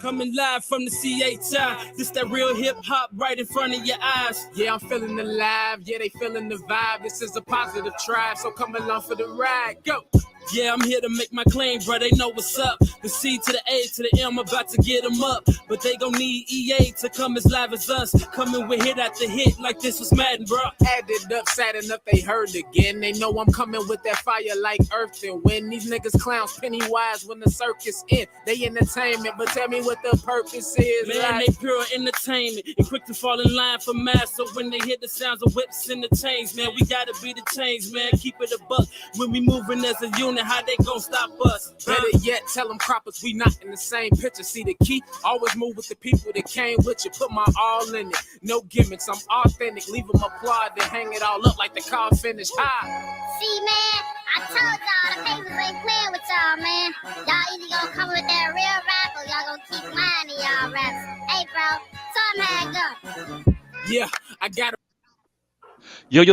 Coming live from the CA time. This that real hip hop right in front of your eyes. Yeah, I'm feeling alive. Yeah, they feeling the vibe. This is a positive tribe, so come along for the ride. Go. Yeah, I'm here to make my claim, bro. They know what's up. The C to the A to the M, about to get them up. But they gon' need EA to come as live as us. Coming with hit after hit like this was Madden, bro. Added up, sad enough, they heard again. They know I'm coming with that fire like earth and wind. These niggas clowns, Pennywise when the circus in. They entertainment, but tell me what the purpose is. Man, like. they pure entertainment and quick to fall in line for mass. So when they hear the sounds of whips and the chains, man, we gotta be the change, man. Keep it a buck. When we moving as a unit, how they gon' stop us? Better yet, tell them croppers we not in the same picture. See the key? Always move with the people that came with you. Put my all in it. No gimmicks, I'm authentic. Leave them applaud, then hang it all up like the car finished. Hi. See, man, I told y'all the papers ain't playing with y'all, man. Y'all either gonna come with that real rap or y'all gonna keep minding y'all raps. Hey, bro, tell them how it go. Yeah, I got it. Yo,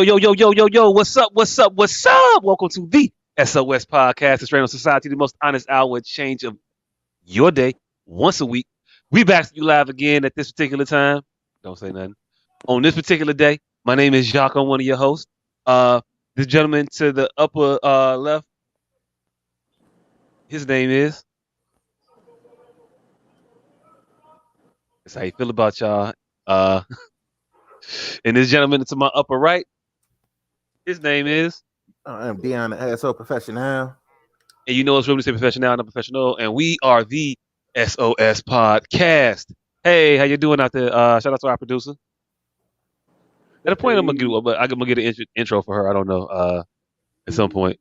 what's up? Welcome to the S.O.S. podcast. It's Radio Society, the most honest hour change of your day, once a week. We back to you live again at this particular time. Don't say nothing. On this particular day, my name is Jacques. I'm one of your hosts. This gentleman to the upper left, his name is. That's how you feel about y'all. And this gentleman to my upper right, his name is. I'm Dion, the SO Professional. And you know it's really say professional, not professional. And we are the S.O.S. podcast. Hey, how you doing out there? Shout out to our producer. At a point, I'm gonna get an intro for her. I don't know. At some point,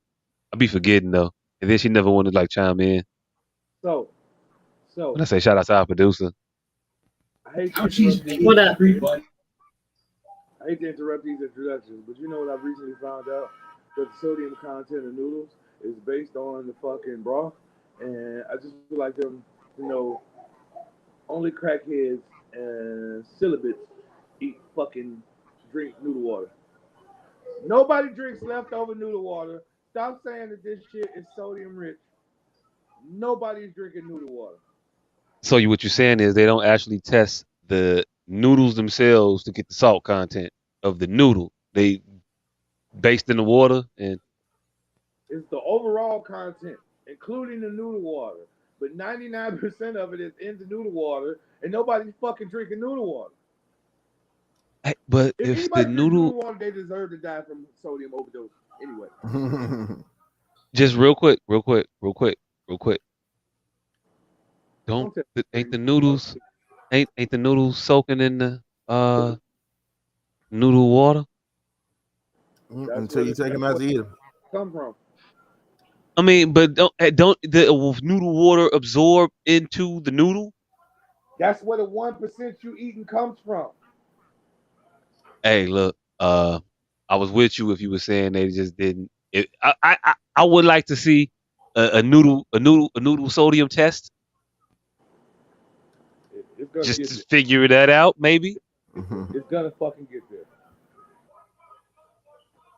I'll be forgetting though, and then she never wanted to like chime in. So when I say shout out to our producer, I hate to interrupt these introductions, but you know what I've recently found out? That the sodium content of noodles is based on the fucking broth, and I just feel like them, only crackheads and celibates eat fucking drink noodle water. Nobody drinks leftover noodle water. Stop saying that this shit is sodium rich. Nobody's drinking noodle water. So what you're saying is they don't actually test the noodles themselves to get the salt content of the noodle. They based in the water and it's the overall content, including the noodle water. But 99% of it is in the noodle water, and nobody's fucking drinking noodle water. Hey, but if the noodle water, they deserve to die from sodium overdose. Anyway, just real quick. Ain't the noodles soaking in the noodle water? Until you take them out to eat them. Come from. I mean, but don't the noodle water absorb into the noodle? That's where the 1% you eating comes from. Hey, look, I was with you if you were saying they just didn't. I would like to see a noodle sodium test. Just to figure that out, maybe. It's gonna fucking get there.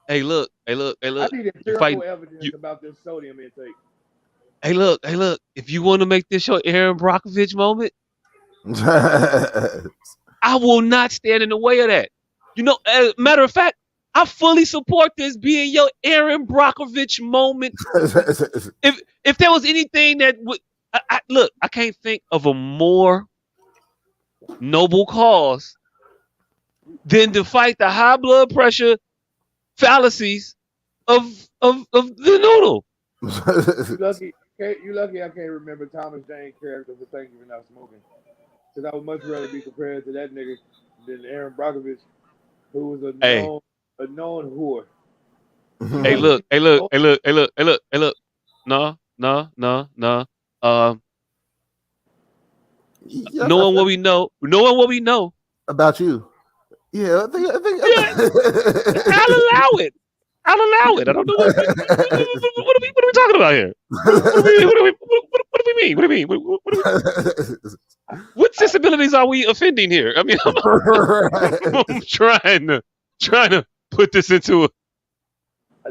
Hey, look. I need empirical evidence about this sodium intake. Hey, look. If you want to make this your Aaron Brockovich moment, I will not stand in the way of that. As a matter of fact, I fully support this being your Aaron Brockovich moment. If there was anything that would, I can't think of a more noble cause than to fight the high blood pressure fallacies of the noodle. You lucky I can't remember Thomas Jane character for Thank You for Not Smoking. Because I would much rather be compared to that nigga than Aaron Brockovich, who was a known whore. Hey, look. No. Knowing what we know about you. Yeah, I think I'll allow it. I don't know what are we talking about here? What do we mean? What sensibilities are we offending here? I mean, I'm trying to put this into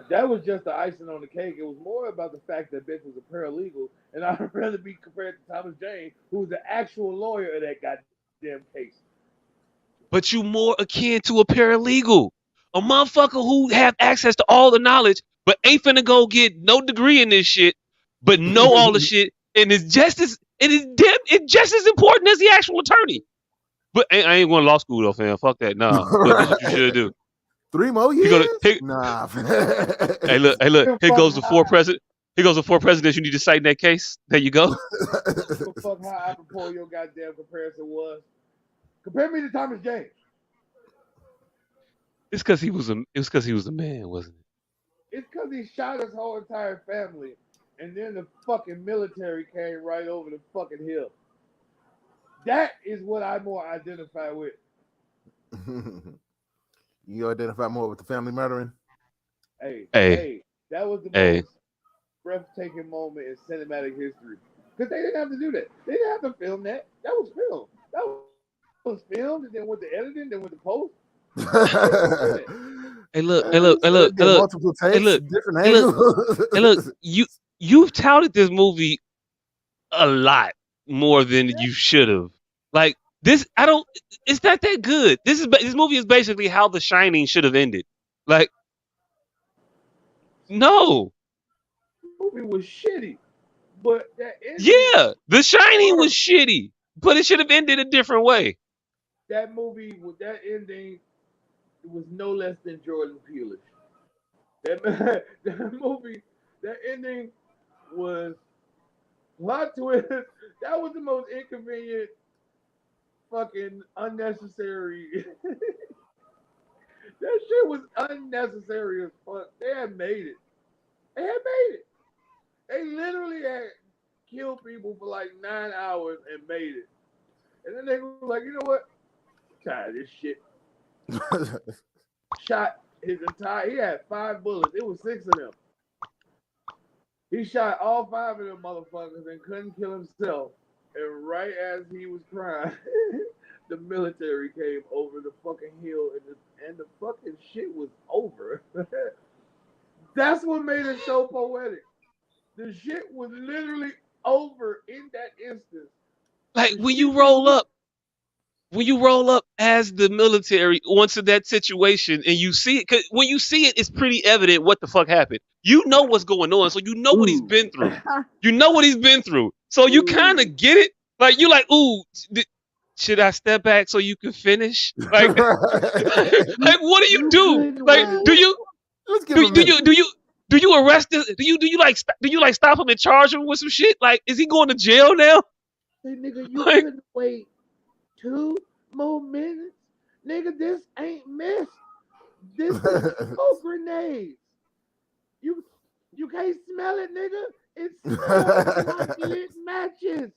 That was just the icing on the cake. It was more about the fact that bitch was a paralegal, and I'd rather be compared to Thomas Jane, who's the actual lawyer of that goddamn case. But you more akin to a paralegal, a motherfucker who have access to all the knowledge, but ain't finna go get no degree in this shit, but know all the shit, and it's just as important as the actual attorney. But I ain't going to law school though, fam. Fuck that, nah. But this is what you should do. 3 more He years? go to, Nah. hey, look. Here goes the four president. Here goes the four presidents you need to cite in that case. There you go. Fuck how apropos your goddamn comparison was. Compare me to Thomas Jane. It's because he was a man, wasn't it? It's because he shot his whole entire family, and then the fucking military came right over the fucking hill. That is what I more identify with. You identify more with the family murdering? Hey, that was the most breathtaking moment in cinematic history. Because they didn't have to do that. They didn't have to film that. That was filmed. That was filmed, and then with the editing, then with the post. Hey, look. Multiple takes, different angles. Hey, look. You've touted this movie a lot more than you should have. Like this, it's not that good. This movie is basically how The Shining should have ended. Like, no. The movie was shitty, but that ending. Yeah, The Shining was shitty, but it should have ended a different way. That movie with that ending was no less than Jordan Peele. That movie, that ending was plot twist. That was the most inconvenient, fucking unnecessary. That shit was unnecessary as fuck. They had made it. They literally had killed people for like 9 hours and made it. And then they were like, you know what? I'm tired of this shit. Shot his entire. He had 5 bullets. It was 6 of them. He shot all 5 of them motherfuckers and couldn't kill himself. And right as he was crying, the military came over the fucking hill, and the fucking shit was over. That's what made it so poetic. The shit was literally over in that instant. Like when you roll up as the military onto that situation and you see it, because when you see it, it's pretty evident what the fuck happened. You know what's going on, so you know what he's been through. You know what he's been through, so you kind of get it. Like you're like, ooh, should I step back so you can finish? Like, like what do you do? Like, do you arrest this? Do you stop him and charge him with some shit? Like, is he going to jail now? Hey, nigga, you couldn't wait 2 more minutes? Nigga, this ain't missed. This is smoke grenades. You can't smell it, nigga. It smells like lit matches.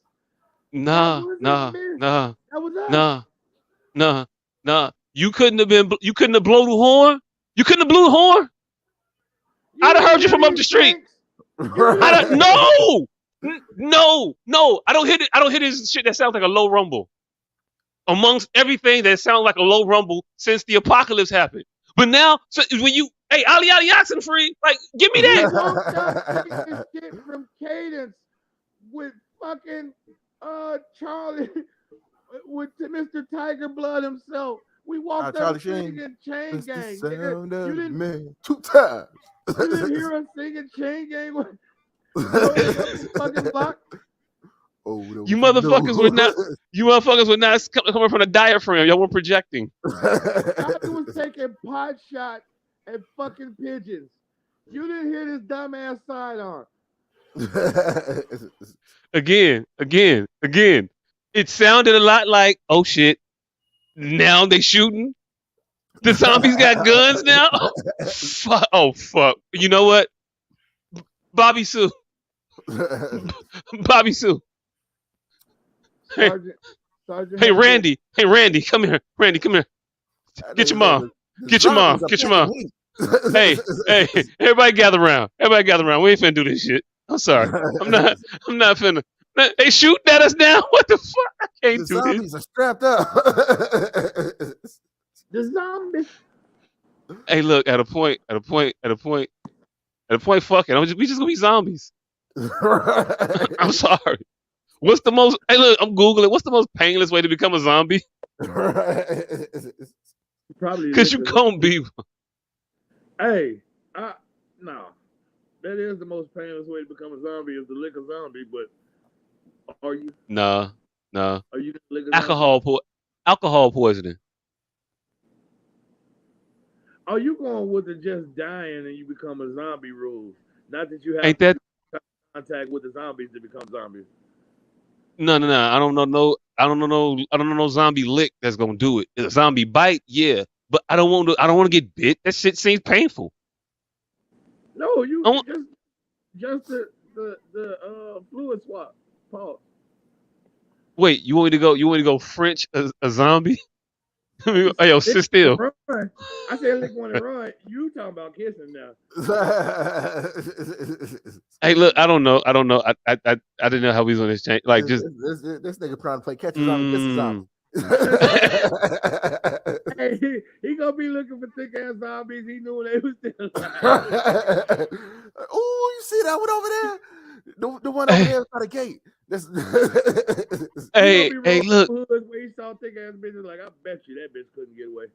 Nah. You couldn't have blown the horn. You couldn't have blew the horn. I'd have heard you from up the street. No. I don't hear this shit that sounds like a low rumble. Amongst everything that sounds like a low rumble since the apocalypse happened. But now, so when you, hey, Ali Oxenfree, like, give me that. This shit from Cadence with fucking Charlie, with Mr. Tiger Blood himself. We walked up singing Chain Gang. Nigga, you didn't, man, 2 times. You didn't hear us singing Chain Gang with fucking block. Oh, you motherfuckers were not coming from the diaphragm. Y'all were projecting. I was taking pot shots at fucking pigeons. You didn't hear this dumbass sidearm. Again. It sounded a lot like, oh shit, now they shooting. The zombies got guns now. Oh fuck. You know what? Bobby Sue. Hey, Randy, come here. Get your mom. Hey, everybody gather around. We ain't finna do this shit. I'm sorry. I'm not finna. They shooting at us now? What the fuck? I can't do this. The zombies are strapped up. The zombies. Hey, look, at a point, fuck it. We just gonna be zombies. I'm Right. sorry. What's the most? Hey, look, I'm googling. What's the most painless way to become a zombie? Right. Probably Cause lick you a gonna zombie. be. Hey, no. That is the most painless way to become a zombie is to lick a zombie. But are you Nah, nah. are you gonna lick a zombie? Alcohol, alcohol poisoning. Are you going with the just dying and you become a zombie rules? Not that you have Ain't to that? be in contact with the zombies to become zombies. No, no, no. I don't know. No, I don't know. No, I don't know. No zombie lick that's gonna do it. A zombie bite, yeah. But I don't want to. I don't want to get bit. That shit seems painful. No, you I want, just the fluid swap. Pause. wait, you want me to go? You want me to go French a zombie? Hey, yo, Lick sit one still. and run. I said lick one and run. You talking about kissing now? Hey, look, I don't know. I don't know. I didn't know how we was on this change. Like, just, this nigga trying to play catch a zombie, kiss a zombie. mm. Hey, he gonna be looking for thick ass zombies. He knew they was still alive. Oh, you see that one over there? The one over there by the gate. That's Hey, He gonna be hey, rolling look. hoods where he saw thick ass bitches. Like I bet you that bitch couldn't get away.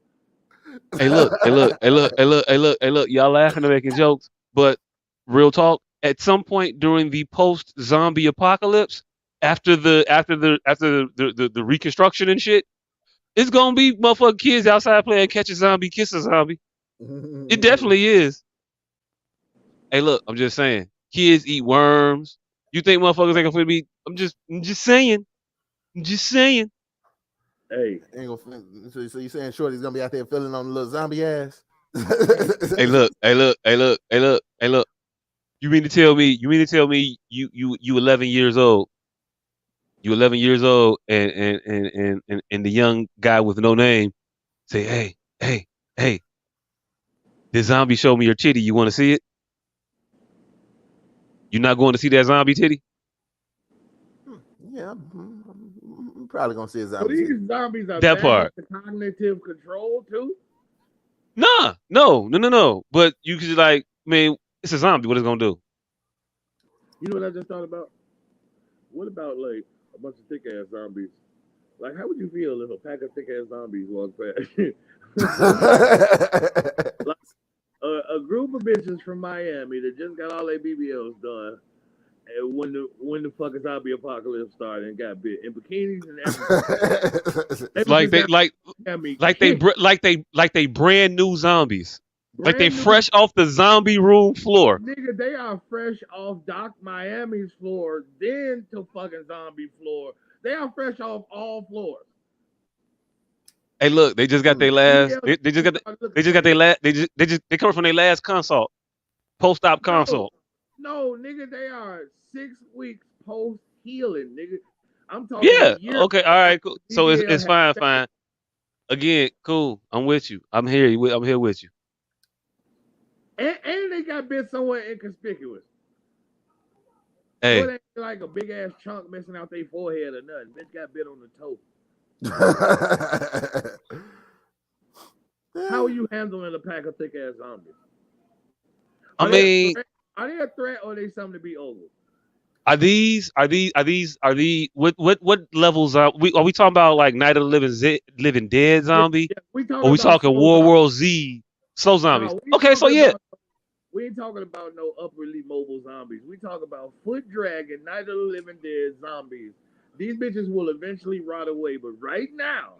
Hey, look. Hey, look. Hey, look. Hey, look. Hey, look. Hey, look. Y'all laughing and making jokes, but real talk. At some point during the post-zombie apocalypse, after the reconstruction and shit, it's gonna be motherfucking kids outside playing catch a zombie, kiss a zombie. It definitely is. Hey, look. I'm just saying. Kids eat worms. You think motherfuckers ain't gonna be? I'm just saying. I'm just saying. Hey, so you saying Shorty's gonna be out there filling on the little zombie ass? Hey, look. Hey, look. Hey, look. Hey, look. Hey, look. You mean to tell me? You mean to tell me you 11 years old? You 11 years old, and the young guy with no name say, "Hey, hey, hey, this zombie showed me your titty. You want to see it? You're not going to see that zombie titty? Yeah, I'm probably gonna see a so zombie these titty. zombies are That bad part? at cognitive control too. Nah, no, no, no, no. But you could like, man, it's a zombie. What it's gonna do? You know what I just thought about? What about like a bunch of thick ass zombies? Like, how would you feel if a pack of thick ass zombies walked past? Like a group of bitches from Miami that just got all their BBLs done, and when the fucking zombie apocalypse started and got bit in bikinis and everything, they was Like just they down like in Miami like they kicking br- like they brand new zombies. Like they brand new. fresh off the zombie room floor. Nigga, they are fresh off Doc Miami's floor, then to fucking zombie floor. They are fresh off all floors. Hey, look, they just got their last. BBL They just got. started looking They just got their crazy. last. They come from their last consult, post-op No, consult. no, nigga, they are 6 weeks post healing, nigga. I'm talking a Yeah. year Okay. All after right. Cool. So BBL it's had fine. faded. Fine. Again, cool. I'm with you. I'm here. I'm here with you. And they got bit somewhere inconspicuous. So Hey. it ain't like a big ass chunk missing out their forehead or nothing. Bitch got bit on the toe. How are you handling a pack of thick ass zombies? I Are they a mean, threat? Are they a threat or are they something to be over? what levels are we talking about? Like Night of the Living Dead Yeah, zombie, yeah. We or talking we about talking slow World zombies. War Z slow zombies? No, Okay. So yeah. we ain't talking about no upwardly mobile zombies. We talk about foot dragging, Night of the Living Dead zombies. These bitches will eventually rot away, but right now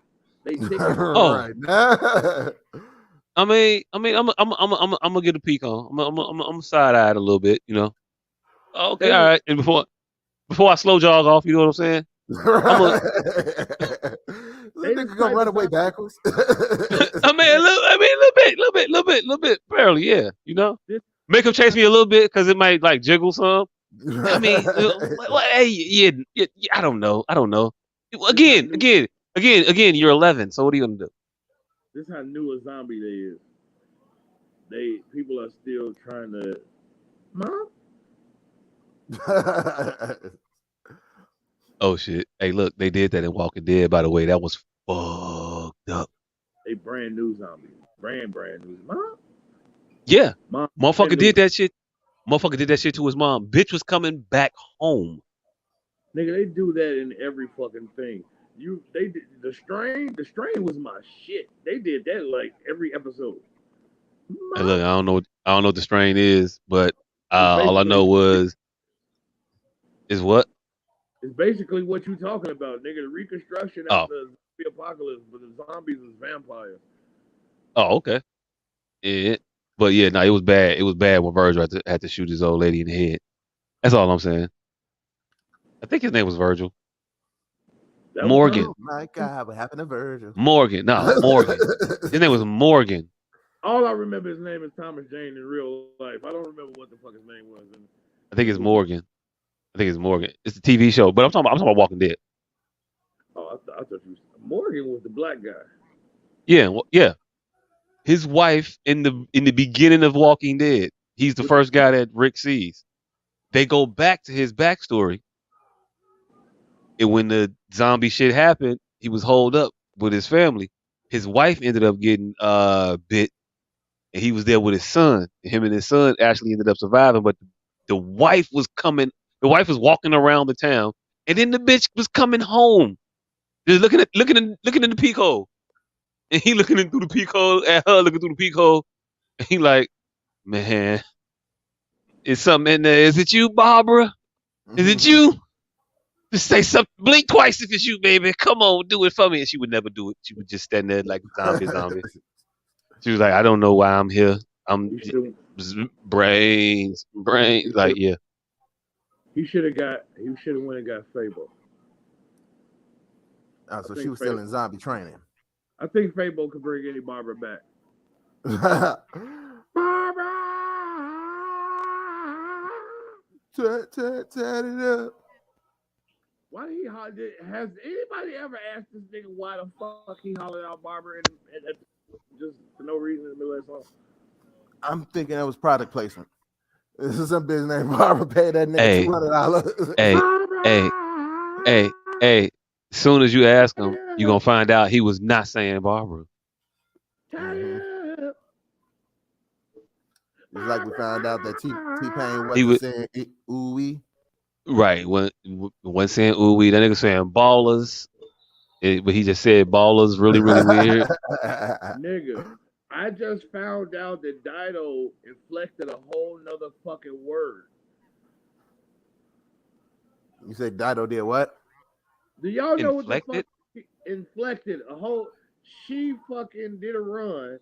they ticking over. Oh. Right now. I'm gonna get a peek on. I'm side eyed a little bit. Okay. They All will. right. And before I slow jog off, you know what I'm saying? I'm a. Right. This They the nigga gonna type run of away zombies. backwards. A little bit, barely, yeah. This Make him this chase how me a little bit because it might like jiggle some. I mean, Right. hey, yeah, yeah, I don't know. this how Again, new again, again. You're 11, so what are you gonna do? this how new a zombie they is. They people are still trying to. Mom, Oh shit! Hey, look, they did that in Walking Dead. By the way, that was fucked up. they brand new zombies. brand new. Mom, Yeah, mom, motherfucker brand did new. that shit. Motherfucker did that shit to his mom. Bitch was coming back home. Nigga, they do that in every fucking thing. They did the strain. The strain was my shit. They did that like every episode. Hey, look, Mom, I don't know what the strain is, but it's all I know basically is what? it's basically what you talking about, nigga. The reconstruction Oh, after the apocalypse, but the zombies was vampires. oh, okay. Yeah, but yeah, no, it was bad. It was bad when Virgil had to shoot his old lady in the head. That's all I'm saying. I think his name was Virgil. That was Thomas. Morgan. Oh my God, what happened to Virgil? Morgan. No, Morgan. His name was Morgan. All I remember his name is Thomas Jane in real life. I don't remember what the fuck his name was I in think the it's movie. Morgan. I think it's Morgan. It's a TV show, but I'm talking about Walking Dead. Oh, I thought you. Morgan was the black guy. Yeah, yeah. His wife in the beginning of Walking Dead. He's the What's first guy that Rick sees. They go back to his backstory, and when the zombie shit happened, he was holed up with his family. His wife ended up getting bit, and he was there with his son. Him and his son actually ended up surviving, but the wife was coming. The wife was walking around the town, and then the bitch was coming home, just looking in the peephole, and he looking in through the peephole at her, looking through the peephole, and he like, man, is something in there? Is it you, Barbara? Is it you? Just say something. Blink twice if it's you, baby. Come on, do it for me. And she would never do it. She would just stand there like zombie. She was like, I don't know why I'm here. I'm He should brains. Like, yeah. he should have went and got Fable. Oh, so she was still in zombie training. I think Fable could bring any Barbara back. Barbara, Turn it up. why did he holler? Has anybody ever asked this nigga why the fuck he hollered out Barbara just for no reason in the middle of that song? I'm thinking that was product placement. This is some bitch named Barbara paid that nigga Hey, $200. hey. As soon as you ask him, you're going to find out he was not saying Barbara. It's like we found out that T-Pain He wasn't was saying ooh-wee. right. When saying ooh wee, that nigga saying ballers. But he just said ballers really, really weird. Nigga, I just found out that Dido inflected a whole nother fucking word. You said Dido did what? Do y'all know what the Inflected? fuck inflected a whole? She fucking did a run.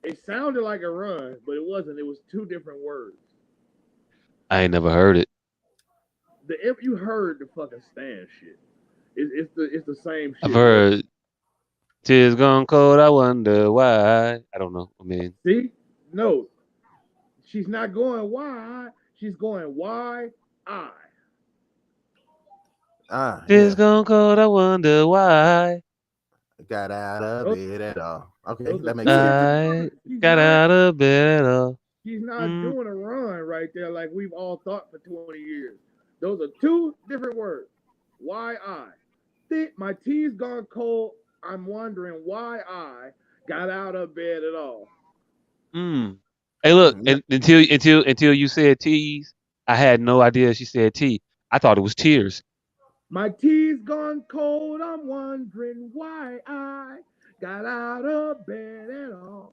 It sounded like a run, but it wasn't. It was two different words. I ain't never heard it. If you heard the fucking stand shit, it's the same shit. I've heard tears gone cold. I wonder why. I don't know. I mean, See, no, she's not going why. She's going why I. tears Yeah. gone cold. I wonder why. Got out of it at all. Okay, Those that are makes two sense. different I words. got out of bed. She's not doing a run right there like we've all thought for 20 years. Those are two different words. Why I. My tea's gone cold. I'm wondering why I got out of bed at all. Hey, look, until you said tease, I had no idea she said tea. I thought it was tears. My tea's gone cold. I'm wondering why I got out of bed at all.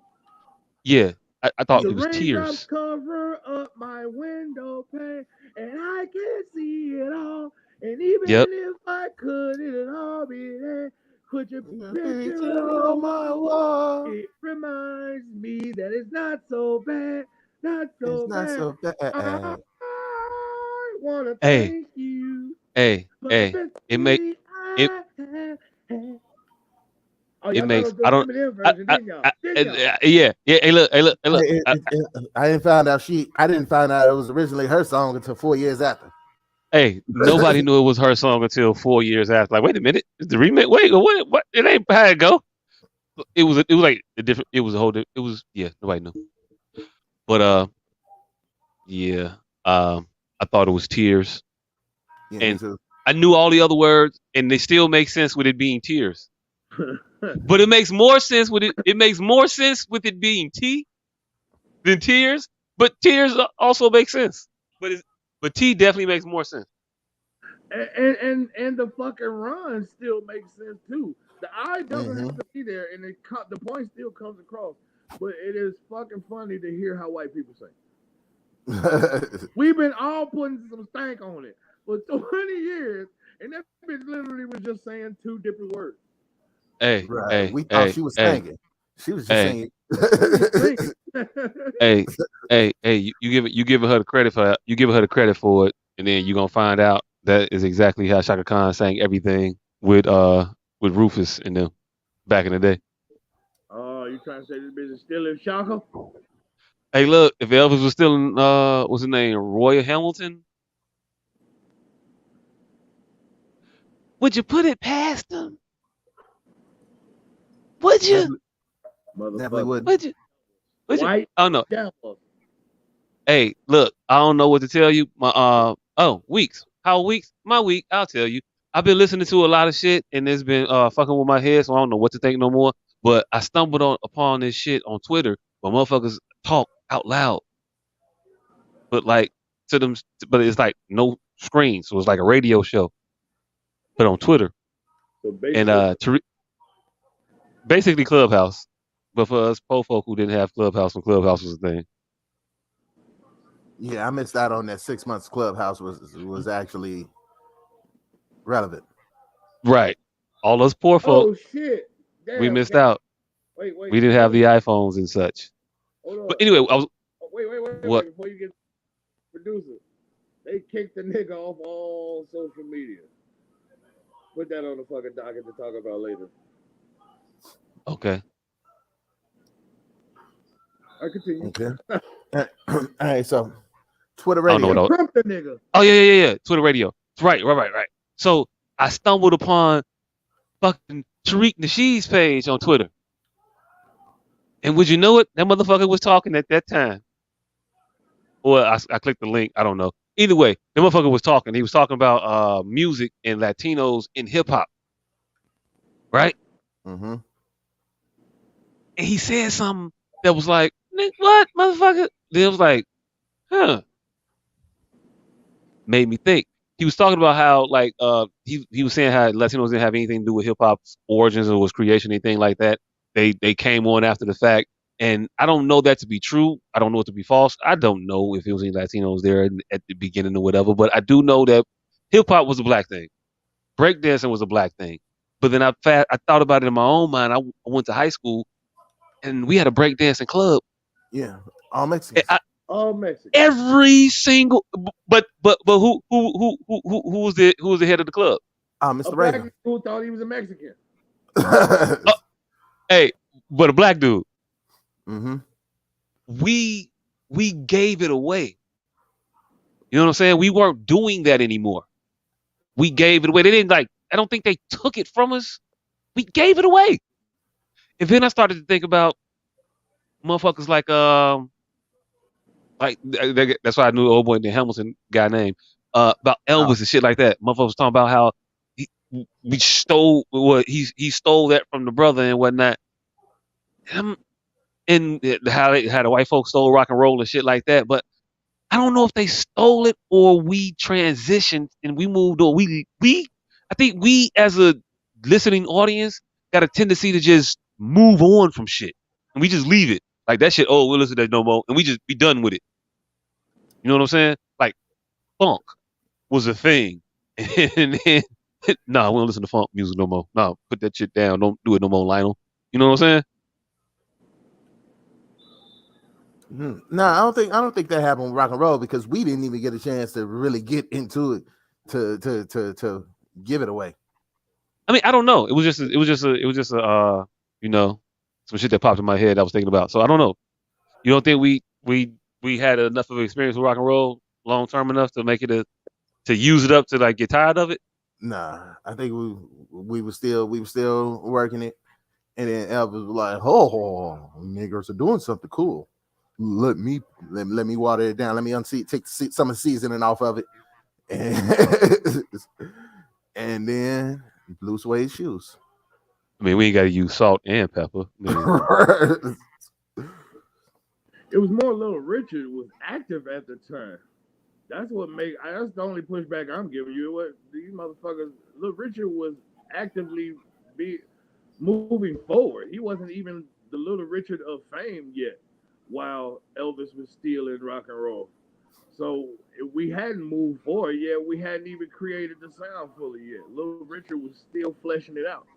Yeah, I thought The it was raindrops tears. cover up my window pane, and I can see it all. And even Yep. if I could, it'd all be there. Put your picture Picture on on my my wall. wall. It reminds me that it's not so bad, not so It's not bad. so I bad. wanna Hey, thank you hey, for the hey. best It make day it I had. Oh, it y'all thought it makes was the I don't Eminem version, didn't y'all? Didn't y'all? yeah. Hey look, I didn't find out I didn't find out it was originally her song until 4 years after. hey, nobody knew it was her song until 4 years after. Like, wait a minute, is the remake? Wait, what? It ain't how it go. It was like a different. It was a whole. It was yeah. Nobody knew. But yeah. I thought it was tears, Yeah, me and too. I knew all the other words, and they still make sense with it being tears. But it makes more sense with it. It makes more sense with it being T than Tears. But Tears also makes sense. But T definitely makes more sense. And the fucking run still makes sense too. The I doesn't have to be there, and the point still comes across. But it is fucking funny to hear how white people sing. We've been all putting some stank on it for 20 years, and that bitch literally was just saying two different words. Hey, Right. hey, We thought hey, she was hey, singing. She was just hey, saying. hey, hey. You giving her the credit for you giving her the credit for it, and then you're gonna find out that is exactly how Shaka Khan sang everything with Rufus and them back in the day. Oh, you trying to say this bitch is still in Shaka? Hey, look, if Elvis was still in what's his name, Roy Hamilton, would you put it past him? Would you? Definitely Motherfucker. would. Would you? Would you? White I don't know. devil. Hey, look, I don't know what to tell you. My weeks. How weeks? My week, I'll tell you. I've been listening to a lot of shit and it's been fucking with my head, so I don't know what to think no more. But I stumbled upon this shit on Twitter where motherfuckers talk out loud. But like to them but it's like no screen. So it's like a radio show. But on Twitter. So And basically, basically Clubhouse. But for us po folk who didn't have Clubhouse when Clubhouse was a thing. Yeah, I missed out on that 6 months. Clubhouse was actually relevant. Right. All us poor folk, oh shit. we Damn. missed out. Wait, We didn't have the iPhones and such. Hold But up. anyway, I was Wait. what? Before you get producer, they kicked the nigga off all social media. Put that on the fucking docket to talk about later. Okay. I continue. Okay. All right. So Twitter I don't know what radio. I was. Crump the nigga. Oh yeah. Twitter radio. Right. So I stumbled upon fucking Tariq Nasheed's page on Twitter. And would you know it? That motherfucker was talking at that time. Well, I clicked the link. I don't know. Either way, the motherfucker was talking. He was talking about music and Latinos in hip hop. Right? Mm-hmm. And he said something that was like, what, motherfucker? Then it was like, huh. Made me think. He was talking about how like he was saying how Latinos didn't have anything to do with hip hop's origins or was creation, anything like that. They came on after the fact. And I don't know that to be true. I don't know it to be false. I don't know if it was any Latinos there at the beginning or whatever, but I do know that hip hop was a black thing. Breakdancing was a black thing. But then I thought about it in my own mind. I went to high school and we had a breakdancing club. Yeah, all Mexicans. All Mexican. Every single, but who was the head of the club? Mr. A black Raven. dude thought he was a Mexican. Hey, but a black dude. Mm-hmm. We gave it away. You know what I'm saying? We weren't doing that anymore. We gave it away. They didn't like. I don't think they took it from us. We gave it away. And then I started to think about motherfuckers like that's why I knew old boy the Hamilton guy name about Elvis and shit like that. Motherfuckers was talking about how we stole what he stole that from the brother and whatnot. And how the white folks stole rock and roll and shit like that. But I don't know if they stole it or we transitioned and we moved on. I think we as a listening audience got a tendency to just move on from shit and we just leave it like that shit. Oh, we'll listen to that no more, and we just be done with it. You know what I'm saying? Like funk was a thing, and then nah, we don't listen to funk music no more. Nah, put that shit down. Don't do it no more, Lionel. You know what I'm saying? No, I don't think that happened with rock and roll because we didn't even get a chance to really get into it to give it away. I mean, I don't know. It was just you know, some shit that popped in my head I was thinking about. So I don't know. You don't think we had enough of an experience with rock and roll long term enough to make it to use it up to like get tired of it? Nah, I think we were still working it, and then Elvis was like, "Oh, niggers are doing something cool. Let me water it down. Let me take some of the seasoning off of it, and then blew away his shoes." I mean, we ain't got to use salt and pepper. I mean, It was more Little Richard was active at the time. That's what make. That's the only pushback I'm giving you. What these motherfuckers? Little Richard was actively be moving forward. He wasn't even the Little Richard of fame yet, while Elvis was still in rock and roll. So if we hadn't moved forward yet. We hadn't even created the sound fully yet. Little Richard was still fleshing it out.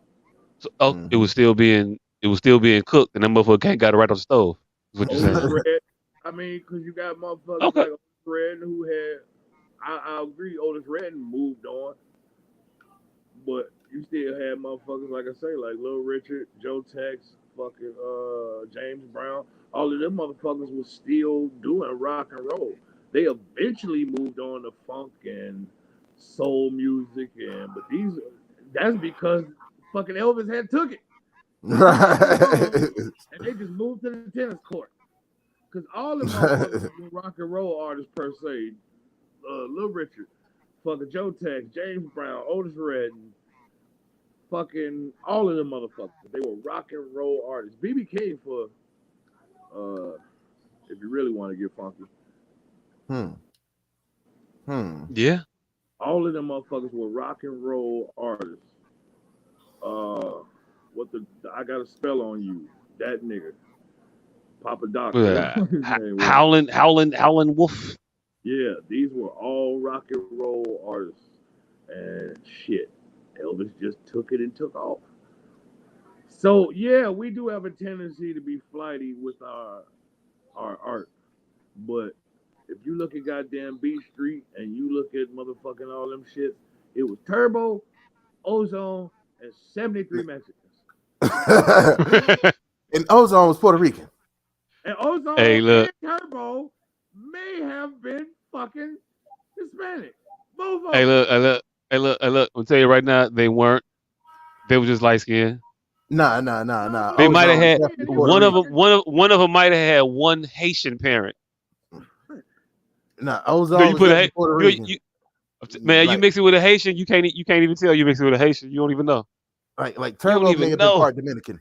so, it was still being cooked, and that motherfucker can't got it right on the stove. Is what you're Otis saying? Red. I mean, because you got motherfuckers Okay. like Otis Red who had. I agree. Otis Redden moved on, but you still had motherfuckers like I say, like Little Richard, Joe Tex, fucking James Brown. All of them motherfuckers was still doing rock and roll. They eventually moved on to funk and soul music, and but these that's because fucking Elvis had took it. And they just moved to the tennis court. Because all the motherfuckers were rock and roll artists per se. Little Richard, fucking Joe Tex, James Brown, Otis Redding, fucking all of them motherfuckers. They were rock and roll artists. BB King for if you really want to get funky. Yeah. All of them motherfuckers were rock and roll artists. What the I got a spell on you, that nigga. Papa Doc. Howlin' Wolf. Yeah, these were all rock and roll artists. And shit, Elvis just took it and took off. So yeah, we do have a tendency to be flighty with our art. But if you look at goddamn Beat Street and you look at motherfucking all them shits, it was Turbo, Ozone, and 73 Mexicans. And Ozone was Puerto Rican. And Ozone Hey, and Turbo may have been fucking Hispanic. Both of Hey, them. look. I'll tell you right now, they weren't. They were just light skinned. Nah. They might have Ozone had was definitely Puerto one of Rican. them. One of them might have had one Haitian parent. Nah, No, Ozone you was put definitely Puerto Rican. Man, you Like- mix it with a Haitian, you can't even tell you mix it with a Haitian. You don't even know. Like You Turbo don't may even have been know. part Dominican.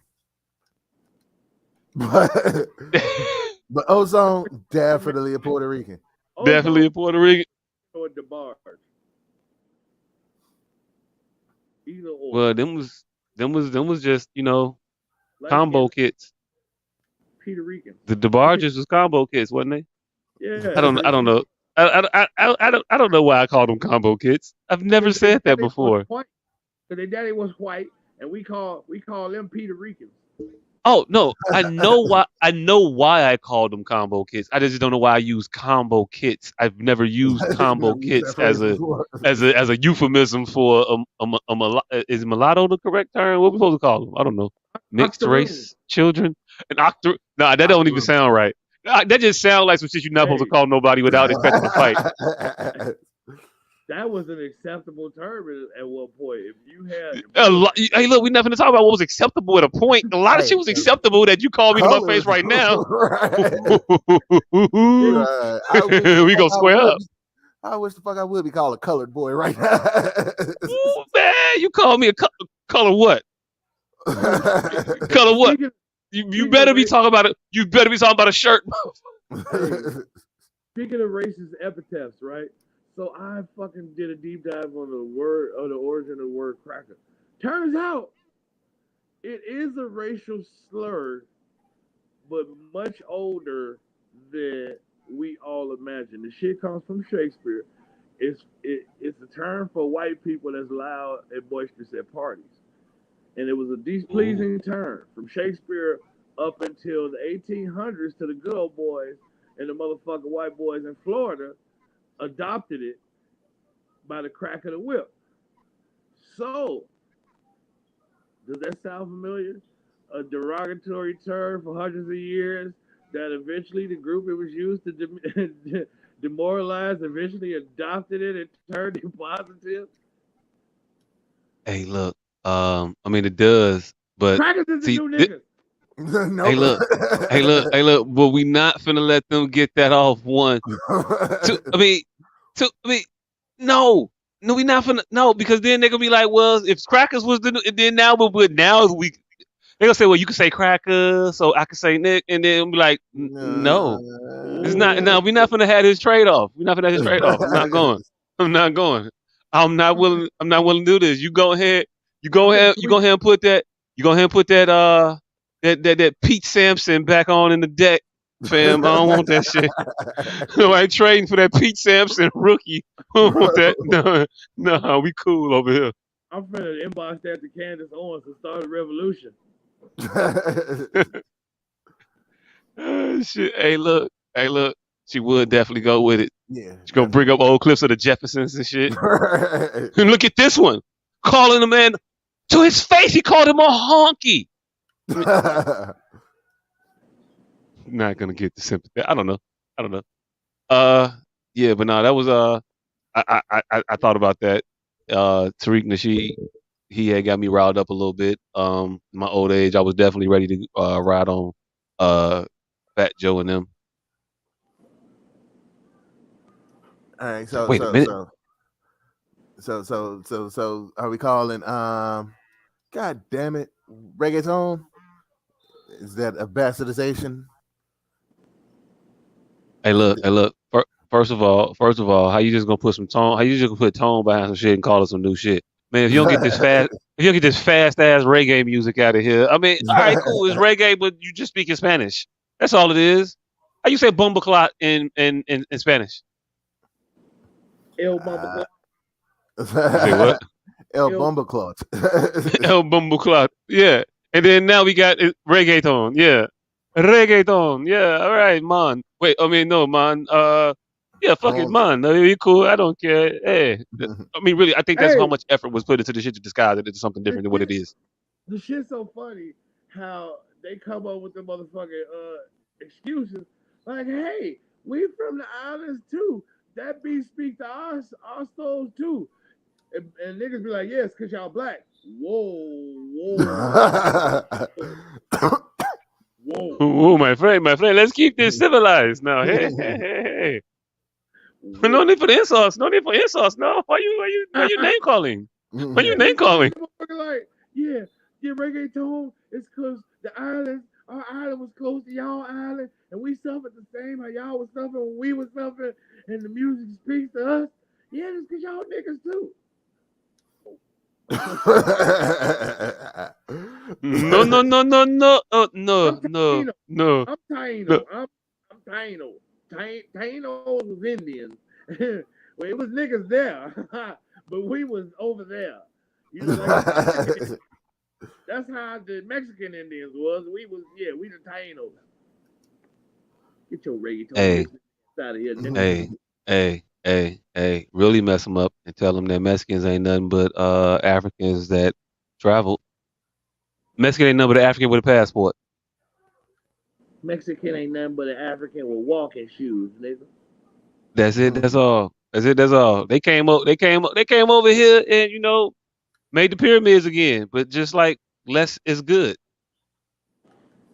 But Ozone definitely a Puerto Rican. Definitely a Puerto Rican. Or DeBarge. Either or. Well, them was just Like combo kits. Puerto Rican. The DeBarges was combo kits, wasn't they? Yeah. I don't know. I don't know why I called them combo kits. I've never said that before. Because their daddy was white, and we call them Puerto Ricans. Oh no, I know why I called them combo kits. I just don't know why I use combo kits. I've never used combo kits as a euphemism for is mulatto the correct term? What are we supposed to call them? I don't know. Mixed race children? Nah, that don't even sound right. That just sounds like some shit you're not supposed to call nobody without expecting to fight. That was an acceptable term at one point. If you had, Hey, look, we're not going to talk about what was acceptable at a point. A lot of shit was acceptable that you called me to my face right now. We gonna square up. I wish the fuck I would be called a colored boy right now. Ooh, man, you call me a color what? Color what? You better be talking about it. You better be talking about a shirt. Speaking of racist epithets, right? So I fucking did a deep dive on the origin of the word cracker. Turns out it is a racial slur, but much older than we all imagine. The shit comes from Shakespeare. It's a term for white people that's loud and boisterous at parties. And it was a displeasing term from Shakespeare up until the 1800s to the good old boys and the motherfucking white boys in Florida adopted it by the crack of the whip. So, does that sound familiar? A derogatory term for hundreds of years that eventually the group it was used to demoralize eventually adopted it and turned it positive. Hey, look. I mean, it does, but Crackers is the new niggas. No. hey, look. But we not finna let them get that off. One, two. I mean, no. No, we not finna. No, because then they're gonna be like, well, if crackers was the, and then now, but now we. They gonna say, well, you can say cracker, so I can say Nick, and then be like, no, it's not. No, we're not gonna have this trade off. We're not gonna have this trade off. I'm not going. I'm not going. I'm not willing. I'm not willing to do this. You go ahead. You go ahead. You go ahead and put that. You go ahead and put that. That Pete Sampson back on in the deck, fam. I don't want that shit. I ain't trading for that Pete Sampson rookie. I don't want that. No, we cool over here. I'm finna inbox that to Candace Owens and start a revolution. Shit. Hey, look. She would definitely go with it. Yeah. She's gonna bring up old clips of the Jeffersons and shit. And look at this one, calling the man to his face. He called him a honky. Not gonna get the sympathy. I don't know. Yeah, but no, that was I thought about that. Tariq Nasheed, he had got me riled up a little bit. My old age, I was definitely ready to ride on Fat Joe and them. All right, so Wait a minute. So are we calling God damn it, reggaeton? Is that a bastardization? Hey, look. First of all, how you just gonna put some tone? How you just gonna put tone behind some shit and call it some new shit? Man, if you don't get this fast ass reggae music out of here, I mean, all right, cool, it's reggae, but you just speak in Spanish. That's all it is. How you say bumbleclot in Spanish? El Bumbleclot. Say what? El Bumbleclot. El Bumbleclot. Yeah. And then now we got reggaeton. Yeah. Reggaeton. Yeah. All right, man. Wait, I mean, no, man. Yeah, fuck it, man. You cool. I don't care. Hey. I mean, really, I think that's how much effort was put into the shit to disguise it into something different than what it is. The shit's so funny how they come up with the motherfucking excuses. Like, hey, we from the islands too. That beat speak to our souls too. And niggas be like, yes, because y'all black. Whoa. Whoa, my friend, let's keep this civilized now. Hey. No need for the insults. No. Why you name calling? Why you name calling? Like, yeah, reggaeton is because our island was close to y'all island, and we suffered the same how y'all was suffering when we was suffering, and the music speaks to us. Yeah, it's because y'all niggas too. No. I'm Taino. I'm Taino. Taino was Indian. Well, it was niggas there, but we was over there. You know, like, that's how the Mexican Indians was. We the Tainos. Get your reggaeton out of here, nigga. Hey, really mess them up and tell them that Mexicans ain't nothing but Africans that traveled. Mexican ain't nothing but an African with a passport. Mexican ain't nothing but an African with walking shoes, nigga. That's it. That's all. They came over here and made the pyramids again, but just like less is good.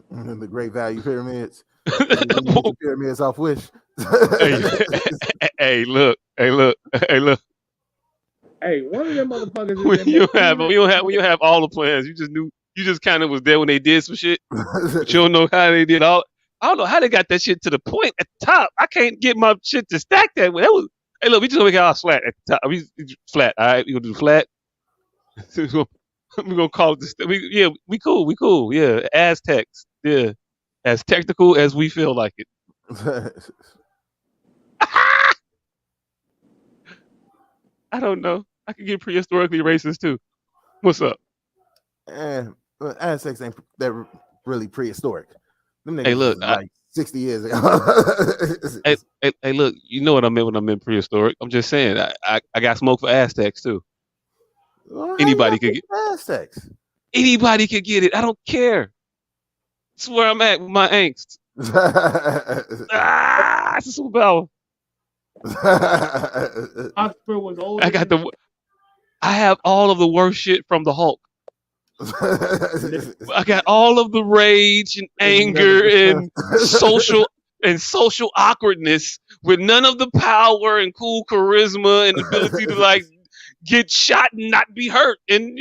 The Great Value Pyramids. The pyramids off Wish. Hey, look. Hey, one of them motherfuckers. When you have all the plans, you just kind of was there when they did some shit, but you don't know how they did all. I don't know how they got that shit to the point at the top. I can't get my shit to stack that way. Hey, look, we just gonna make it all flat at the top. We flat. All right, we gonna do flat. We're gonna call it this. We cool. Yeah, Aztecs. Yeah, as technical as we feel like it. I don't know. I can get prehistorically racist too. What's up? Aztecs ain't that really prehistoric. Them niggas Hey, look, like 60 years ago. Hey, look. You know what I meant when I meant prehistoric. I'm just saying. I got smoke for Aztecs too. Well, Anybody could get Aztecs. Anybody could get it. I don't care. That's where I'm at with my angst. It's a superpower. Oxford was old. I have all of the worst shit from the Hulk. I got all of the rage and anger and social awkwardness with none of the power and cool charisma and ability to like get shot and not be hurt, and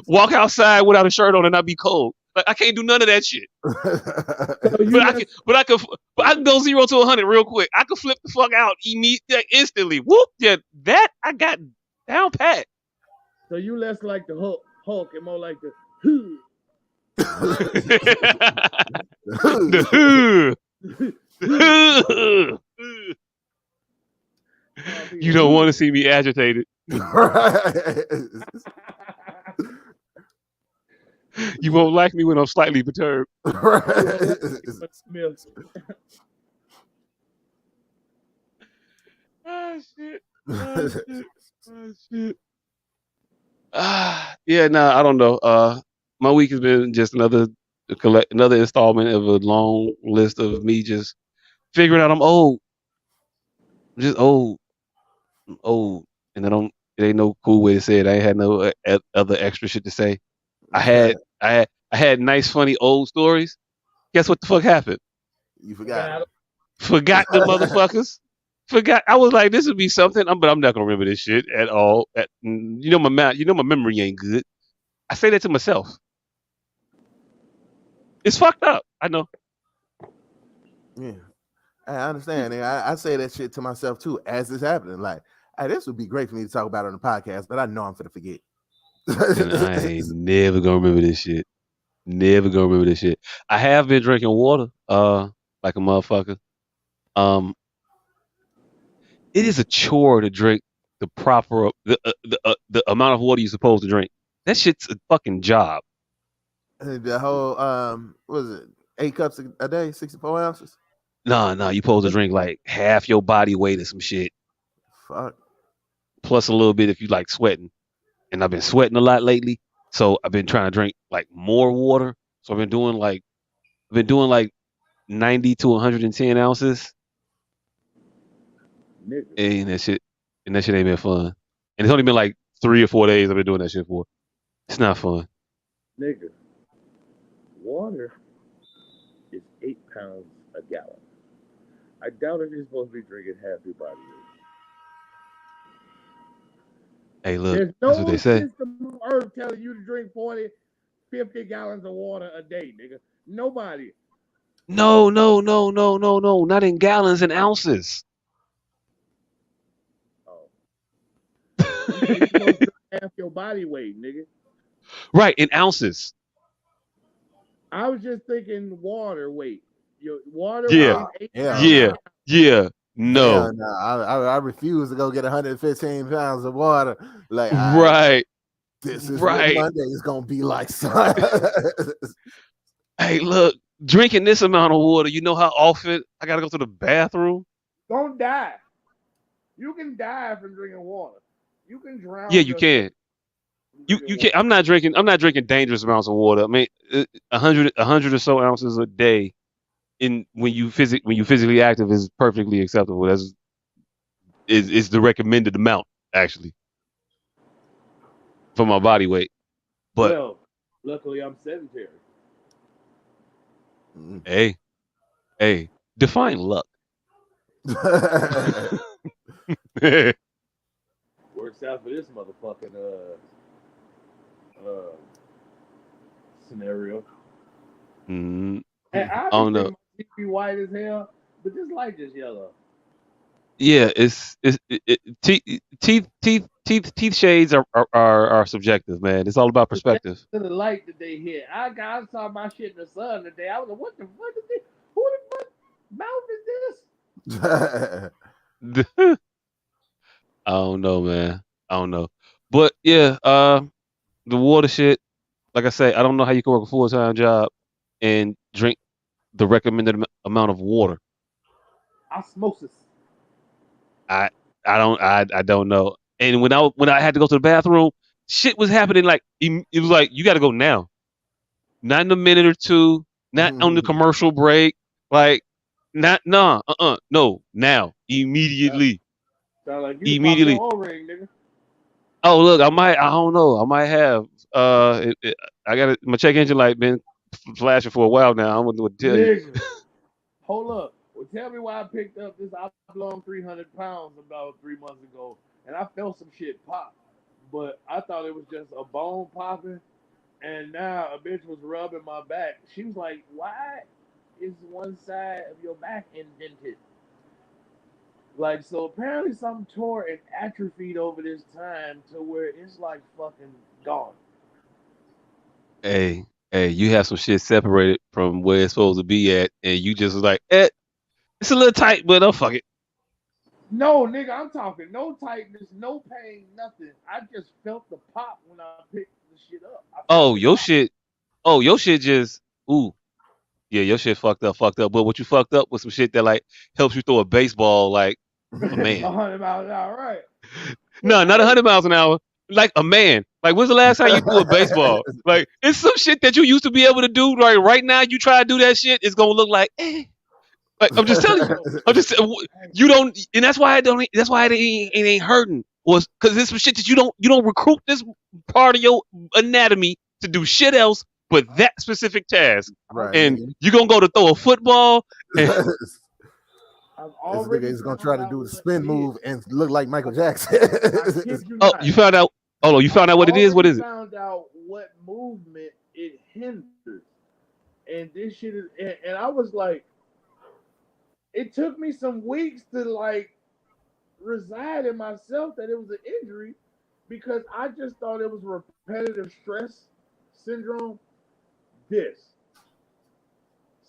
walk outside without a shirt on and not be cold. Like I can't do none of that shit. So you But I let can, but I can go 0 to 100 real quick. I can flip the fuck out instantly. Whoop, yeah, that I got down pat. so you less like the Hulk and more like the You don't want to see me agitated. You won't like me when I'm slightly perturbed. Oh shit. Oh shit. Oh shit. Yeah, I don't know. My week has been just another installment of a long list of me just figuring out I'm old. I'm just old. I'm old. And it ain't no cool way to say it. I ain't had no other extra shit to say. I had nice, funny old stories. Guess what the fuck happened? You forgot. Forgot the motherfuckers. Forgot. I was like, this would be something, but I'm not gonna remember this shit at all. My memory ain't good. I say that to myself. It's fucked up. I know. Yeah, I understand. And I say that shit to myself too as it's happening. Like, hey, this would be great for me to talk about on the podcast, but I know I'm gonna forget. And I ain't never gonna remember this shit. Never gonna remember this shit. I have been drinking water, like a motherfucker. It is a chore to drink the proper the amount of water you're supposed to drink. That shit's a fucking job. The whole what was it 8 cups a day, 64 ounces? Nah, you supposed to drink like half your body weight or some shit. Fuck. Plus a little bit if you like sweating. And I've been sweating a lot lately, so I've been trying to drink like more water. So I've been doing like 90 to 110 ounces. And that shit ain't been fun. And it's only been like 3 or 4 days I've been doing that shit for. It's not fun. Nigga, water is 8 pounds a gallon. I doubt if you're supposed to be drinking half your body weight. Hey, look, There's that's no what they say. system on earth telling you to drink 40, 50 gallons of water a day, nigga. Nobody. No, not in gallons and ounces. Oh. You say you're supposed to drink half your body weight, nigga. Right, in ounces. I was just thinking water weight. Your water Yeah. weight. Yeah. No. No. I refuse to go get 115 pounds of water. Like, right. This is what Monday is gonna be like, son. Hey, look, drinking this amount of water, you know how often I gotta go to the bathroom? Don't die. You can die from drinking water. You can drown. Yeah, you can. You can't. I'm not drinking dangerous amounts of water. I mean, 100 or so ounces a day. When you physically active is perfectly acceptable. Is the recommended amount actually for my body weight. But well, luckily I'm sedentary. Hey, define luck. Works out for this motherfucking scenario. Mm-hmm. And I don't know. Be white as hell, but this light is yellow. Yeah, teeth shades are subjective, man. It's all about perspective. To the light that they hit. I saw my shit in the sun today. I was like, what the fuck is this? Who the fuck mouth is this? I don't know, man. I don't know. But yeah, the water shit, like I say, I don't know how you can work a full-time job and drink the recommended amount of water. Osmosis. I don't know. And when I had to go to the bathroom, shit was happening like it was like you got to go now, not in a minute or two, not on the commercial break, like no, now, immediately. Sound like you immediately. Ring, nigga. Oh look, I don't know, I might have. I got my check engine light been flashing for a while now. I don't know what to tell you. Hold up. Well, tell me why I picked up this oblong 300 pounds about 3 months ago, and I felt some shit pop, but I thought it was just a bone popping. And now a bitch was rubbing my back. She was like, "Why is one side of your back indented?" Like, so apparently something tore and atrophied over this time to where it's like fucking gone. Hey, hey, you have some shit separated from where it's supposed to be at, and you just was like, it's a little tight, but oh fuck it. No, nigga, I'm talking no tightness, no pain, nothing. I just felt the pop when I picked the shit up. I felt Oh, it your pop. shit. Oh, your shit just. Ooh, yeah, your shit fucked up. But what you fucked up was some shit that like helps you throw a baseball like a man. 100 miles an hour, right? But No, not look, 100 miles an hour. Like a man. Like when's the last time you threw a baseball? Like it's some shit that you used to be able to do. Like right now, you try to do that shit, it's gonna look like. Like I'm just telling you. bro, I'm just hey, you don't, and that's why I don't. That's why it ain't hurting. Was because there's some shit that you don't recruit this part of your anatomy to do shit else but that specific task. I've, Right, And nigga. you gonna go to throw a football. And I've This already nigga is gonna found try to out do the what spin it is. move and look like Michael Jackson. I kid you oh, not. you found out. Oh, you I've found out what it is. What already is it? found out what movement it hinders. And this shit is, and I was like, it took me some weeks to like reside in myself that it was an injury because I just thought it was repetitive stress syndrome. This.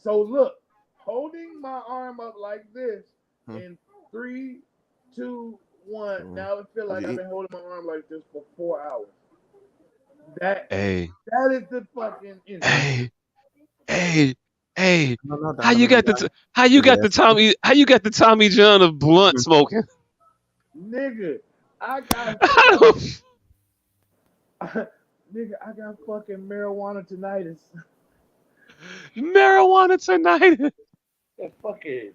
So look, holding my arm up like this Hmm. in 3, 2, 1. Mhm. Now it feel like I've Okay. been holding my arm like this for 4 hours. That Hey, that is the fucking injury. hey, hey, hey. No, no, no, How no, you no, got the no. how you got the Yes. Tommy how you got the Tommy John of blunt Mhm. smoking? Nigga, I got I fucking don't- nigga, I got fucking marijuana tinnitus. Marijuana tonight. That fucking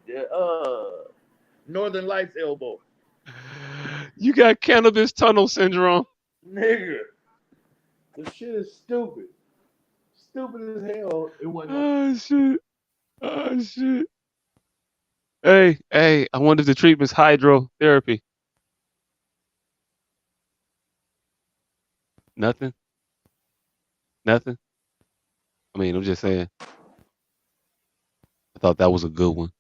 Northern Lights elbow. You got cannabis tunnel syndrome. Nigga, the shit is stupid. Stupid as hell. It wasn't no. Oh shit. Oh shit. Hey, I wonder if the treatment's hydrotherapy. Nothing? Nothing? I mean, I'm just saying. I thought that was a good one.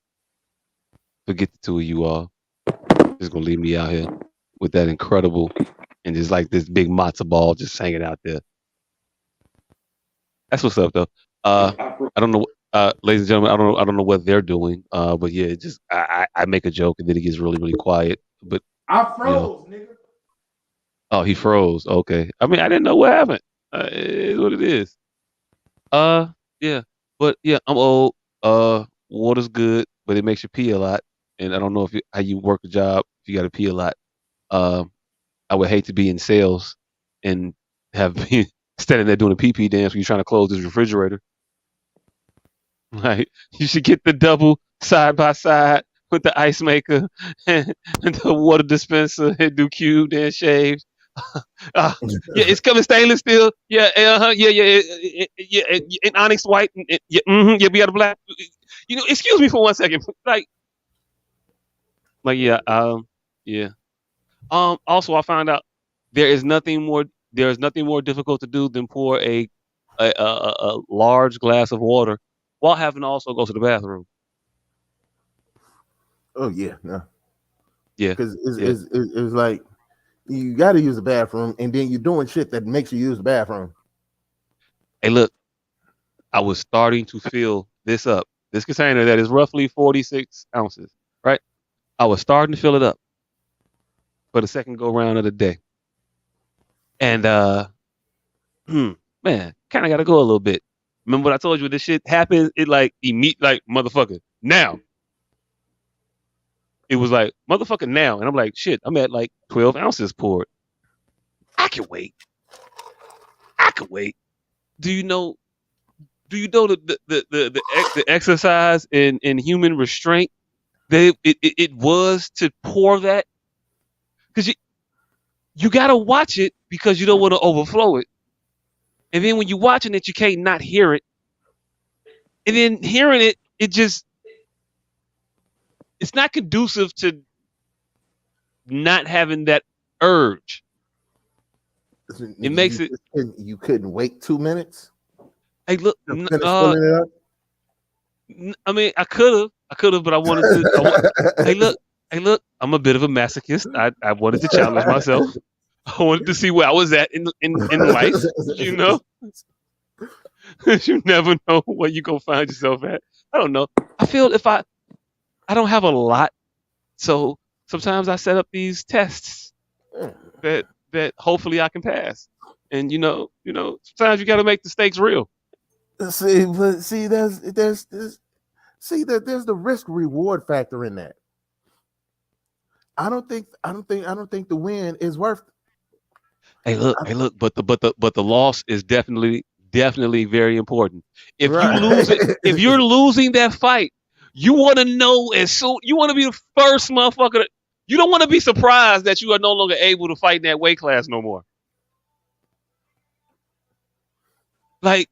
Forget the two of you all. Just gonna leave me out here with that incredible and just like this big matzo ball just hanging out there. That's what's up though. Uh I don't know ladies and gentlemen, I don't know what they're doing. But yeah, it just I make a joke and then it gets really, really quiet. But I you know, froze, nigga. oh he froze. Okay. I mean I didn't know what happened. It is what it is. Uh, yeah, but yeah, I'm old. Water's good, but it makes you pee a lot, and I don't know if how you work a job if you got to pee a lot. Um, I would hate to be in sales and have been standing there doing a pee pee dance when you're trying to close this refrigerator. Like you should get the double side by side with the ice maker and the water dispenser and do cube then shaves. Uh, yeah, it's coming stainless steel. Yeah, yeah, in onyx white. Yeah, yeah, we got a black. Excuse me for 1 second. Yeah, yeah. Also, I found out there is nothing more. There is nothing more difficult to do than pour a large glass of water while having to also go to the bathroom. Oh yeah, no, Yeah, because yeah. it's like you got to use the bathroom, and then you're doing shit that makes you use the bathroom. Hey, look, I was starting to fill this up. This container that is roughly 46 ounces, right? I was starting to fill it up for the second go round of the day. And man, kind of got to go a little bit. Remember what I told you when this shit happened? It like like motherfucker now. It was like motherfucker now, and I'm like shit. I'm at like 12 ounces poured. I can wait. I can wait. Do you know? Do you know the exercise in human restraint that it was to pour that? Because you gotta watch it because you don't want to overflow it. And then when you're watching it, you can't not hear it. And then hearing it, it's not conducive to not having that urge. It makes You, it. you couldn't wait 2 minutes Hey, look. to finish filling it up. I mean, I could have, but I wanted to. Hey, look. Hey, look. I'm a bit of a masochist. I wanted to challenge myself. I wanted to see where I was at in life. You know, you never know where you gonna find yourself at. I don't know. I feel if I don't have a lot, so sometimes I set up these tests that hopefully I can pass. And sometimes you got to make the stakes real. See, but see, there's the risk reward factor in that. I don't think the win is worth. Hey, look, but the loss is definitely very important. If you lose it, Right. if you're losing that fight, you want to know as soon. You want to be the first motherfucker. You don't want to be surprised that you are no longer able to fight in that weight class no more. Like,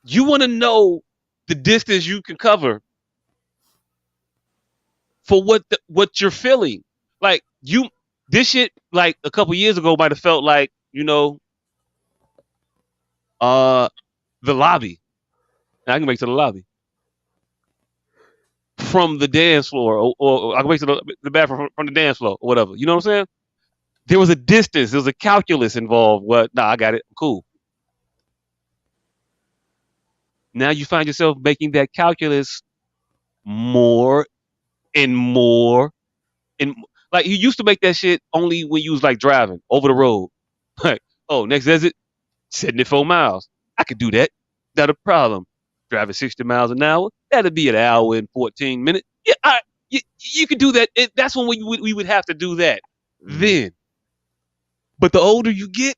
you want to know the distance you can cover for what you're feeling. Like, this shit, like a couple years ago, might have felt like uh the lobby. Now I can make it to the lobby from the dance floor, or I can make it to the bathroom from the dance floor, or whatever. You know what I'm saying? There was a distance, there was a calculus involved. What? Nah, I got it. Cool. Now you find yourself making that calculus more and more, and like you used to make that shit only when you was like driving over the road. Like, oh, next exit, 74 miles. I could do that. Not a problem. Driving 60 miles an hour, that'd be an hour and 14 minutes. Yeah, you could do that. That's when we would have to do that then. But the older you get,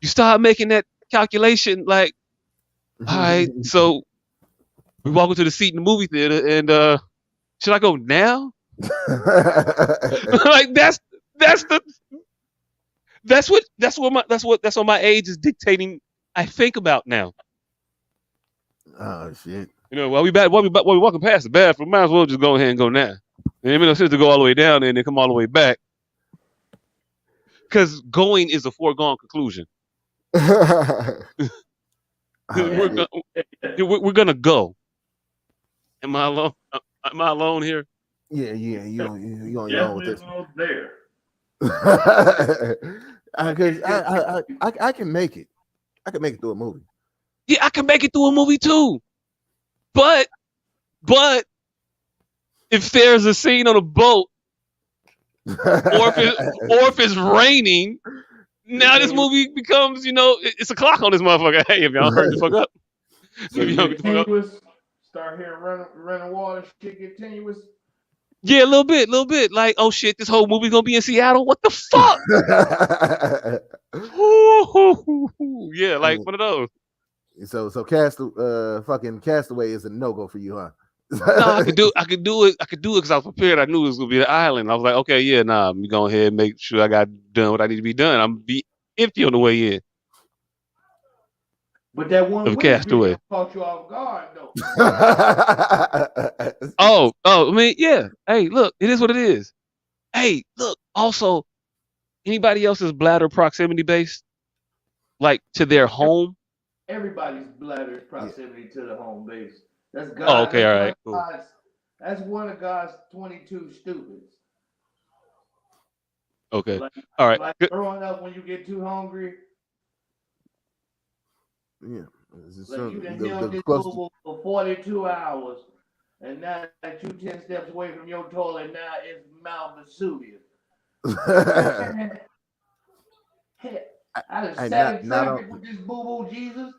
you start making that calculation like, all right, so we walk into the seat in the movie theater and should I go now? Like that's what my age is dictating. I think about now. Oh shit! While we walking past the bathroom, might as well just go ahead and go now. And it makes no sense to go all the way down there and then come all the way back, because going is a foregone conclusion. We're gonna go. Am I alone? Am I alone here? Yeah, you on your own with this. There. I can make it. I can make it through a movie. Yeah, I can make it through a movie too. But if there's a scene on a boat, or if it's raining, now this movie becomes, it's a clock on this motherfucker. Hey, if y'all hurry the fuck up. So if y'all get the fuck up. Start hearing running water, shit get tenuous. Yeah, a little bit. Like, oh shit, this whole movie's gonna be in Seattle. What the fuck? Yeah, like one of those. So fucking Castaway is a no-go for you, huh? No, I could do it because I was prepared. I knew it was gonna be an island. I was like, okay, yeah, nah, I'm going ahead and make sure I got done what I need to be done. I'm be empty on the way in. But that one Castaway caught you off guard, though. Oh, I mean, yeah. Hey, look, it is what it is. Hey, look. Also, anybody else's bladder proximity based, like to their home? Everybody's bladder is proximity to the home base. That's God. Oh, okay, all right, cool. That's one of God's 22 stupids. Okay, all right. Like growing up when you get too hungry. Yeah. Like you can held this boo for 42 hours, and now that you 10 steps away from your toilet, now it's Mount Vesuvius. I just sat in traffic with this boo-boo Jesus.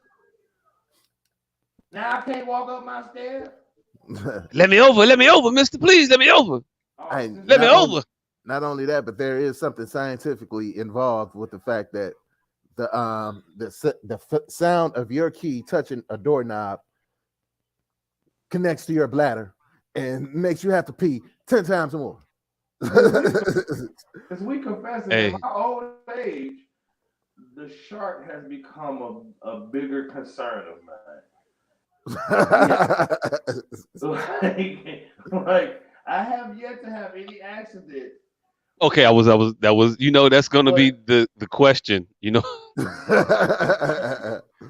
Now I can't walk up my stairs. Let me over, mister. Please, let me over. Let me over. Not only that, but there is something scientifically involved with the fact that the sound of your key touching a doorknob connects to your bladder and makes you have to pee 10 times more. Because we confessing in my old age, the shark has become a bigger concern of mine. Like I have yet to have any accident Okay, that was that's gonna be the question.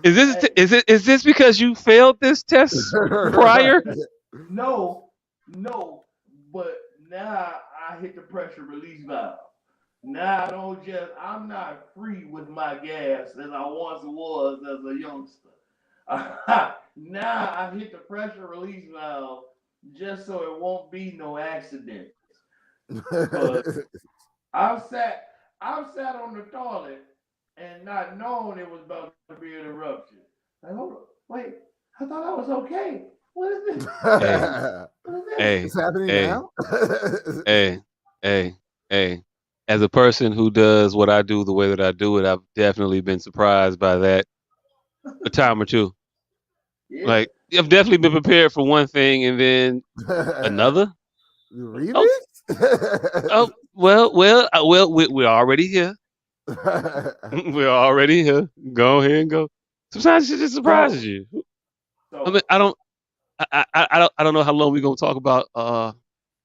Is this because you failed this test prior? No, no, but now I hit the pressure release valve. Now I'm not free with my gas as I once was as a youngster. Now I hit the pressure release valve just so it won't be no accidents. But I've sat I've sat on the toilet and not known it was about to be an eruption. Like, hold on, wait, I thought I was okay. What is this? Hey, What is this? hey, It's happening hey, now. hey, hey, hey. As a person who does what I do the way that I do it, I've definitely been surprised by that a time or two. Yeah. Like I've definitely been prepared for one thing and then another. Oh, Remix? oh, we're already here. We're already here. Go ahead and go. Sometimes it just surprises So, you. I mean, so I don't know how long we're gonna talk about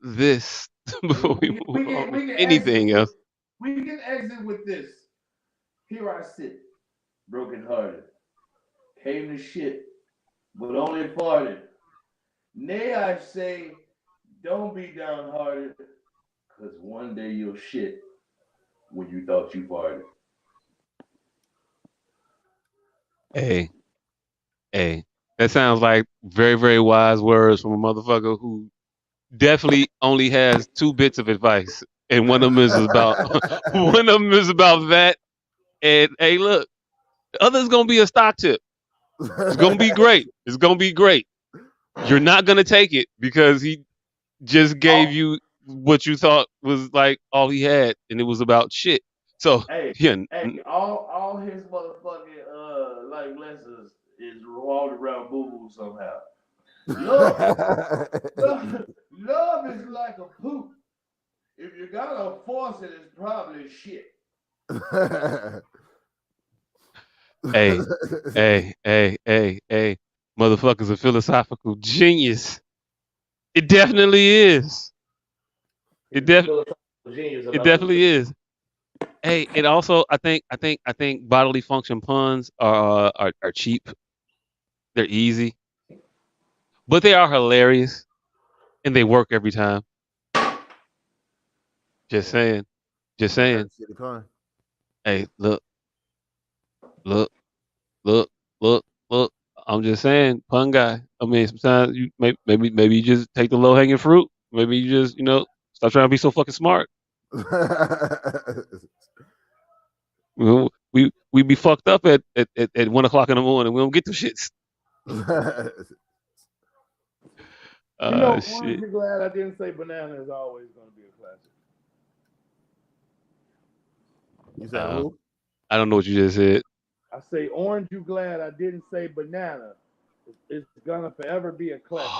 this before we move on to we can exit anything with else. this. Here I sit, brokenhearted, came to shit, but only farted. Nay, I say, don't be downhearted, cause one day you'll shit when you thought you farted. Hey, hey, that sounds like very, very wise words from a motherfucker who definitely only has two bits of advice, and one of them is about one of them is about that. And hey, look, the other's gonna be a stock tip. It's gonna be great. It's gonna be great. You're not gonna take it because he just gave Oh, you what you thought was like all he had, and it was about shit. So hey, yeah, hey, all his motherfucking like lessons is revolved around boo boo somehow. Love, love is like a poop. If you gotta force it, it's probably shit. hey, hey, motherfucker's a philosophical genius. It definitely is. It He's a def philosophical genius it about the definitely is. Hey, and also I think bodily function puns are cheap. They're easy, but they are hilarious and they work every time. Just Yeah, saying. Just you heard saying. City Pun. Hey, look, look, look. I'm just saying, pun guy. I mean, sometimes maybe you just take the low hanging fruit. Maybe you just stop trying to be so fucking smart. We be fucked up at 1 o'clock in the morning. We don't get to shits. You know, aren't Shit. you glad I didn't say banana is always going to be a classic? You said Uh, who? I don't know what you just said. I say, aren't you glad I didn't say banana? It's gonna forever be a classic.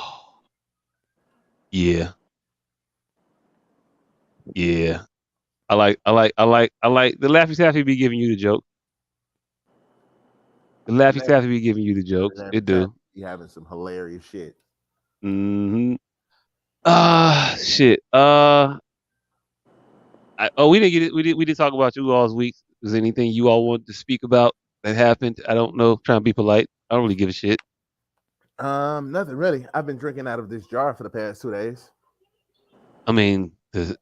Yeah, yeah. I like the Laffy Taffy be giving you the joke. The The Laffy last, Taffy be giving you the the jokes. last It time do. you having some hilarious shit. Hmm. Shit. We didn't get it. We did talk about you all's week. Was there anything you all wanted to speak about that happened? I don't know. Trying to be polite. I don't really give a shit. Nothing really. I've been drinking out of this jar for the past 2 days. I mean, the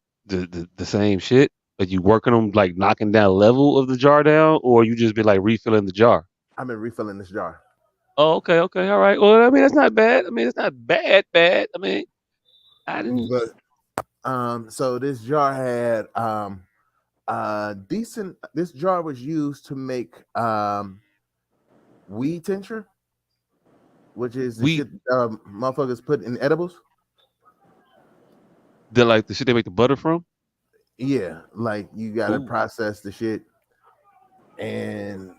same shit. But you working on like knocking down level of the jar down, or you just been like refilling the jar? I've been refilling this jar. Oh, okay, okay, all right. Well, I mean, that's not bad. I mean, it's not bad. I mean, I didn't. But so this jar had decent. This jar was used to make weed tincture, which is the We shit motherfuckers put in edibles. the like the shit they make the butter from. Yeah, like you gotta Ooh. process the shit, and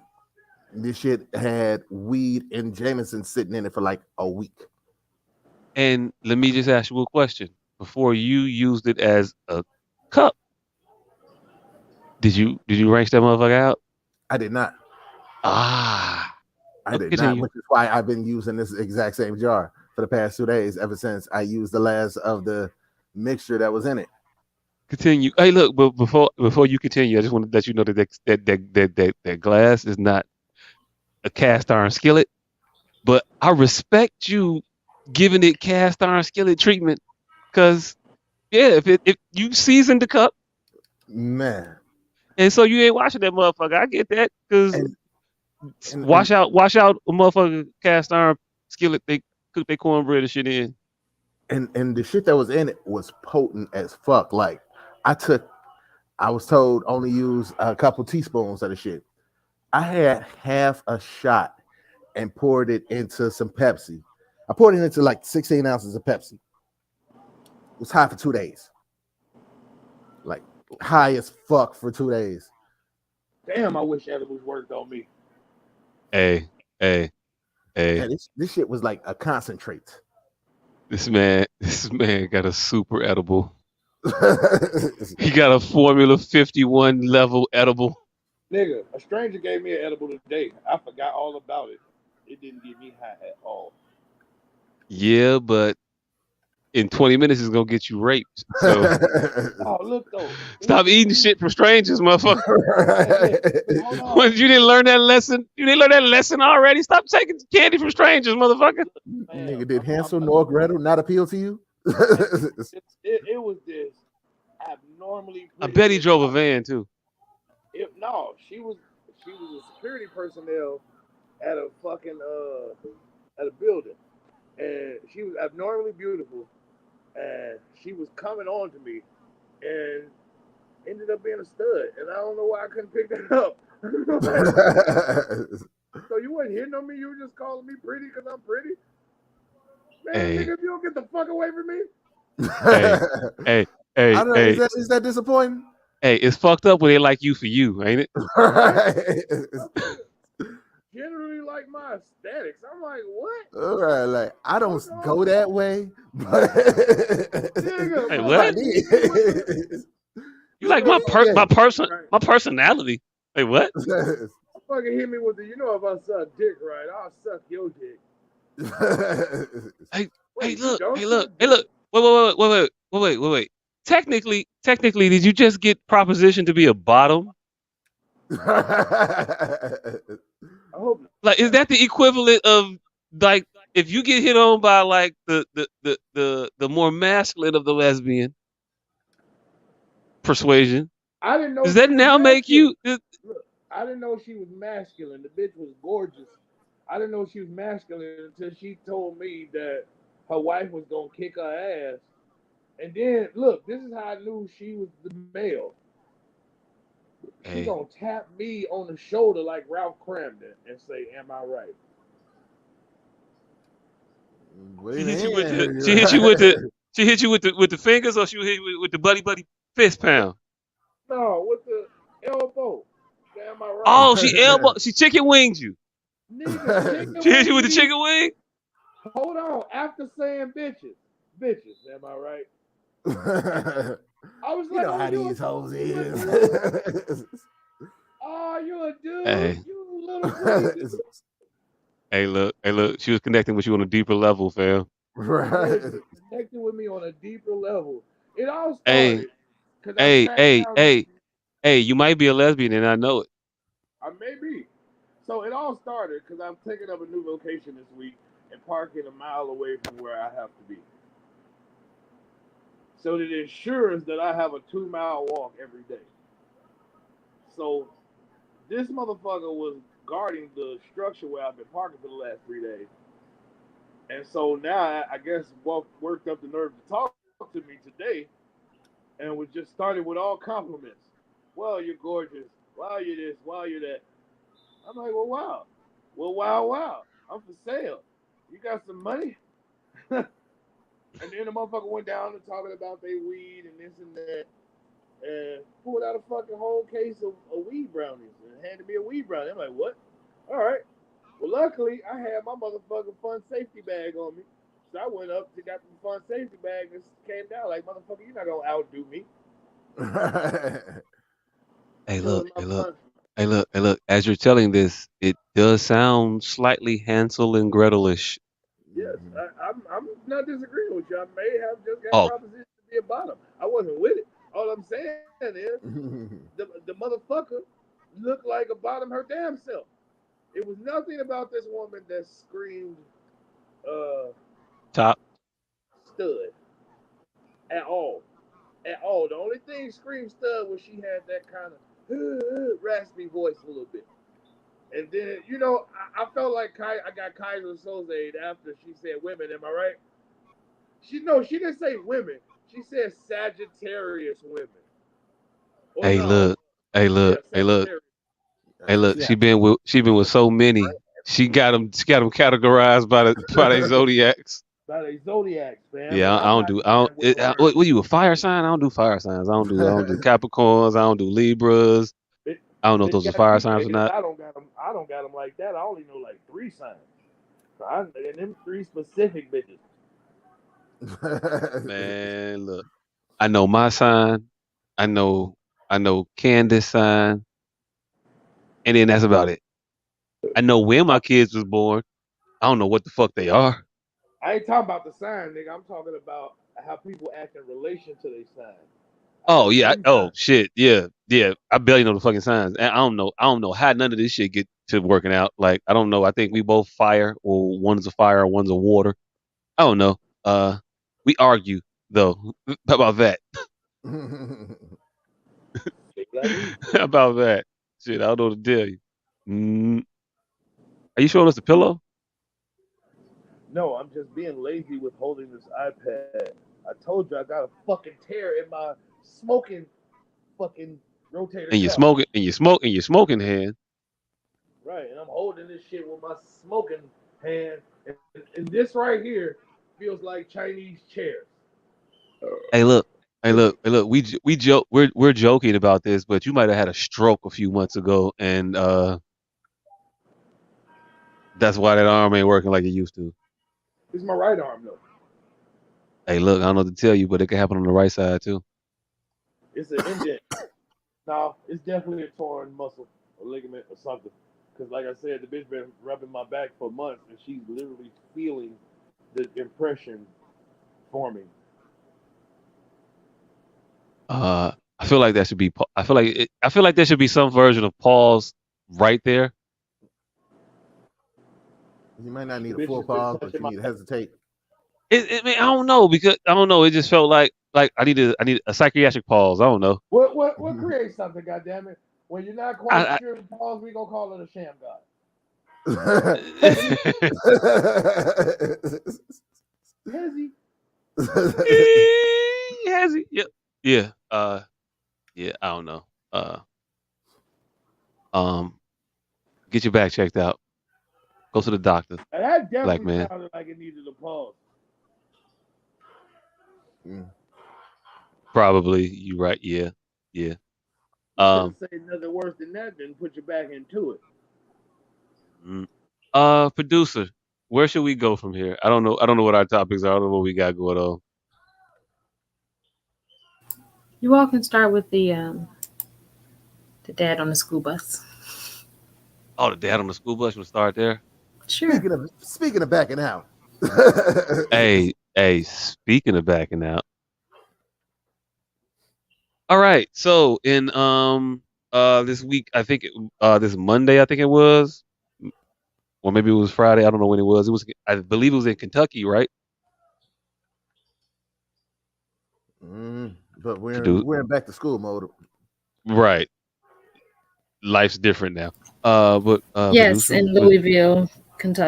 this shit had weed and Jameson sitting in it for like a week. And let me just ask you a question. Before you used it as a cup, did you rank that motherfucker out? I did not. Ah, I okay, did not, continue. which is why I've been using this exact same jar for the past 2 days, ever since I used the last of the mixture that was in it. Continue. Hey, look, but before you continue, I just want to let you know that glass is not a cast iron skillet. But I respect you giving it cast iron skillet treatment, because yeah, if you seasoned the cup Man. and so you ain't washing that motherfucker, I get that, because And and wash out a motherfucker cast iron skillet they cook their cornbread and shit in. and the shit that was in it was potent as fuck. Like I took, I was told only use a couple teaspoons of the shit. I had half a shot and poured it into some Pepsi. I poured it into like 16 ounces of Pepsi. It was high for 2 days. Like high as fuck for 2 days. Damn, I wish edibles worked on me. Hey, hey, Yeah, hey. this shit was like a concentrate. This man got a super edible. He got a Formula 51 level edible. Nigga, a stranger gave me an edible today. I forgot all about it. It didn't get me high at all. Yeah, but in 20 minutes it's gonna get you raped. So Oh, look though. stop eating shit from strangers, motherfucker. Hold on. What, you didn't learn that lesson? You didn't learn that lesson already? Stop taking candy from strangers, motherfucker. Nigga, did Hansel nor Gretel not appeal to you? It was this abnormally. I bet he drove a van too. No, she was a security personnel at a fucking at a building, and she was abnormally beautiful, and she was coming on to me, and ended up being a stud, and I don't know why I couldn't pick that up. So you wasn't hitting on me, you were just calling me pretty because I'm pretty? Man, Hey. nigga, if you don't get the fuck away from me. Hey, I don't know, hey. is that disappointing? Hey, it's fucked up when they like you for you, ain't it? Generally like my aesthetics. I'm like, what? All right, like I don't go that way, but Nigga, Hey, but what? You like my personality? Hey, what? fucking hit me with the, you know, if I suck dick right, I'll suck your dick. Hey, Wait, look, you don't hey, look, suck hey, look. Wait. Technically, did you just get propositioned to be a bottom? I hope not. Like, is that the equivalent of, like, if you get hit on by like the more masculine of the lesbian persuasion, I didn't know does she that was now make masculine. you? Look, I didn't know she was masculine. The bitch was gorgeous. I didn't know she was masculine until she told me that her wife was gonna kick her ass. And then look, this is how I knew she was the male. She Hey, gonna tap me on the shoulder like Ralph Cramden and say, "Am I right?" she hit you with the fingers, or she hit you with the buddy fist pound? No, with the elbow. Am I right? Oh, she chicken winged you. Nigga, She hit you with the chicken chicken wing. wing. Hold on. After saying bitches, am I right? I was You like, know oh, how you these hoes a is. dude? Oh, you a dude? Hey. You little pretty dude. Hey, look. She was connecting with you on a deeper level, fam. Right. Connected with me on a deeper level. It all Hey, started because I tracked down. hey. You might be a lesbian and I know it. I may be. So it all started because I'm taking up a new location this week and parking a mile away from where I have to be. So that it ensures that I have a 2 mile walk every day. So this motherfucker was guarding the structure where I've been parking for the last 3 days. And so now I guess worked up the nerve to talk to me today and was just started with all compliments. Well, you're gorgeous. Wow, you're this. Wow, you're that. I'm like, well, wow. Well, wow. I'm for sale. You got some money? And then the motherfucker went down and talking about they weed and this and that. And pulled out a fucking whole case of weed brownies and handed me a weed brownie. I'm like, what? All right. Well, luckily, I had my motherfucking fun safety bag on me. So I went up to got the fun safety bag and came down like, motherfucker, you're not going to outdo me. Hey, look. As you're telling this, it does sound slightly Hansel and Gretel-ish. Yes, I'm not disagreeing with you. I may have just got Oh, propositioned to be a bottom. I wasn't with it. All I'm saying is the motherfucker looked like a bottom her damn self. It was nothing about this woman that screamed uh Top. stud at all. At all. The only thing screamed stud was she had that kind of raspy voice a little bit. And then, I felt like I got Kaiser Soze after she said women, am I right? She didn't say women. She said Sagittarius women. Or Hey, no, look. Hey, yeah, look. Hey, look. Sagittarius. Hey, So look. she had She been with so many. She got them. She got them categorized by their zodiacs. By the zodiacs, man. Yeah, But I I'm don't not do. doing that with her. What you a fire sign? I don't do fire signs. I don't do Capricorns. I don't do Libras. It, I don't know if it's those are got fire two signs or niggas. not. I don't got them like that. I only know like three signs. And them three specific bitches. Man, look. I know my sign. I know. I know Candace sign, and then that's about it. I know when my kids was born. I don't know what the fuck they are. I ain't talking about the sign, nigga. I'm talking about how people act in relation to their sign. I Oh know yeah. three Oh signs. shit. Yeah. Yeah. I barely know the fucking signs. And I don't know. I don't know how none of this shit get to working out. Like I don't know. I think we both fire, or one's a fire, one's a water. I don't know. We argue though. How about that? Shit, what I need. How about that? Shit. I don't know what to tell you. Mm, are you showing us the pillow? No, I'm just being lazy with holding this iPad. I told you I got a fucking tear in my smoking fucking rotator And you're cuff. smoking. And you smoke. And you're smoking hand. Right, and I'm holding this shit with my smoking hand, and this right here feels like Chinese chairs. Hey, look. Hey, look. Hey, look. We joke. We're joking about this, but you might have had a stroke a few months ago, and that's why that arm ain't working like it used to. This is my right arm though. Hey, look, I don't know what to tell you, but it can happen on the right side too. It's an indent. No, it's definitely a torn muscle or ligament or something. Because like I said, the bitch been rubbing my back for months, and she's literally feeling the impression forming. I feel like that should be. I feel like there should be some version of pause right there. You might not The need a bitch full has been pause, but touching you my need to back. hesitate. I don't know because I don't know. It just felt like I need a psychiatric pause. I don't know. What creates something? Goddamn it! When you're not quite I, sure the pause, we gonna call it a sham god. Hezzy, I Hezzy. has he? Yeah, yeah, yeah. I don't know. Um, get your back checked out. Go to the doctor, And that black definitely man. sounded like it needed a pause. Mm. Probably you right. Yeah, yeah. You couldn't Um, say nothing worse than that, then put your back into it. mm. Producer, where should we go from here? I don't know. I don't know what our topics are. I don't know what we got going on. You all can start with the dad on the school bus. Oh, the dad on the school bus. We'll start there. Sure. Speaking of backing out. Hey. Speaking of backing out. All right. So in this week, I think this Monday, I think it was, or maybe it was Friday. I don't know when it was. It was. I believe it was in Kentucky, right? But Produ- we're in back to school mode. right. Life's different now. But Yes, producer, in Louisville,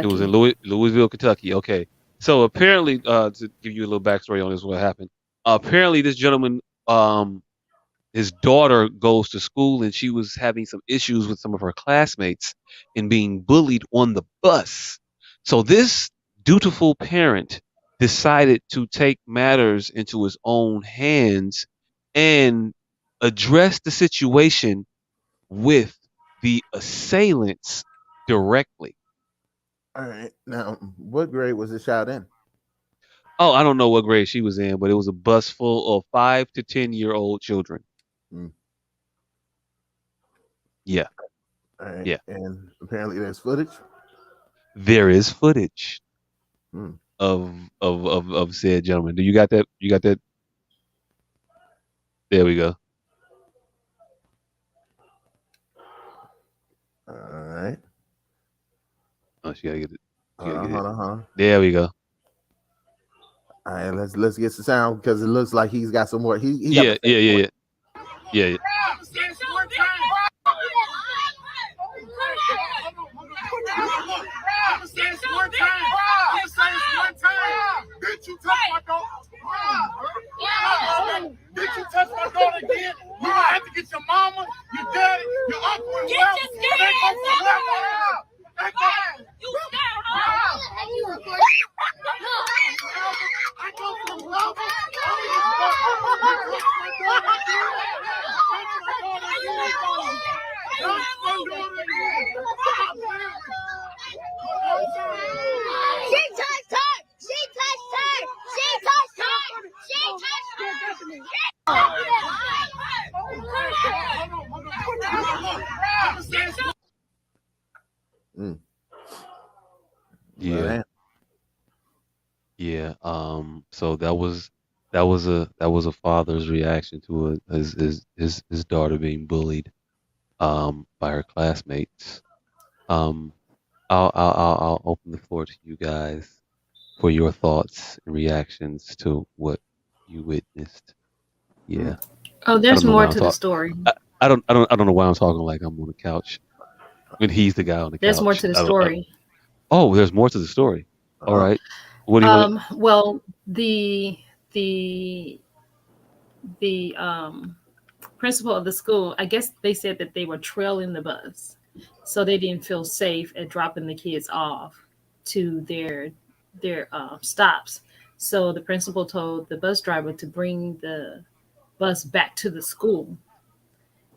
it was in Kentucky. Louisville, Kentucky. Okay. So apparently, to give you a little backstory on this, what happened? Apparently, this gentleman, his daughter goes to school, and she was having some issues with some of her classmates and being bullied on the bus. So this dutiful parent decided to take matters into his own hands and address the situation with the assailants directly. All right. Now, what grade was this child in? Oh, I don't know what grade she was in, but it was a bus full of 5 to 10-year-old children. Mm. Yeah, All right. yeah. And apparently there's footage. There is footage Mm. of said gentleman. Do you got that? You got that There we go. All right. Oh, she gotta get it. Hold on. There we go. All right, let's get the sound because it looks like he's got some more. He Yeah. Bitch, you touch my daughter. Bitch, you touch my daughter again. You gonna have to get your mama, your daddy, your uncle, and whoever. You She touched her. She touched her. She touched her. She touched her. Yeah. Yeah. So that was a father's reaction to his daughter being bullied by her classmates. I'll open the floor to you guys for your thoughts and reactions to what you witnessed. Yeah. Oh, I there's don't know more why I'm to the story. I don't know why I'm talking like I'm on the couch when he's the guy on the couch. There's more to the story. Oh, there's more to the story. All right. What do you want? Well, the principal of the school, I guess they said that they were trailing the bus, so they didn't feel safe at dropping the kids off to their stops. So the principal told the bus driver to bring the bus back to the school.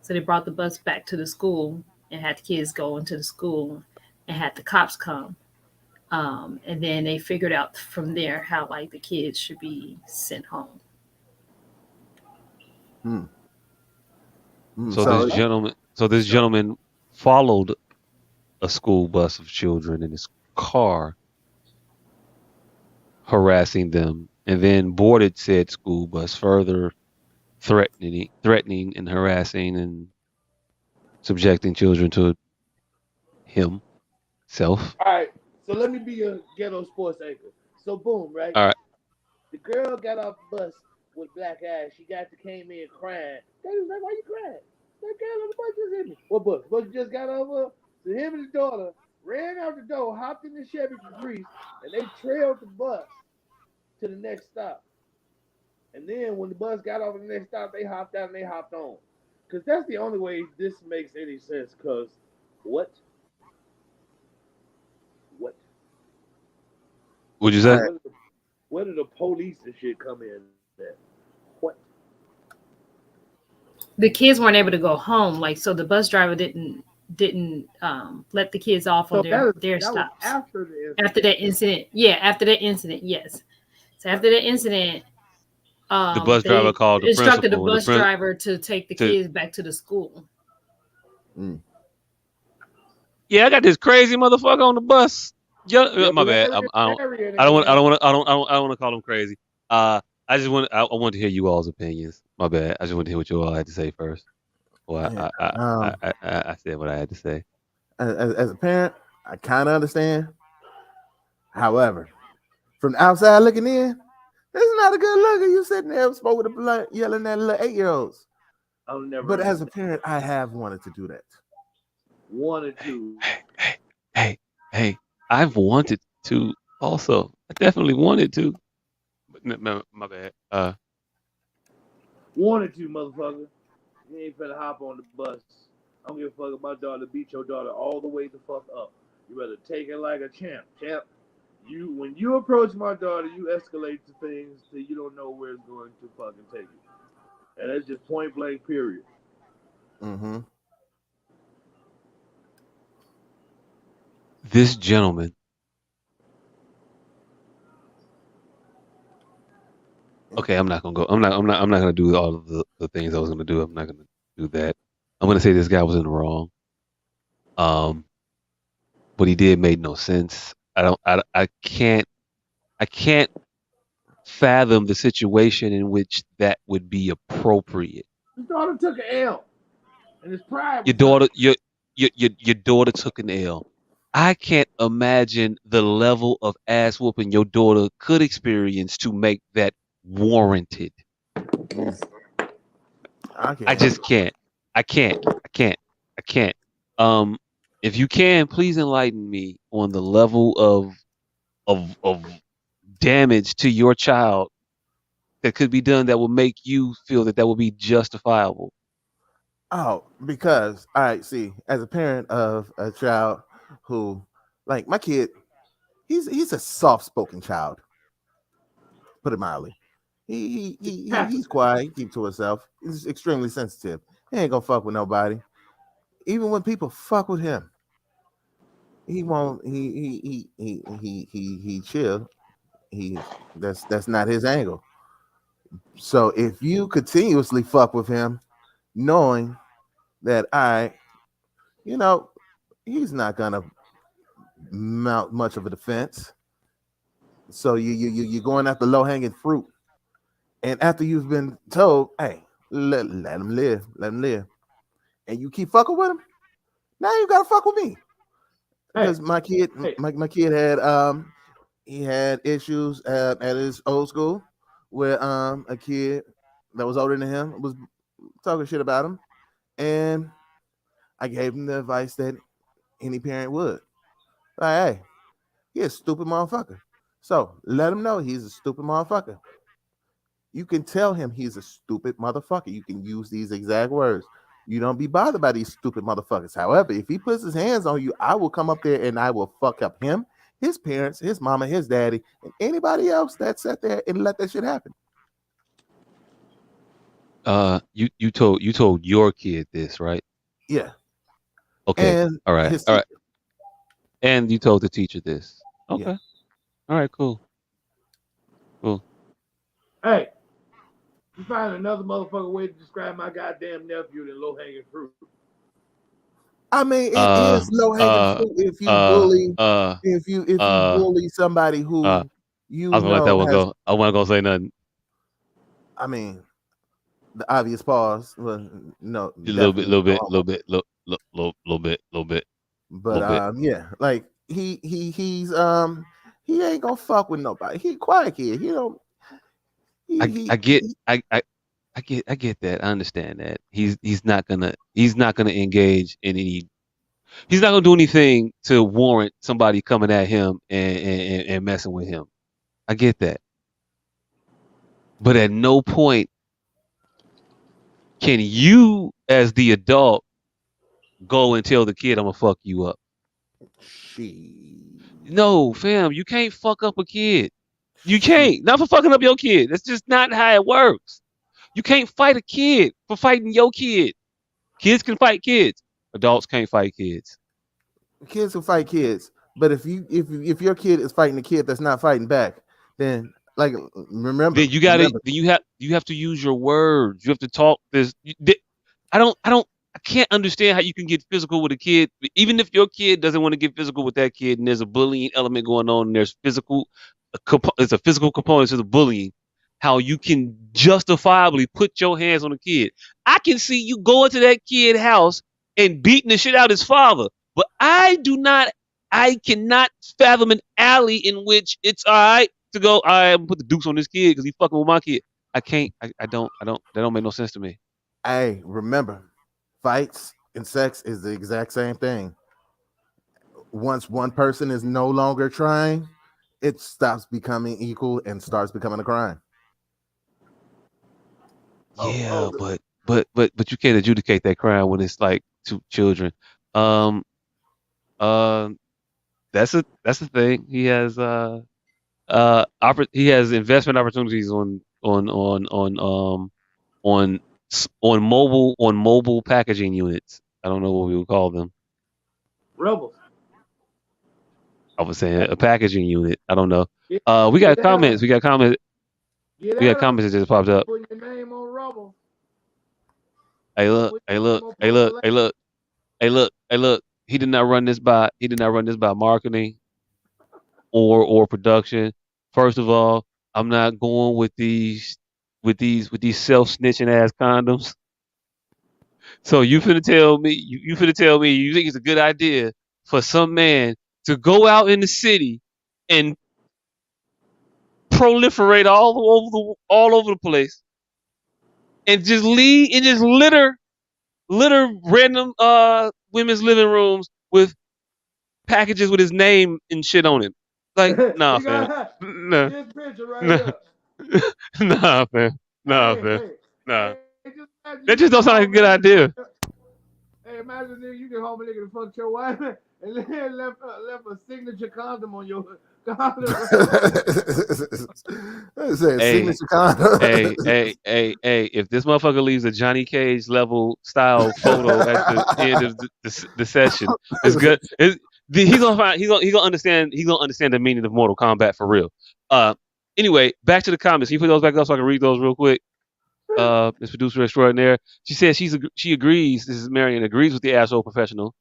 So they brought the bus back to the school and had the kids go into the school and had the cops come. And then they figured out from there how like the kids should be sent home. So this gentleman followed a school bus of children in his car, harassing them, and then boarded said school bus, further threatening and harassing and subjecting children to himself. All right, so let me be a ghetto sports anchor. So boom, right? All right. The girl got off the bus with black eyes. She came in crying. They was like, "Why you crying?" That girl on the bus just hit me. What bus? Bus just got over. So him and his daughter ran out the door, hopped in the Chevy Caprice, and they trailed the bus to the next stop. And then when the bus got off at the next stop, they hopped out and they hopped on. Because that's the only way this makes any sense. Because what? What'd you say? Where did the police and shit come in? What? The kids weren't able to go home, like so. The bus driver didn't let the kids off on their stops. After that incident, after that incident, yes. So after that incident, the bus driver called the instructed principal. The bus driver to take the kids back to the school. Yeah, I got this crazy motherfucker on the bus. Yeah, my bad. I don't want to call him crazy. I want to hear you all's opinions. My bad. I just want to hear what you all had to say first. Well, I said what I had to say. As a parent, I kind of understand. However, from the outside looking in, it's not a good look. You sitting there smoking a blunt, yelling at little 8-year-olds. But as a parent, I have wanted to do that. Wanted to. Hey. I've wanted to also. I definitely wanted to. But my bad. Wanted to, motherfucker. You ain't finna hop on the bus. I don't give a fuck if my daughter beat your daughter all the way the fuck up. You better take it like a champ. When you approach my daughter, you escalate to things till you don't know where it's going to fucking take you. And that's just point blank, period. Mm-hmm. This gentleman. Okay, I'm not gonna go. I'm not gonna do all of the things I was gonna do. I'm not gonna do that. I'm gonna say this guy was in the wrong. What he did made no sense. I can't fathom the situation in which that would be appropriate. His daughter took an L, and his pride Your was hurt. daughter, your daughter took an L. I can't imagine the level of ass whooping your daughter could experience to make that warranted. I I can't. just can't. I can't. I can't. I can't. Um, if you can, please enlighten me on the level of damage to your child that could be done that will make you feel that that would be justifiable. Oh, because all right, see, as a parent of a child who, like my kid, he's a soft spoken child, put it mildly. He's quiet, he keeps to himself. He's extremely sensitive. He ain't gonna fuck with nobody. Even when people fuck with him, he won't. He chill. He that's not his angle. So if you continuously fuck with him, knowing that you know, he's not gonna mount much of a defense. So you're going after low hanging fruit, and after you've been told, hey, let him live, let him live, and you keep fucking with him, now you gotta fuck with me because my kid, my kid had he had issues at his old school where a kid that was older than him was talking shit about him, and I gave him the advice that any parent would. Like, hey, he's a stupid motherfucker. So let him know he's a stupid motherfucker. You can tell him he's a stupid motherfucker. You can use these exact words. You don't be bothered by these stupid motherfuckers. However, if he puts his hands on you, I will come up there and I will fuck up him, his parents, his mama, his daddy, and anybody else that sat there and let that shit happen. You told your kid this, right? Yeah. Okay. And All right. his All right. teacher. And you told the teacher this. Okay. Yeah. All right. Cool. Cool. Hey, you find another motherfucker way to describe my goddamn nephew than low hanging fruit. I mean, it Uh. is low hanging Uh. fruit if you Uh. bully Uh. if you bully somebody Uh. who I you was gonna let that know one has. go. I wasn't gonna say nothing. I mean, the obvious pause. Well, no, A little bit. definitely Little no bit. Little homo. bit. Little bit. Little bit. But Little bit. yeah, like he ain't gonna fuck with nobody. He a quiet kid. He don't I get. I get that. I understand that. He's not gonna engage in any. He's not gonna do anything to warrant somebody coming at him and messing with him. I get that. But at no point can you, as the adult, go and tell the kid, "I'm gonna fuck you up." she No, fam, you can't fuck up a kid. You can't. Not for fucking up your kid. That's just not how it works. You can't fight a kid for fighting your kid. Kids can fight kids. Adults can't fight kids. kids will fight kids. But if your kid is fighting a kid that's not fighting back, then like Then remember you have to use your words. You have to talk this. I can't understand how you can get physical with a kid, even if your kid doesn't want to get physical with that kid, and there's a bullying element going on, and there's a physical component to the bullying. How you can justifiably put your hands on a kid. I can see you going to that kid's house and beating the shit out of his father, but I cannot fathom an alley in which it's all right to go. I'm gonna put the dukes on this kid because he fucking with my kid. I can't. I don't. That don't make no sense to me. hey, remember, fights and sex is the exact same thing. Once one person is no longer trying, it stops becoming equal and starts becoming a crime. Yeah, but you can't adjudicate that crime when it's like two children. Um, uh, that's the thing. He has investment opportunities on on mobile packaging units. I don't know what we would call them. Rebels. I was saying a packaging unit. I don't know. Get, We got get at comments. him. We got comments. Get We got at him. comments that just popped up. Put your name on Rebel. Hey look. Put Hey your name look. on Hey Post look. Malone. Hey look. Hey look. Hey look. He did not run this by marketing or production. First of all, I'm not going with these self snitching ass condoms. So you finna tell me you think it's a good idea for some man to go out in the city and proliferate all over the place and just litter random women's living rooms with packages with his name and shit on it. Like, nah, You fam. got Nah, this picture right nah, here. nah, fam. Nah, Hey, fam. hey, Nah. hey, just imagine That you just get don't sound like a home good and idea. hey, imagine if you get home and nigga to fuck your wife and then left a signature condom on your condom. It said Hey, signature condom. hey, if this motherfucker leaves a Johnny Cage level style photo at the end of the session, it's good. He's gonna understand the meaning of Mortal Kombat for real. Anyway, back to the comments. Can you put those back up so I can read those real quick? This producer extraordinaire. She says she agrees. This is Marion agrees with the asshole professional.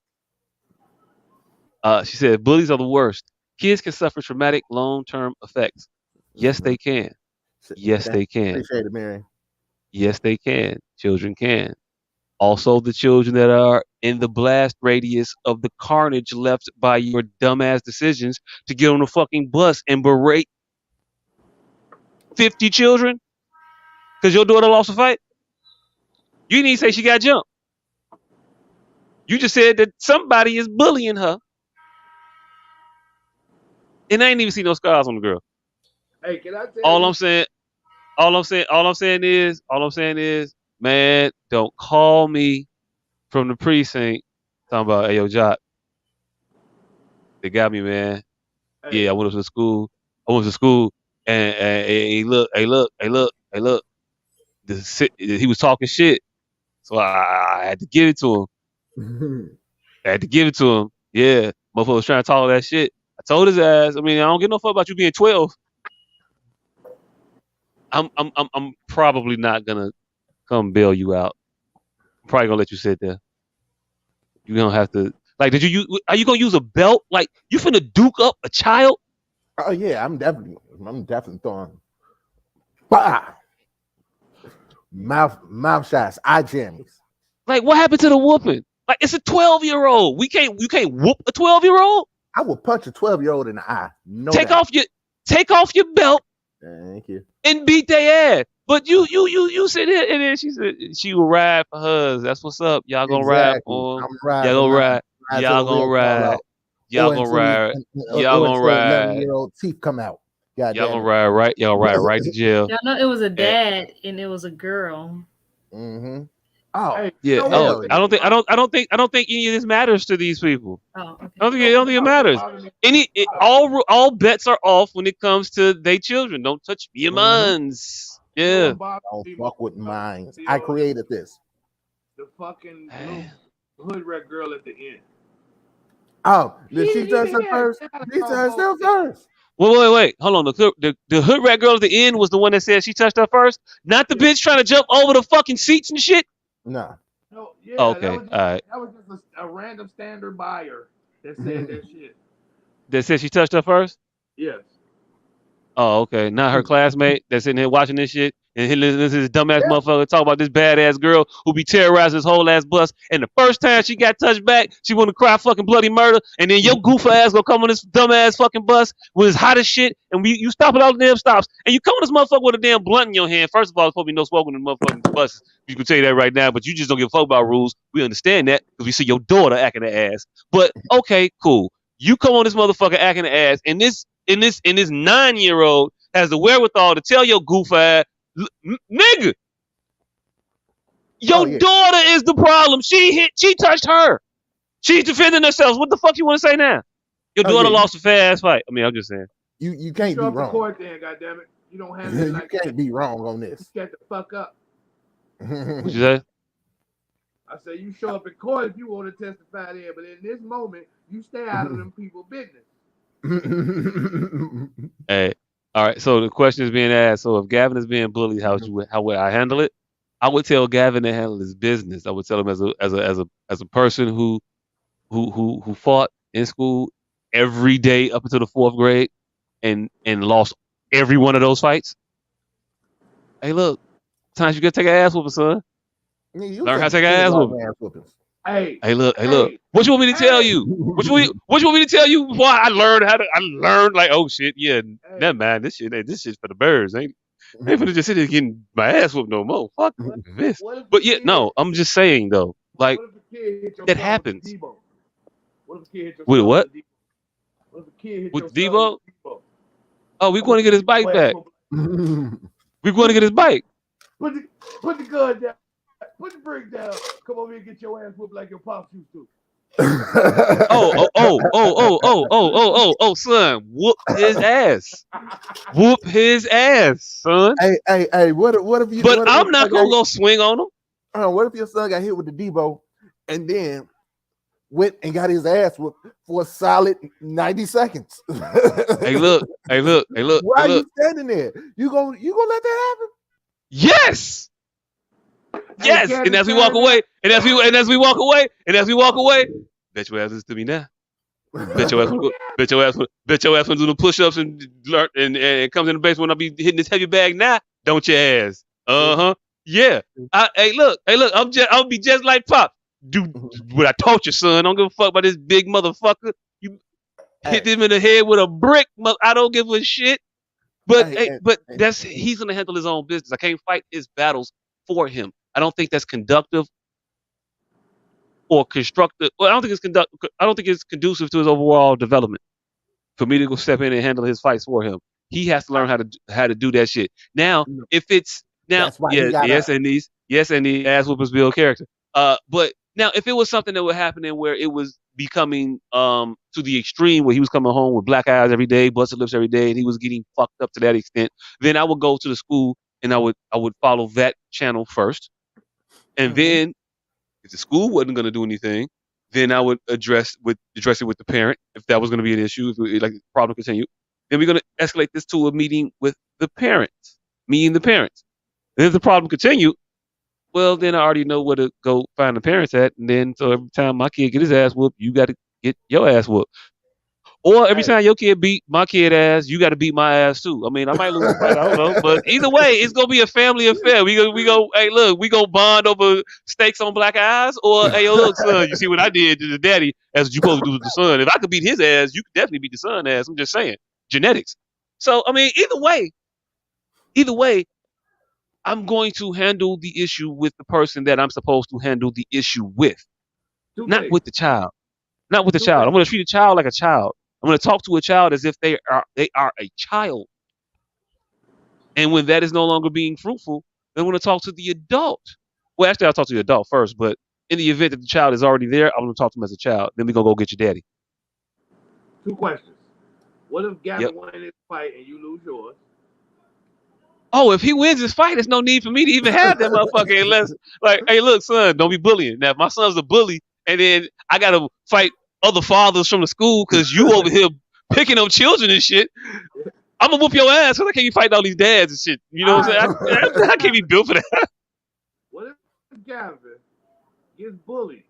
She said bullies are the worst. Kids can suffer traumatic long-term effects. Yes, Mhm. they can. Yes, Thank- they can. Appreciate it, Mary. Yes, they can. Children can. Also, the children that are in the blast radius of the carnage left by your dumbass decisions to get on a fucking bus and berate 50 children because your daughter lost a fight. You didn't even say she got jumped. You just said that somebody is bullying her. And I ain't even see no scars on the girl. Hey, can I tell All you? I'm saying, all I'm saying is, man, don't call me from the precinct talking about, hey, yo, Jock, they got me, man. Hey, Yeah, I went to school. I went to school, and hey, look. He was talking shit, so I had to give it to him. I had to give it to him. Yeah, motherfucker was trying to talk that shit. I told his ass. I mean, I don't give no fuck about you being 12. I'm probably not gonna come bail you out. I'm probably gonna let you sit there. You don't have to. Like, are you gonna use a belt? Like, you finna duke up a child? Oh yeah, I'm definitely throwing. Bah! Mouth shots, eye jammies. Like, what happened to the whooping? Like, it's a 12-year-old. You can't whoop a 12-year-old. I will punch a 12-year-old in the eye. No Take doubt. take off your belt Thank you. and beat their ass. But you sit here and then she said she will ride for hers. That's what's up. Y'all gonna ride Exactly. for 'em. I'm riding Y'all for gonna mine. ride. Ride till the wheels fall out. Y'all gonna ride. Y'all Or gonna until ride. 11-year-old teeth come out. God Y'all damn gonna it. ride right. Y'all ride right to jail. Y'all know it was a And, dad and it was a girl. Mm-hmm. Oh, hey, yeah. you know Oh, hell what? yeah. I don't think any of this matters to these people. Oh, okay. I don't think it matters. All bets are off when it comes to they children. Don't touch me and Mhm. mines. You know Yeah. what bothers Don't me fuck with most? mines. I created this. The fucking little hood rat girl at the end. Oh, did she He touch her had first? got She a touched whole her first. Wait. Hold on. The hood rat girl at the end was the one that said she touched her first, not the bitch trying to jump over the fucking seats and shit. No. no, Oh, yeah, okay. All right. that was just a random standard buyer that said that shit. That said she touched her first. Yes. Oh, okay. Not her classmate that's sitting here watching this shit and he listens to this dumbass motherfucker talk about this badass girl who be terrorizing this whole ass bus. And the first time she got touched back, she want to cry fucking bloody murder. And then your goof ass gonna come on this dumbass fucking bus with his hot as shit. And you stop at all the damn stops. And you come on this motherfucker with a damn blunt in your hand. First of all, there's supposed to be no smoking in the motherfucking buses. You can tell you that right now, but you just don't give a fuck about rules. We understand that because we see your daughter acting the ass. But okay, cool. You come on this motherfucker acting the ass, and this 9-year-old has the wherewithal to tell your goof ass, nigga, Oh your yeah. daughter is the problem. She touched her. She's defending herself. What the fuck you want to say now? Your Oh daughter yeah. lost a fair ass fight. I mean, I'm just saying. You You can't show be up to wrong. court then, goddammit. You don't handle it You like can't that. be wrong on You this. shut the fuck up. What you say? I say you show up in court if you want to testify there, but in this moment, you stay out of them people's business. Hey, all right. So the question is being asked. So if Gavin is being bullied, how would I handle it? I would tell Gavin to handle his business. I would tell him as a person who fought in school every day up until the 4th grade and lost every one of those fights. Hey, look, times you gotta take an ass whooping, son. Nigga, you Learn how take to take an ass whooping. ass whoopings. Hey, Hey, look. hey, What you want me to tell hey, you? What you want me to tell you before I learned how to? I learned like, oh shit, yeah, hey. never mind. This shit's for the birds. Ain't finna just sit here getting my ass whooped no more. Fuck this. What if But the yeah, kid? no, I'm just saying though, like What if the kid hit your that son with the happens. Debo? What if the kid hit your With son what? with the Debo? What if the kid hit With your son Debo? with the Debo? Oh, we How going much to get his you bike your ass back. whoop? We going to get his bike. Put the gun down. Put the brick down. Come over here and get your ass whooped like your pops used to. Oh, son, whoop his ass. Whoop his ass, son. Hey, what if you But what if your I'm not son got gonna go swing on him. what if your son got hit with the Debo and then went and got his ass whooped for a solid 90 seconds? Hey, look. Why are you standing there? You gonna let that happen? Yes. Yes. Hey, And as we walk away, bet your ass listen to me now. Bet your ass when do the push-ups and learn and comes in the basement when I be hitting this heavy bag now. Don't your ass. Uh-huh. Yeah. Hey, look, I'll be just like Pop. Do what I taught you, son. Don't give a fuck about this big motherfucker. You hit him in the head with a brick. I don't give a shit. But he's gonna handle his own business. I can't fight his battles for him. I don't think that's conductive or constructive. Well, I don't think it's conducive to his overall development for me to go step in and handle his fights for him. He has to learn how to do that shit. Now, if it's That's why he gotta, yes, and these ass whoopers build character. But now if it was something that was happening where it was becoming to the extreme where he was coming home with black eyes every day, busted lips every day, and he was getting fucked up to that extent, then I would go to the school and I would follow that channel first. And then if the school wasn't going to do anything, then I would address it with the parent if that was going to be an issue, if the problem continued. Then we're going to escalate this to a meeting with the parents, me and the parents. And if the problem continued, well, then I already know where to go find the parents at. And then so every time my kid get his ass whooped, you got to get your ass whooped. Or every time your kid beat my kid ass, you got to beat my ass too. I mean, I might lose the fight, I don't know, but either way, it's gonna be a family affair. We go. Hey, look, we go bond over steaks on black eyes, or hey, yo, look, son, you see what I did to the daddy? That's what you supposed to do to the son. If I could beat his ass, you could definitely beat the son ass. I'm just saying, genetics. So I mean, either way, I'm going to handle the issue with the person that I'm supposed to handle the issue with, not with the child. Not with the child. I'm going to treat a child like a child. I'm going to talk to a child as if they are a child. And when that is no longer being fruitful, then I'm going to talk to the adult. Well, actually, I'll talk to the adult first. But in the event that the child is already there, I'm going to talk to him as a child. Then we're going to go get your daddy. 2 questions. What if Gavin won this fight and you lose yours? Oh, if he wins this fight, there's no need for me to even have that motherfucker unless, like, hey, look, son, don't be bullying. Now, if my son's a bully, and then I got to fight other fathers from the school because you over here picking up children and shit, I'm going to whoop your ass because I can't be fighting all these dads and shit. You know what I'm saying? I can't be built for that. What if Gavin gets bullied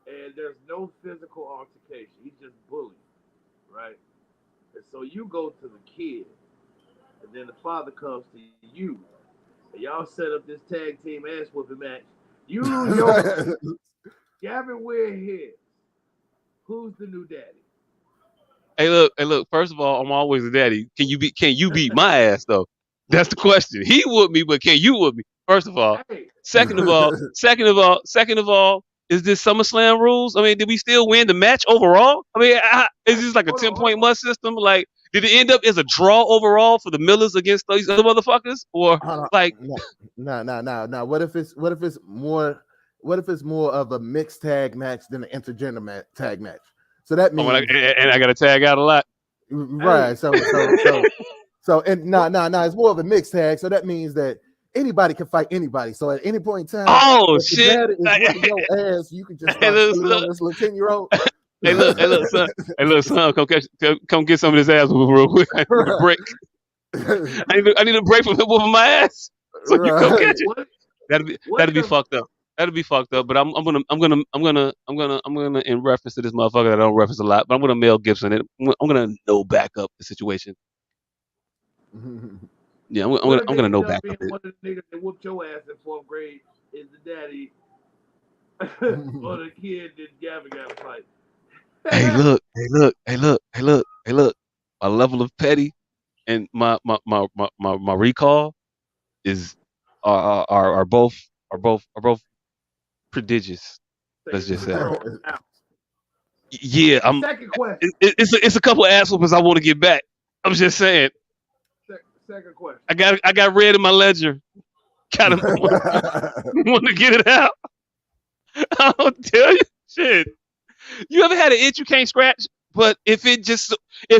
and there's no physical altercation? He's just bullied, right? And so you go to the kid, and then the father comes to you, and y'all set up this tag team ass whooping match. You lose your Gavin wear his. Who's the new daddy? Hey, look. First of all, I'm always a daddy. Can you beat my ass though? That's the question. He whooped me, but can you whoop me? First of all. Second of all, is this SummerSlam rules? I mean, did we still win the match overall? I mean, is this like a 10-point must system? Like, did it end up as a draw overall for the Millers against these other motherfuckers? Or like, no. What if it's more of a mixed tag match than an intergender tag match? So that means, and I got to tag out a lot, right? So and no, it's more of a mixed tag. So that means that anybody can fight anybody. So at any point in time, oh shit, is whooping your ass, you can just start shooting on this little 10-year-old. Hey, look, son, come get some of this ass real quick. I need a break. I need a break from him whooping my ass. So you come catch it. That'd be fucked up. That'd be fucked up. But I'm gonna in reference to this motherfucker that I don't reference a lot, but I'm gonna Mel Gibson it. I'm gonna no back up the situation. Yeah, What if I'm it gonna know ended back up being of it. one of the niggas that whooped your ass in 4th grade is the daddy or the kid that Gavin got a fight? Hey, look, hey, look, hey, look, hey, look, hey, look. My level of petty and my recall is are both prodigious. Let's Saying just just say, throwing it out. yeah. Second question. It's a couple of ass whoopers I want to get back. I'm just saying. Second question. I got red in my ledger. Kind of want to get it out. I'll tell you, shit. You ever had an itch you can't scratch? But if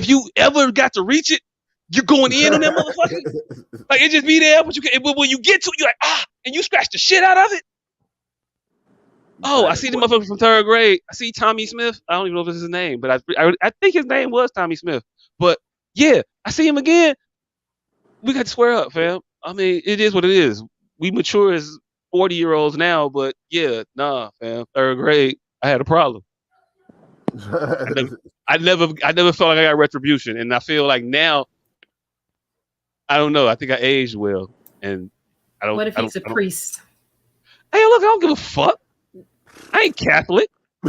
you ever got to reach it, you're going in on that motherfucker. Like it just be there, but when you get to it, you're like and you scratch the shit out of it. Oh, I see the motherfucker from 3rd grade. I see Tommy Smith. I don't even know if this is his name, but I think his name was Tommy Smith. But yeah, I see him again. We got to square up, fam. I mean, it is what it is. We mature as 40-year-olds now, but yeah, nah, fam. 3rd grade, I had a problem. I never felt like I got retribution, and I feel like now, I don't know. I think I aged well, and What if he's a I don't. priest? Hey, look, I don't give a fuck. I ain't Catholic. The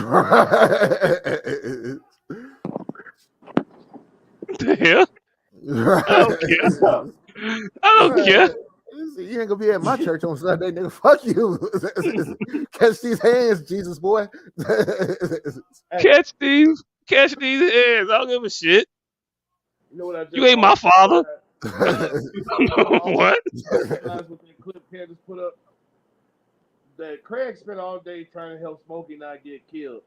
hell? I don't care. I don't care. You ain't gonna be at my church on Sunday, nigga. Fuck you. Catch these hands, Jesus boy. Catch these hands. I don't give a shit. You know what I just You ain't my father. What? Realized with that clip Candace put up that Craig spent all day trying to help Smokey not get killed.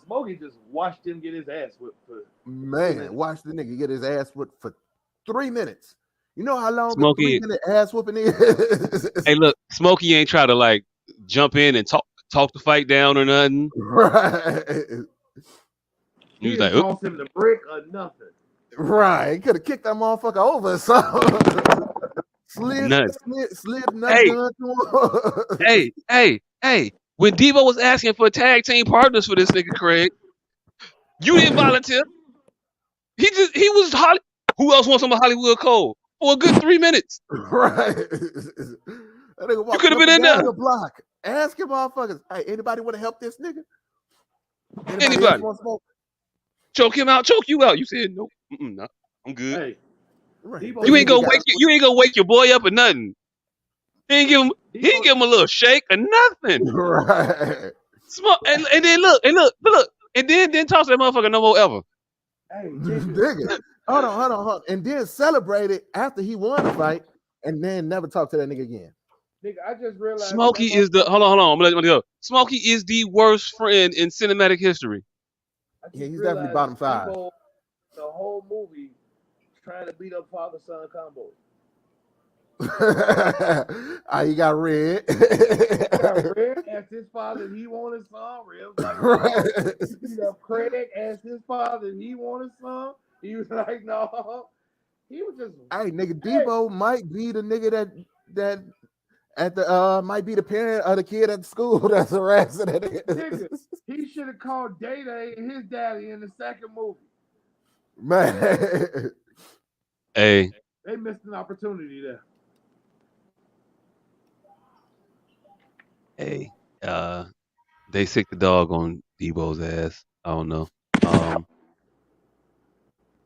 Smokey just watched him get his ass whipped for Man, watch the nigga get his ass whipped for 3 minutes. You know how long Smokey, a 3-minute ass whooping is? hey, look, Smokey ain't try to like jump in and talk the fight down or nothing. Right. He was didn't like, toss him the brick or nothing. Right. Could have kicked that motherfucker over or something. slid another gun to him. hey. When Debo was asking for tag team partners for this nigga, Craig, you didn't volunteer. He was Holly. Who else wants some of Hollywood Cole for a good 3 minutes? Right. That nigga You could have walking been up in and down there. the block. Asking motherfuckers, hey, anybody want to help this nigga? Anybody else want smoke? choke him out, choke you out. You said no, nah, I'm good. Hey, Right. Debo You ain't said- gonna wake your boy up or nothing. He ain't give him a little shake or nothing. Right. Smoke and then look, and then didn't toss that motherfucker no more ever. Hey, Nigga. Hold on. And then celebrated after he won the fight and then never talk to that nigga again. nigga, I just realized Smokey is the hold on. I'm gonna let you go. Smokey is the worst friend in cinematic history. Yeah, he's definitely bottom 5. Debo, the whole movie trying to beat up father-son combo. He got red. Red asked his father he wanted some. Red was like, no. He beat up Craig, asked his father he wanted some. He was like, no. He was just hey, nigga, Debo might be the nigga that at the might be the parent of the kid at the school that's harassing that nigga. He should have called Day and his daddy in the second movie. Man. Hey. They missed an opportunity there. Hey, they sick the dog on Debo's ass. I don't know.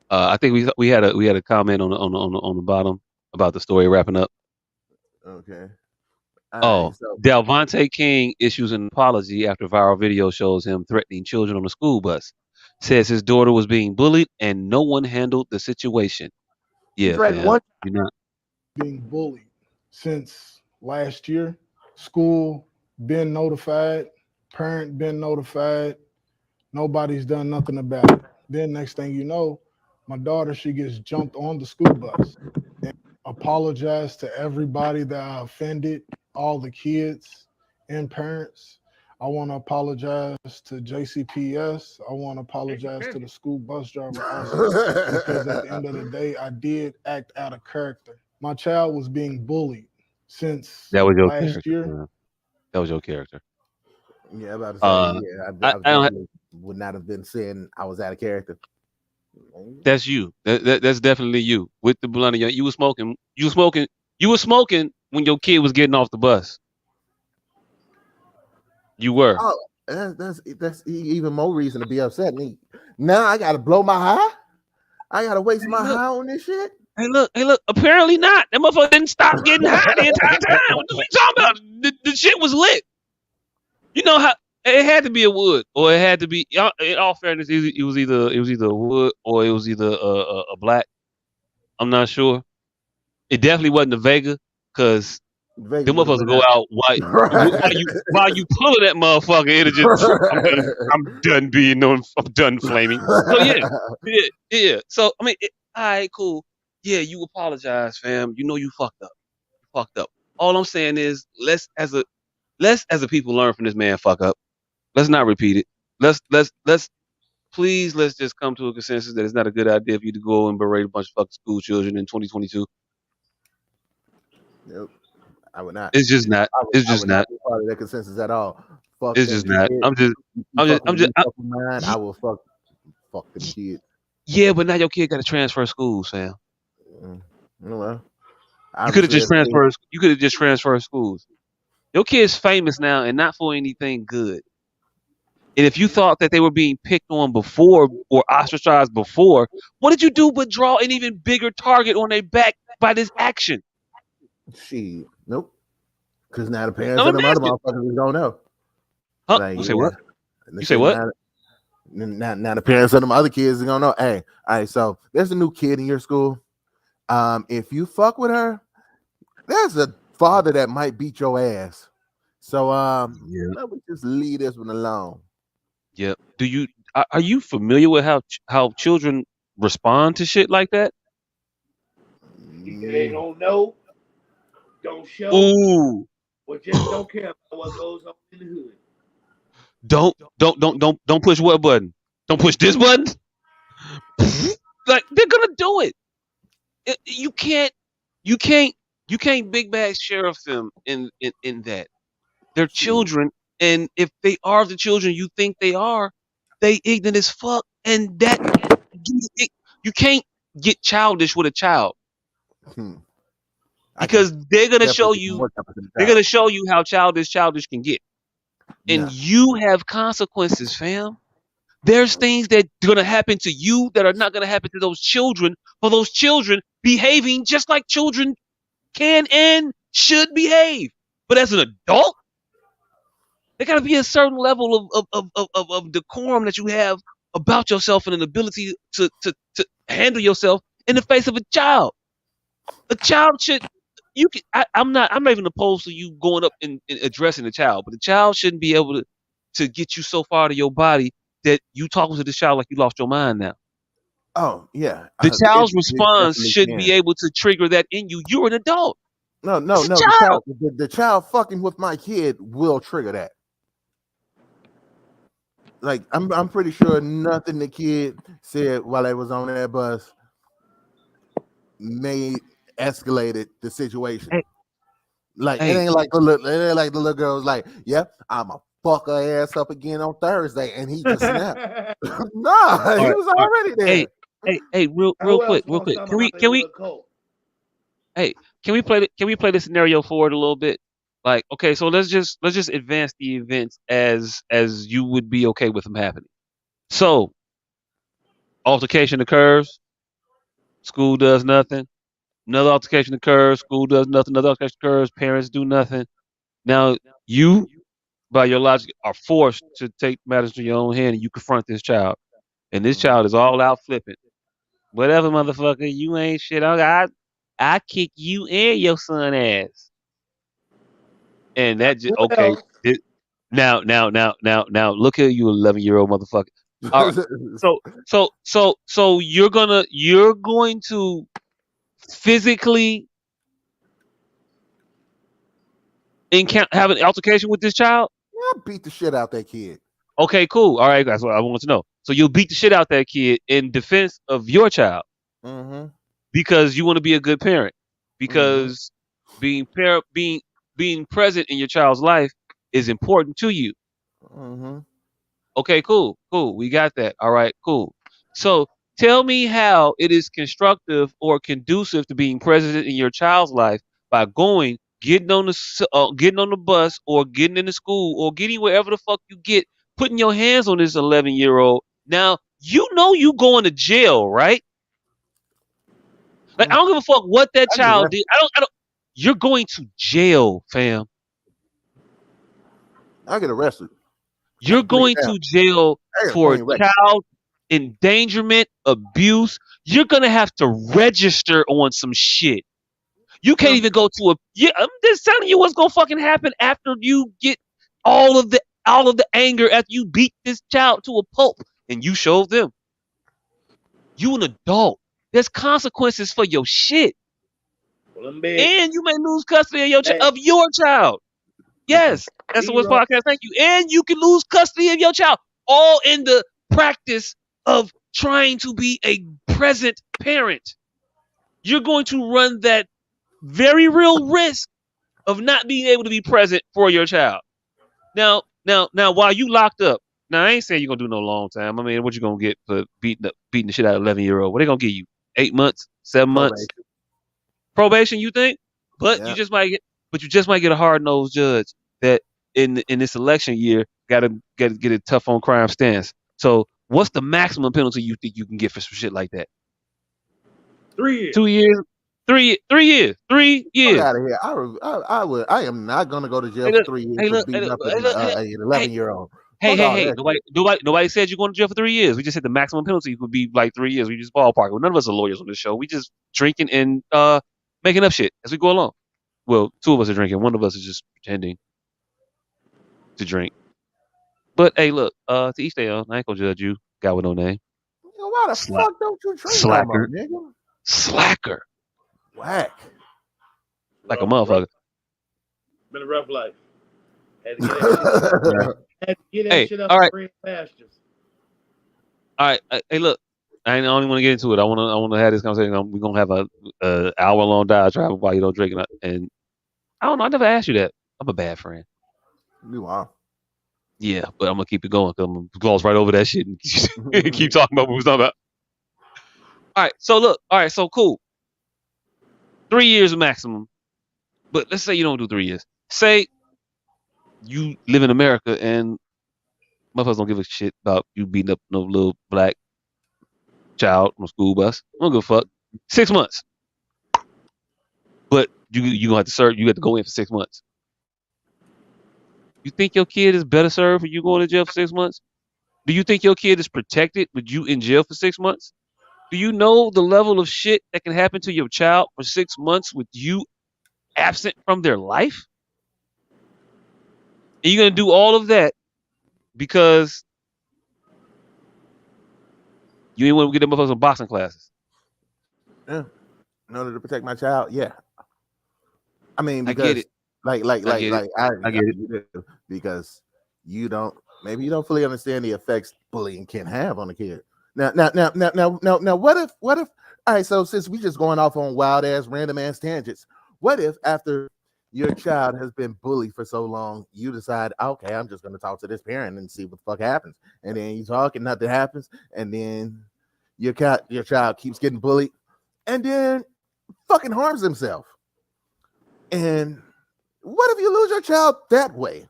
I think we had a comment on the bottom about the story wrapping up. Okay. Dalvante King issues an apology after viral video shows him threatening children on a school bus. Says his daughter was being bullied and no one handled the situation. Yeah, fam, you're not being bullied since last year. School been notified, parent been notified. Nobody's done nothing about it. Then next thing you know, my daughter, she gets jumped on the school bus. And apologize to everybody that I offended, all the kids and parents. I want to apologize to JCPS. I want to apologize to the school bus driver also, because at the end of the day, I did act out of character. My child was being bullied since last year. Yeah. That was your character. Yeah, I'm about to say, I definitely would not have been saying I was out of character. That's you. That's definitely you with the blunt. You were smoking. You were smoking. You were smoking when your kid was getting off the bus. You were. Oh, that's even more reason to be upset. Now I gotta blow my high. I gotta waste Hey my look. high on this shit. Hey look. Hey look. Apparently not. That motherfucker didn't stop getting high the entire time. What the fuck you talking about? The shit was lit. You know how it had to be a wood, or it had to be. In all fairness, it was either a wood or it was either a black. I'm not sure. It definitely wasn't a Vega, cause Vegas them would have motherfuckers been go out. out while you pulling that motherfucker. It'll just. I'm done being known. I'm done flaming. So yeah. So I mean, all right, cool. Yeah, you apologize, fam. You know you fucked up. You fucked up. All I'm saying is, let's as a people learn from this man fuck up. Let's not repeat it. Let's please let's just come to a consensus that it's not a good idea for you to go and berate a bunch of fucking school children in 2022. Nope, I would not. It's just not. It's I just would not not. be part of that consensus at all. Fuck It's them just kids. not. I'm just. You I'm just. fuck I'm with just. me, fuck with mine. I will fuck them kids. Yeah, but now your kid got to transfer schools, Sam. Well, You could have obviously just that's the thing. transferred. You could have just transferred schools. Your kid's famous now, and not for anything good. And if you thought that they were being picked on before or ostracized before, what did you do but draw an even bigger target on their back by this action? Shit, nope. Because now the parents I'm and them other asking. motherfuckers don't know. Huh? Like, You say yeah, what? and the You say shit what? now the parents and them other kids are gonna know. Hey, all right, so there's a new kid in your school. If you fuck with her, there's a father that might beat your ass. So Yeah. let me just leave this one alone. Yeah. Are you familiar with how children respond to shit like that? He said they don't know, don't show, Ooh. or just don't care about what goes on in the hood. Don't push what button? Don't push this button? Like they're gonna do it. You can't you can't you can't big bag sheriff them in that. They're Shit. children, and if they are the children you think they are, they ignorant as fuck, and that you can't get childish with a child Hmm. I can because they're gonna definitely show get some you more time to the they're child. gonna show you how childish can get, and No. you have consequences, fam. There's things that are gonna happen to you that are not gonna happen to those children for those children behaving just like children can and should behave. But as an adult, there got to be a certain level of decorum that you have about yourself and an ability to handle yourself in the face of a child. A child should you can I'm not even opposed to you going up and addressing the child, but the child shouldn't be able to get you so far to your body that you talking to the child like you lost your mind now. Oh yeah, The child's it response definitely shouldn't be can. able to trigger that in you. You're an adult. No, no, It's a no. child. The child fucking with my kid will trigger that. Like I'm pretty sure nothing the kid said while they was on that bus made escalated the situation. Hey, Like hey, it ain't like the little girl was like, "Yep, I'ma fuck her ass up again on Thursday," and he just snapped. Nah, all he right, was all right. already Hey, there. hey, real Who else quick, real wants quick. some Can we can we Hollywood Colt? hey, can we play the scenario forward a little bit? Like, okay, so let's just advance the events as you would be okay with them happening. So, altercation occurs, school does nothing. Another altercation occurs, school does nothing. Another altercation occurs, parents do nothing. Now you, by your logic, are forced to take matters to your own hand and you confront this child. And this Mhm. child is all out flipping. Whatever, motherfucker, you ain't shit. I kick you and your son ass. And that just okay. Well, Now, look at you, 11-year-old motherfucker. All right. So you're going to physically have an altercation with this child. I beat the shit out that kid. Okay, cool. All right, that's what I want to know. So you'll beat the shit out that kid in defense of your child Mm-hmm. because you want to be a good parent. Mm-hmm. Because being present in your child's life is important to you. Mm-hmm. Okay, cool. We got that. All right, cool. So Tell me how it is constructive or conducive to being present in your child's life by getting on the bus or getting into school or getting wherever the fuck you get, putting your hands on this 11-year-old. Now you know you going to jail, right? Like I don't give a fuck what that I get child arrested. did. I don't. You're going to jail, fam. I get arrested. You're Bring going it down. to jail I got a for clean record. child endangerment, abuse. You're gonna have to register on some shit. You can't even go to a. Yeah, I'm just telling you what's gonna fucking happen after you get all of the anger after you beat this child to a pulp and you show them. You an adult. There's consequences for your shit, Well, them big. and you may lose custody of your child. Yes, S.O.S. Zero. podcast. Thank you. And you can lose custody of your child, all in the practice of trying to be a present parent. You're going to run that very real risk of not being able to be present for your child. Now, while you locked up, now I ain't saying you're gonna do no long time. I mean, what you gonna get for beating the shit out of 11-year-old? What they gonna give you? 8 months, 7 months probation? You think? But Yeah. you just might get a hard nosed judge that in this election year gotta get a tough on crime stance. So, what's the maximum penalty you think you can get for some shit like that? 3 years. 2 years? 3 years? 3 Fuck years? out of here. I am not gonna go to jail Hey, for look, 3 years hey, for look, hey, beating look, up hey, an look, hey, 11-year-old. hey, Fuck all hey! that. Nobody said you're going to jail for 3 years. We just said the maximum penalty would be like 3 years. We just ballpark. Well, none of us are lawyers on this show. We just drinking and making up shit as we go along. Well, two of us are drinking. One of us is just pretending to drink. But hey, look, to each their own. I ain't gonna judge you, guy with no name. Nigga, why the Slack, fuck don't you drink no more, slacker, nigga? slacker, Whack. like a Rough. motherfucker. Been a rough life. Had to get that Hey, shit up all in right, green pastures. all right. Hey, look, I don't even want to get into it. I want to have this conversation. We're gonna have a hour long diatribe about you don't drink, and I don't know. I never asked you that. I'm a bad friend. You are. Yeah, but I'm gonna keep it going because I'm gonna gloss right over that shit and keep talking about what we was talking about. All right, so look, all right, so cool. 3 years maximum, but let's say you don't do 3 years. Say you live in America and motherfuckers don't give a shit about you beating up no little black child on a school bus. I don't give a fuck. 6 months, but you gonna have to serve. You have to go in for 6 months. You think your kid is better served for you going to jail for 6 months? Do you think your kid is protected with you in jail for 6 months? Do you know the level of shit that can happen to your child for 6 months with you absent from their life? And you're gonna do all of that because you ain't want to get them motherfuckers some boxing classes. Yeah. In order to protect my child, yeah. I mean, I because get it. I get it. Because you don't fully understand the effects bullying can have on a kid. Now, what if all right, so since we just going off on wild ass random ass tangents, what if after your child has been bullied for so long, you decide, okay, I'm just gonna talk to this parent and see what the fuck happens, and then you talk and nothing happens, and then your child keeps getting bullied, and then fucking harms himself. And what if you lose your child that way?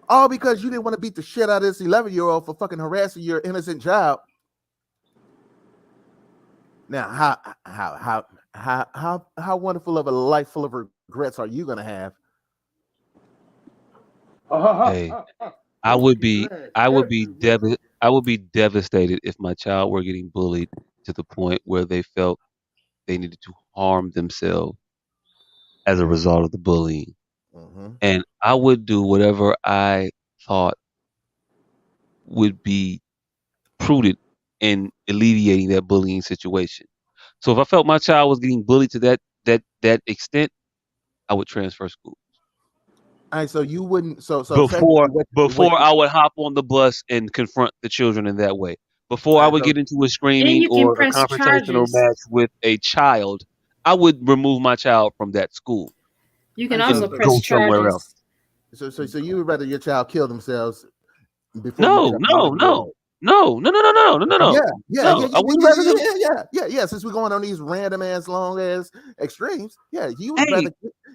All because you didn't want to beat the shit out of this 11-year-old for fucking harassing your innocent child. Now, how wonderful of a life full of regrets are you gonna have? Hey, I would be devastated if my child were getting bullied to the point where they felt they needed to harm themselves as a result of the bullying. Mm-hmm. And I would do whatever I thought would be prudent in alleviating that bullying situation. So if I felt my child was getting bullied to that extent, I would transfer school. All right, so you wouldn't. So Before technically, I would hop on the bus and confront the children in that way. Before I would get into a And screaming you can or a press confrontational charges. match with a child, I would remove my child from that school You can And also so- press go somewhere else. charges. So you would rather your child kill themselves before you No, tell them no, to go no. away. No. Yeah, yeah, yeah, No, I wouldn't listen to him. yeah. Since we're going on these random ass long ass extremes, yeah, Hey, you would hey, rather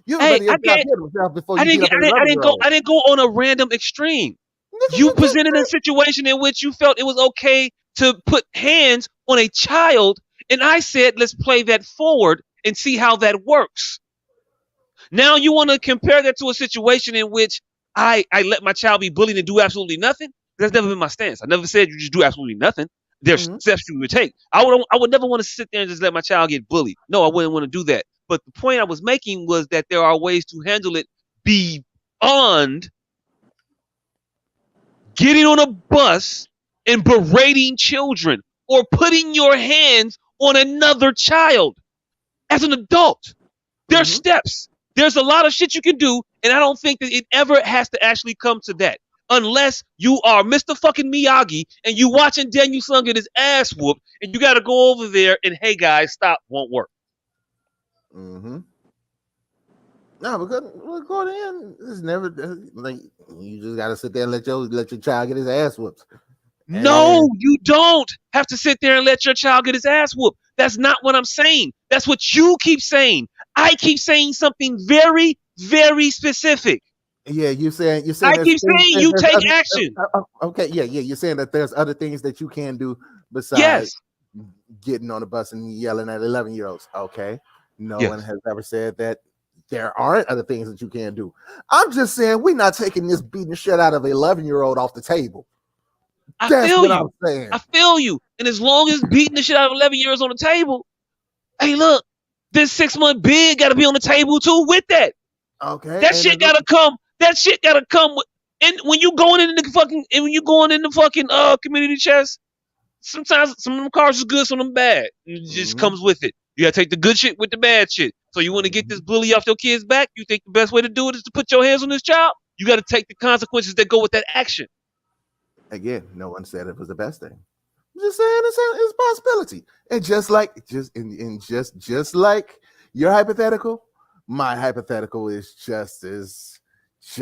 your child get himself before I you beat didn't, up get- an 11 year old. I didn't go on a random extreme. Nigga, You you just presented a said, situation in which you felt it was okay to put hands on a child, and I said, let's play that forward and see how that works. Now you want to compare that to a situation in which I let my child be bullied and do absolutely nothing? That's never been my stance. I never said you just do absolutely nothing. There's mhm, steps you would take. I would never want to sit there and just let my child get bullied. No, I wouldn't want to do that. But the point I was making was that there are ways to handle it beyond getting on a bus and berating children or putting your hands on another child as an adult. There's mhm. steps. There's a lot of shit you can do, and I don't think that it ever has to actually come to that. Unless you are Mr. fucking Miyagi and you watching Daniel Son get his ass whooped, and you got to go over there and, hey guys, stop, won't work. Mm-hmm. No, because going in, it's never like you just gotta sit there and let your child get his ass whooped. No, And you don't have to sit there and let your child get his ass whooped. That's not what I'm saying. That's what you keep saying. I keep saying something very, very specific. yeah, you're saying I there's keep things saying you there's take other action. okay, yeah, you're saying that there's other things that you can do besides Yes. getting on the bus and yelling at 11-year-olds. Okay, no one Yes. has ever said that there aren't other things that you can do. I'm just saying we're not taking this beating the shit out of an 11-year-old off the table. I That's feel what I'm you. saying. I feel you. And as long as beating the shit out of 11 years on the table, hey, look, this 6 month bid got to be on the table too with that. Okay, That and shit got to come. That shit got to come with. And when you going in the fucking, and when you going in the fucking community chest, sometimes some of them cars is good, some of them bad. It just mhm, comes with it. You gotta take the good shit with the bad shit. So you want to get this mhm. bully off your kid's back? You think the best way to do it is to put your hands on this child? You got to take the consequences that go with that action. Again, no one said it was the best thing. I'm just saying it's a possibility. And just like just like your hypothetical, my hypothetical is And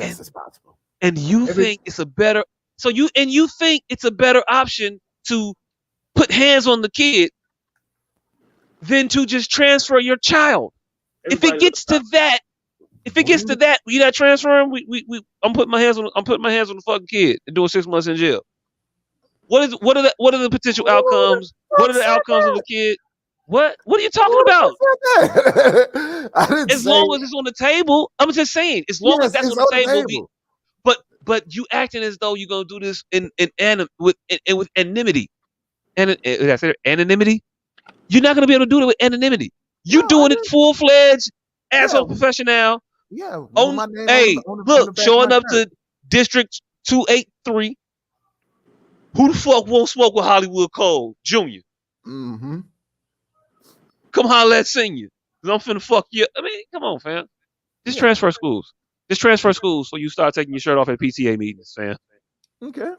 just as possible. and you Every think it's a better you think it's a better option to put hands on the kid than to just transfer your child. If it everybody loves gets to that, you're not transferring. I'm putting my hands on the fucking kid and doing 6 months in jail. What are the potential outcomes? What are the outcomes of the kid? What are you talking about? That. I didn't As say long as it's on the table, I'm just saying. As long as yes, that's it's on the on the table, table. but you acting as though you're gonna do this with anonymity. And did I say anonymity? You're not gonna be able to do it with anonymity. You No, I doing it didn't. full fledged, Yeah, asshole professional. yeah. With On my name hey, on the look, back of my showing up shirt. to District 283. Who the fuck won't smoke with Hollywood Cole Jr.? Mm-hmm. Come holler at senior. Cause I'm finna fuck you. I mean, come on, fam. Just Yeah. transfer schools. Just transfer schools so you start taking your shirt off at PTA meetings, fam. Okay.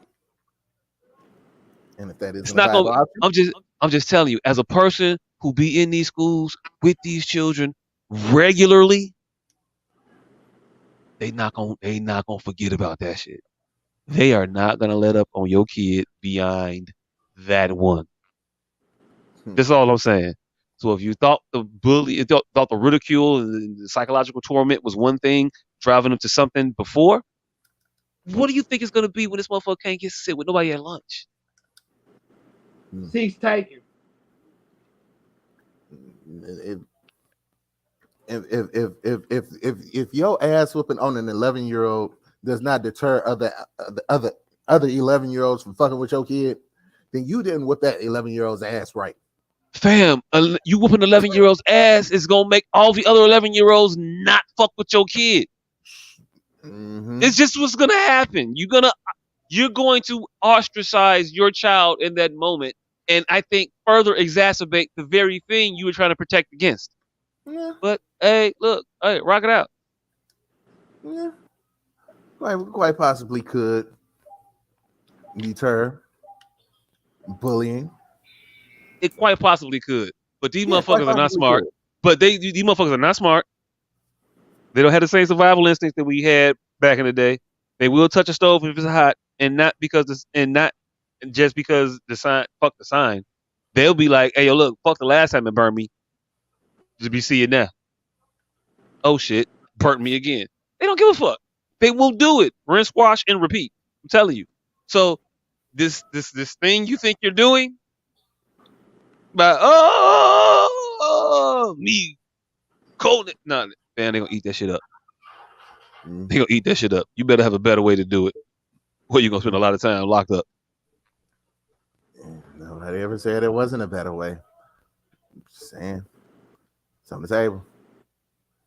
And if that It's isn't a not gonna. viable option, I'm just telling you, as a person who be in these schools with these children regularly, they not gonna forget about that shit. They are not gonna let up on your kid behind that one. That's all I'm saying. So if you thought thought the ridicule and the psychological torment was one thing driving them to something before, what do you think it's gonna be when this motherfucker can't get to sit with nobody at lunch? seats taken. if if your ass whooping on an 11-year-old does not deter other 11-year-olds from fucking with your kid, then you didn't whip that 11-year-old's ass right. Fam, you whooping 11-year-old's ass is gonna make all the other 11-year-olds not fuck with your kid. Mm-hmm. It's just what's gonna happen. You're going to ostracize your child in that moment, and I think further exacerbate the very thing you were trying to protect against. Yeah, But hey, look, hey, rock it out. yeah. Quite possibly could deter bullying. It quite possibly could. But these Yeah, quite motherfuckers are not possibly smart. could. But these motherfuckers are not smart. They don't have the same survival instincts that we had back in the day. They will touch a stove if it's hot, and not because it's and not and just because the sign, fuck the sign, they'll be like, "Hey, yo, look, fuck the last time it burned me. Just be see it now. Oh shit, burnt me again." They don't give a fuck. They will do it. Rinse, wash, and repeat. I'm telling you. So this thing you think you're doing, but me cold. No, man, they gonna eat that shit up. They gonna eat that shit up. You better have a better way to do it. Or you gonna spend a lot of time locked up. Nobody ever said there wasn't a better way. I'm just saying. It's on the table.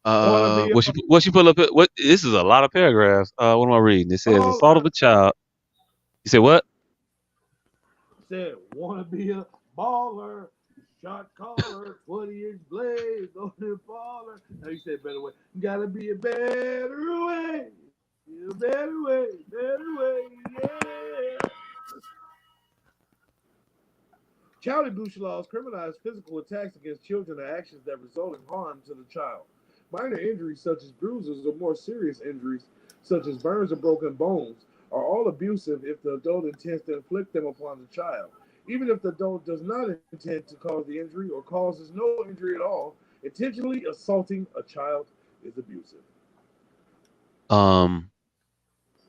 What she pull up? What? This is a lot of paragraphs. What am I reading? It says assault of a child. You said what? Said, wanna be a baller, shot caller, 20-inch blades on the baller. Now you said better way. Gotta be a better way. A better way, yeah. Child abuse laws criminalize physical attacks against children and actions that result in harm to the child. Minor injuries such as bruises or more serious injuries such as burns or broken bones are all abusive if the adult intends to inflict them upon the child. Even if the adult does not intend to cause the injury or causes no injury at all, intentionally assaulting a child is abusive.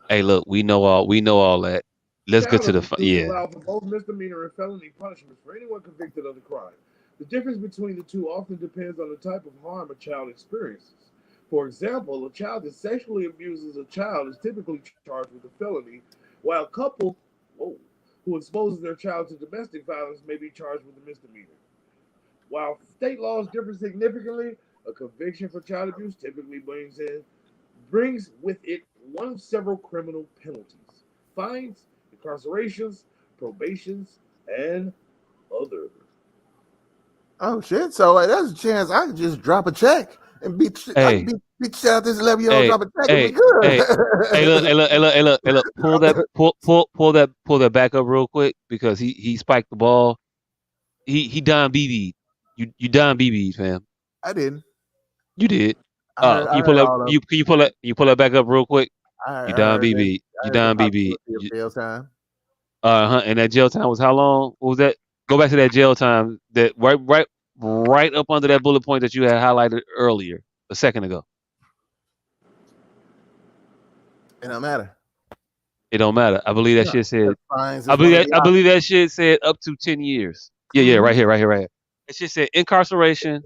Hey, look, we know all that. Let's get Child to the abuse allow for both misdemeanor and felony punishments for anyone convicted of the crime. The difference between the two often depends on the type of harm a child experiences. For example, a child that sexually abuses a child is typically charged with a felony, while a couple who exposes their child to domestic violence may be charged with a misdemeanor. While state laws differ significantly, a conviction for child abuse typically brings with it one of several criminal penalties: fines, incarcerations, probations, and other. Oh shit! So there's a chance I could just drop a check and beat. I hey, can beat shit out this 11-year-old. hey, Drop a check and be hey, good. hey, hey, look. Pull that back up real quick because he spiked the ball. He Don BB. You Don BB, fam. I didn't. You did. I You heard pull that. all of. You can you pull that back up real quick. You I Don heard that. BB. I You heard the Don BB. possibility of jail time. And that jail time was how long? What was that? Go back to that jail time. That right up under that bullet point that you had highlighted earlier, a second ago. It don't matter. It don't matter. I believe that shit said. Fines I is one believe of that. the I options. believe that shit said up to 10 years. Yeah, right here. It shit said incarceration,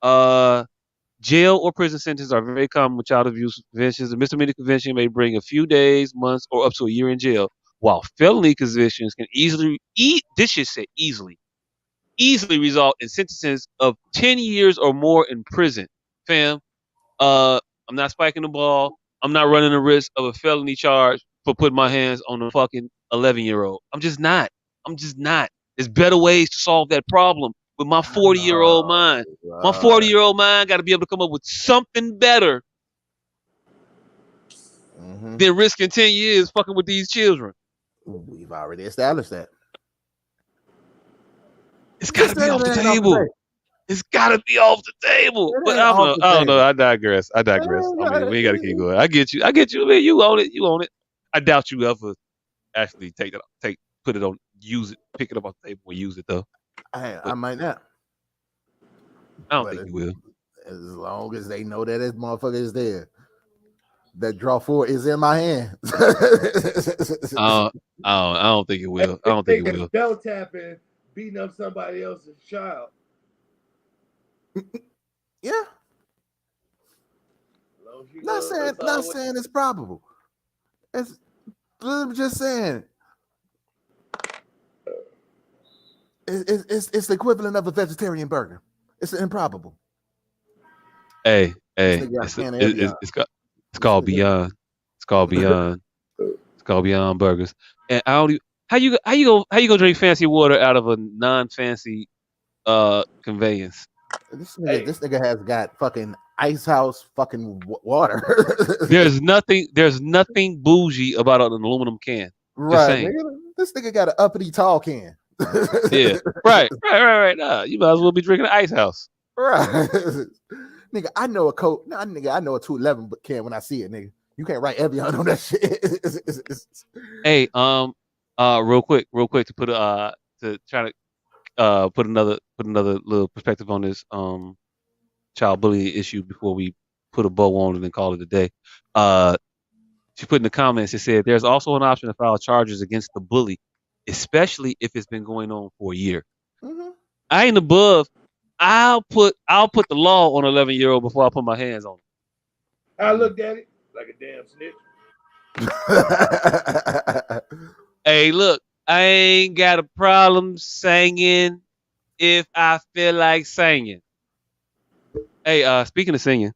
jail or prison sentences are very common with child abuse convictions. A misdemeanor conviction may bring a few days, months, or up to a year in jail, while felony convictions can this shit said easily result in sentences of 10 years or more in prison. Fam, I'm not spiking the ball. I'm not running the risk of a felony charge for putting my hands on a fucking 11-year-old. I'm just not. There's better ways to solve that problem with my 40-year-old mind. My 40-year-old mind got to be able to come up with something better than risking 10 years fucking with these children. We've already established that. It's got to be off the table. It's got to be off the table. But I don't know. I digress. I mean, we ain't got to keep going. I get you. I mean, you own it. I doubt you ever actually put it on, use it, pick it up off the table and use it though. I might not. I don't think you will. As long as they know that this motherfucker is there. That draw 4 is in my hand. I don't think it will. I don't think it will. Bell tapping, beating up somebody else's child. Yeah. Not saying it's probable. I'm just saying it's the equivalent of a vegetarian burger. It's improbable. Hey, it's called Beyond. It's called Beyond. It's called Beyond Burgers. And I don't. How you go drink fancy water out of a non-fancy conveyance? This nigga has got fucking ice house fucking water. There's nothing bougie about an aluminum can. Right. This nigga got an uppity tall can. Yeah. Right. Nah, you might as well be drinking an ice house. Right. Nigga, I know a Coke. Nah, nigga, I know a 211 can when I see it, nigga. You can't write Evian on that shit. Hey, real quick to put to try to put another little perspective on this child bullying issue before we put a bow on it and call it a day. She put in the comments, it said there's also an option to file charges against the bully, especially if it's been going on for a year. Mhm. I ain't above. I'll put the law on an 11-year-old before I put my hands on him. I looked at it like a damn snitch. Hey, look, I ain't got a problem singing if I feel like singing. Hey, speaking of singing,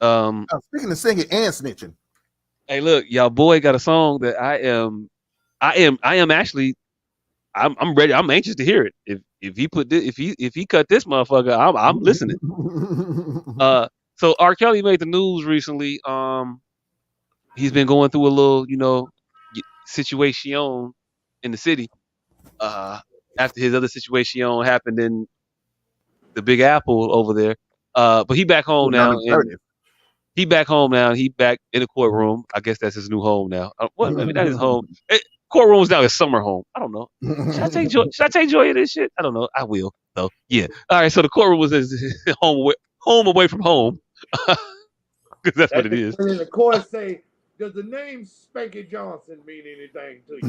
Speaking of singing and snitching, hey, look, y'all boy got a song that I am actually, I'm ready. I'm anxious to hear it. If he put this, if he cut this motherfucker, I'm listening. So R. Kelly made the news recently. He's been going through a little, situation in the city. After his other situation happened in the Big Apple over there. But he back home now, and he back home now. He back in the courtroom. I guess that's his new home now. What? Maybe not his home. Courtroom's now his summer home. I don't know. Should I take joy in this shit? I don't know. I will though. Yeah. All right. So the courtroom was his home away from home, because that's what it is. And the court say, does the name Spanky Johnson mean anything to you?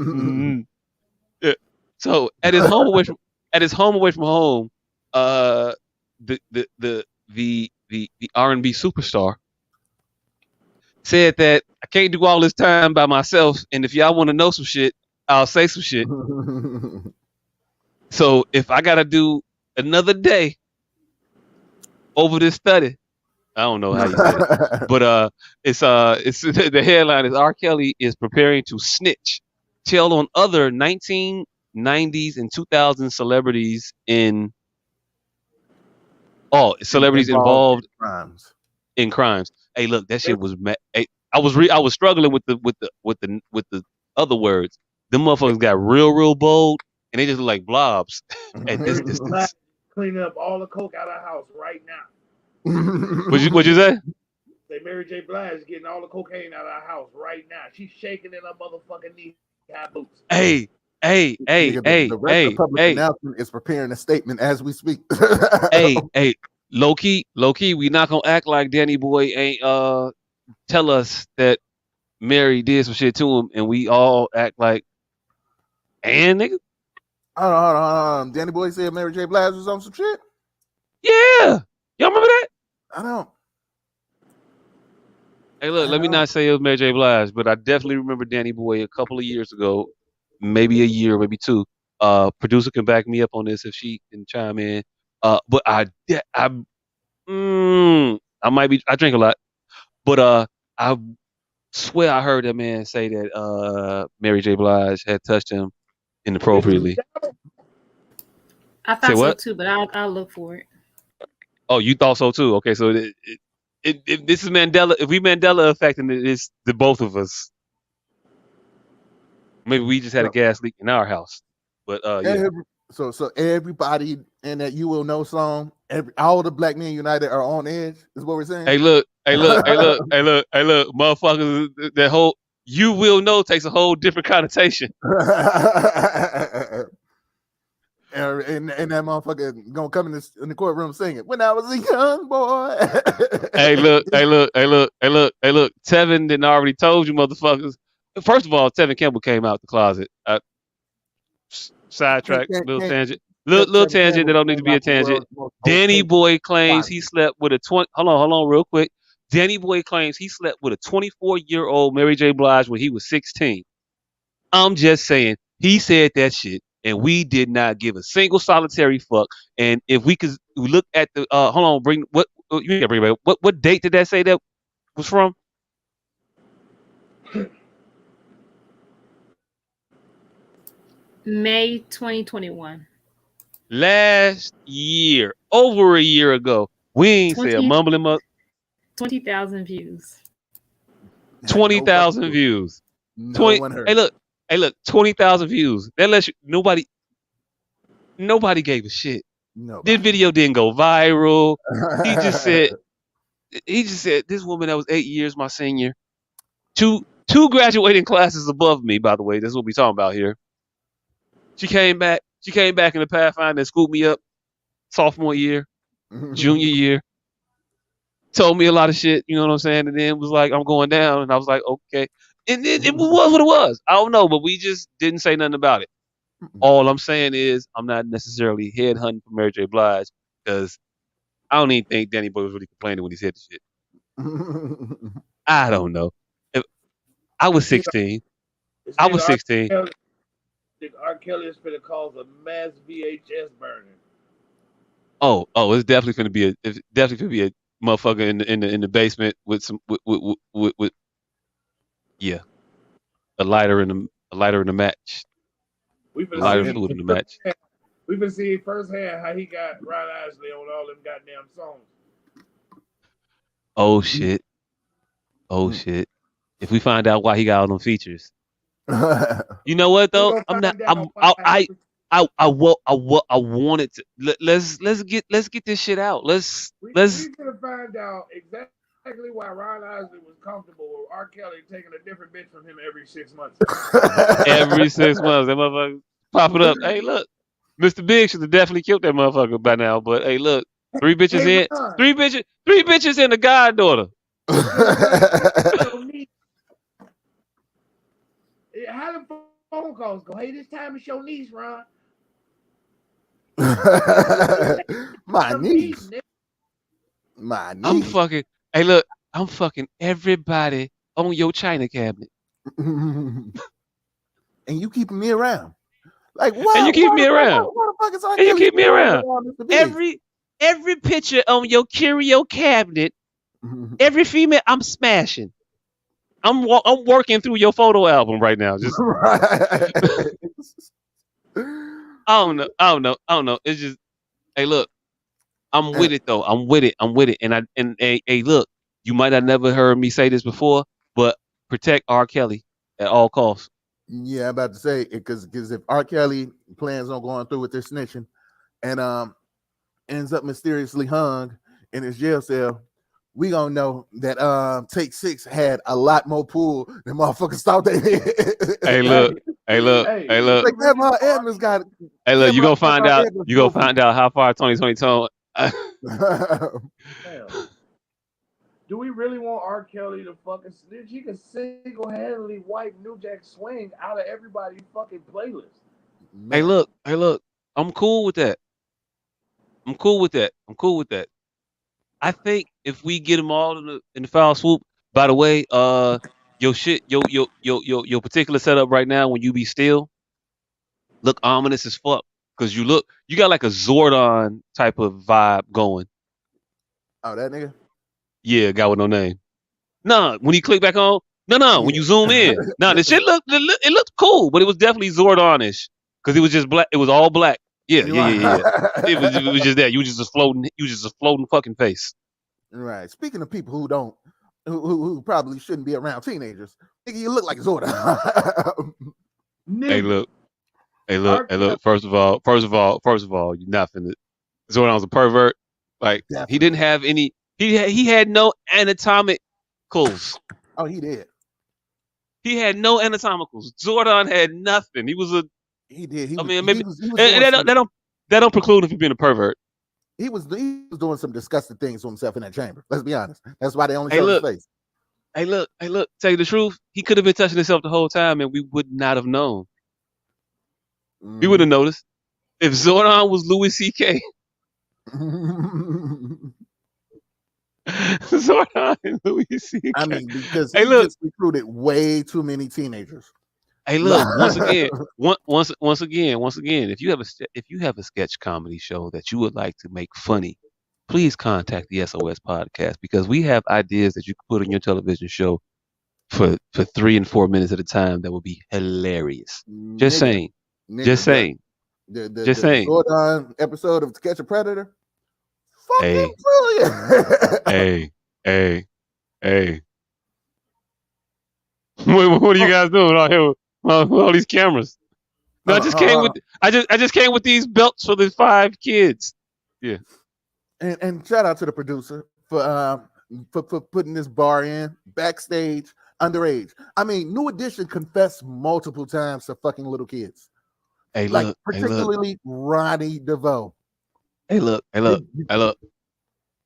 Mm-hmm. Yeah. So at his home away from home, the R&B superstar said that I can't do all this time by myself, and if y'all want to know some shit, I'll say some shit. So if I gotta do another day over this study, I don't know how you say it, but it's the headline is R. Kelly is preparing to snitch, tell on other 1990s and 2000 celebrities involved in crimes. Hey, look, that shit was. Hey, I was struggling with the other words. Them motherfuckers got real bold, and they just look like blobs at this distance. Clean up all the coke out of the house right now. What'd you say? Say Mary J. Blige is getting all the cocaine out of the house right now. She's shaking in her motherfucking knee-high boots. Hey. The rest of public announcement is preparing a statement as we speak. hey, low key, we not gonna act like Danny Boy ain't tell us that Mary did some shit to him, and we all act like, and nigga. Hold on. Danny Boy said Mary J. Blige was on some shit. Yeah, y'all remember that? I don't. Hey, look, let me not say it was Mary J. Blige, but I definitely remember Danny Boy a couple of years ago, maybe a year, maybe two. Producer can back me up on this if she can chime in. But I drink a lot, but I swear I heard that man say that Mary J. Blige had touched him inappropriately. I thought so too, but I'll look for it. Oh, you thought so too? Okay, so if this is Mandela, if we Mandela affecting it, it's the both of us. Maybe we just had a gas leak in our house, but yeah. So everybody in that You Will Know song, all the Black Men United are on edge. Is what we're saying. Hey look, motherfuckers! That whole You Will Know takes a whole different connotation. And that motherfucker gonna come in the courtroom singing "When I Was a Young Boy." Hey look! Tevin didn't already told you, motherfuckers. First of all, Tevin Campbell came out the closet. Sidetrack, little tangent. Little tangent that don't need to be a tangent. Danny Boy claims he slept with a 20. Hold on, real quick. Danny Boy claims he slept with a 24-year-old Mary J. Blige when he was 16. I'm just saying, he said that shit, and we did not give a single solitary fuck. And if we could look at the hold on, bring what you gotta bring back. What date did that say that was from? May 2021. Last year, over a year ago. We ain't say a mumbling up. 20,000 views. 20,000 views. No one heard. Hey look, 20,000 views. That lets you nobody gave a shit. Nobody. This video didn't go viral. He just said this woman that was 8 years my senior. Two 2 graduating classes above me, by the way. This is what we talking about here. She came back. She came back in the Pathfinder and scooped me up sophomore year, junior year. Told me a lot of shit, you know what I'm saying? And then was like, I'm going down. And I was like, okay. And then it was what it was. I don't know, but we just didn't say nothing about it. All I'm saying is I'm not necessarily headhunting for Mary J. Blige because I don't even think Danny Boy was really complaining when he said the shit. I don't know. I was 16. I was 16. R. Kelly is going to cause a mass VHS burning. Oh, it's definitely going to be a motherfucker in the basement with some with yeah, a lighter in the match. We've been lighter seeing fluid in the match. We've been seeing firsthand how he got Ron Isley on all them goddamn songs. Oh shit. Oh shit. If we find out why he got all them features. You know what though? I wanted to let's get this shit out. We're gonna find out exactly why Ron Isley was comfortable with R. Kelly taking a different bitch from him every 6 months. Every 6 months, that motherfucker popping up. Hey, look, Mr. Big should have definitely killed that motherfucker by now. But hey, look, 3 bitches in, Ron. three bitches and a goddaughter. How the phone calls go? Hey, this time it's your niece, Ron. My niece. I'm fucking. Hey, look, I'm fucking everybody on your china cabinet. And you keeping me around. Like what? And you keep me around. What the fuck is and you keep me around. Every picture on your curio cabinet, every female I'm smashing. I'm working through your photo album right now. Just I don't know. It's just, hey, look, I'm with it though. I'm with it. And hey, look, you might have never heard me say this before, but protect R. Kelly at all costs. Yeah, I'm about to say it because if R. Kelly plans on going through with this snitching and ends up mysteriously hung in his jail cell, we gonna know that Take 6 had a lot more pool than motherfuckers thought they did. Hey, look. Like that Edmonds got it. Hey, look, you gonna find out. You gonna find out how far 2020 Do we really want R. Kelly to fucking snitch? He can single-handedly wipe New Jack Swing out of everybody's fucking playlist. Man. Hey, look. I'm cool with that. I think if we get them all in the foul swoop. By the way, your particular setup right now when you be still look ominous as fuck because you got like a Zordon type of vibe going. Oh, that nigga. Yeah, guy with no name. Nah, when you click back on, when you zoom in, the shit looked cool, but it was definitely Zordonish because it was just black. It was all black. Yeah. It was just that. You was just a floating fucking face. Right. Speaking of people who probably shouldn't be around teenagers, nigga, you look like Zordon. Hey, look. First of all, you're not finna. Zordon was a pervert. Like definitely. He didn't have any. He had no anatomicals. Oh, he did. He had no anatomicals. Zordon had nothing. He was a. He did. Maybe that don't preclude him from being a pervert. He was doing some disgusting things to himself in that chamber. Let's be honest. That's why they only showed his face. Hey, look. Tell you the truth, he could have been touching himself the whole time, and we would not have known. We would have noticed if Zordon was Louis C.K. Zordon and Louis C.K. I mean, because he just recruited way too many teenagers. Hey, look, once again, if you have a sketch comedy show that you would like to make funny, please contact the S.O.S podcast because we have ideas that you can put on your television show for 3 and 4 minutes at a time that would be hilarious. Just saying. Just saying. The Zordon episode of To Catch a Predator. Fucking brilliant. Hey. What are you guys doing out here with all these cameras? No, I just came with these belts for the 5 kids. Yeah. And shout out to the producer for putting this bar in backstage. underage. I mean, New Edition confessed multiple times to fucking little kids. Hey, Like look. particularly Ronnie DeVoe. Hey, look.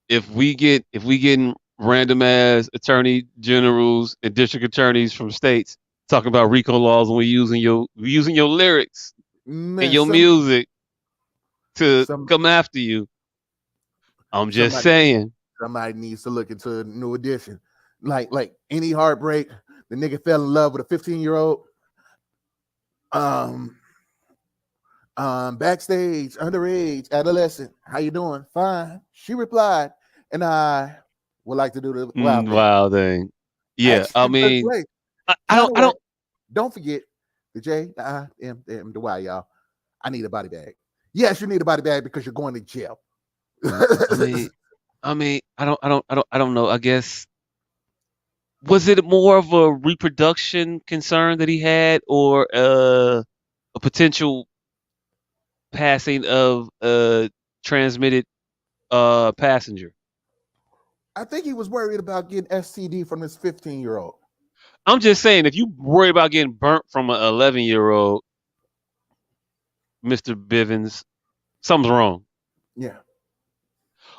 If we getting random ass attorney generals and district attorneys from states talking about RICO laws and we using your lyrics and Man, your music to come after you, I'm just saying. Somebody needs to look into New Edition. Like any heartbreak, the nigga fell in love with a 15-year-old. Backstage, underage, adolescent. How you doing? Fine. She replied, and I would like to do the wild thing. Yeah, I mean, I don't forget the J, the I, M, the Y, y'all. I need a body bag. Yes, you need a body bag because you're going to jail. I mean, I don't know. I guess was it more of a reproduction concern that he had, or a potential passing of a transmitted passenger? I think he was worried about getting STD from his 15-year-old. I'm just saying, if you worry about getting burnt from an 11-year-old, Mr. Bivens, something's wrong. Yeah.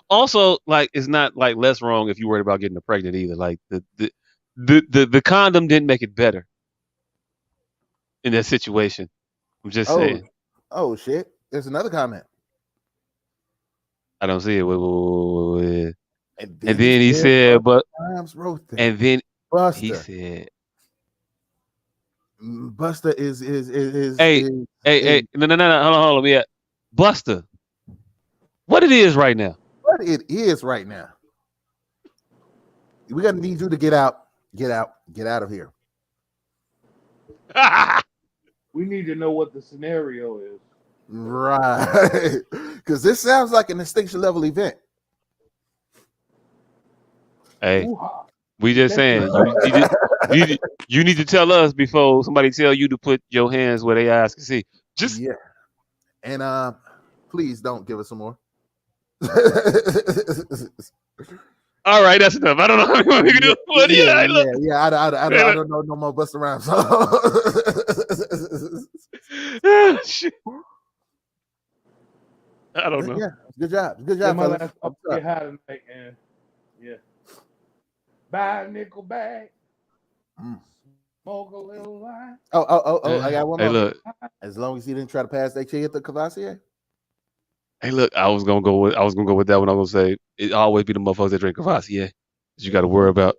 Also, like, it's not like less wrong if you worried about getting her pregnant either. Like the condom didn't make it better in that situation. I'm just saying. Oh shit! There's another comment. I don't see it. Wait. And then he said, but and then Buster. He said, Buster is hey, no, hold on, yeah, Buster, what it is right now? What it is right now? We're gonna need you to get out of here. We need to know what the scenario is. Right, because this sounds like an extinction level event. Hey, we just saying you need to tell us before somebody tell you to put your hands where they eyes can see. Just yeah, and please don't give us some more. All right, that's enough. I don't know how many more we can do. But I don't know no more Buster Rhymes. Shit. I don't know. Yeah, good job, My last get high tonight, and yeah. Buy a nickel bag. Smoke a little line. Oh! I got one more. Hey, look. As long as he didn't try to pass that shit to Cavassier. Hey, look. I was gonna go with that one. I was gonna say it always be the motherfuckers that drink Cavassier. You got to worry about.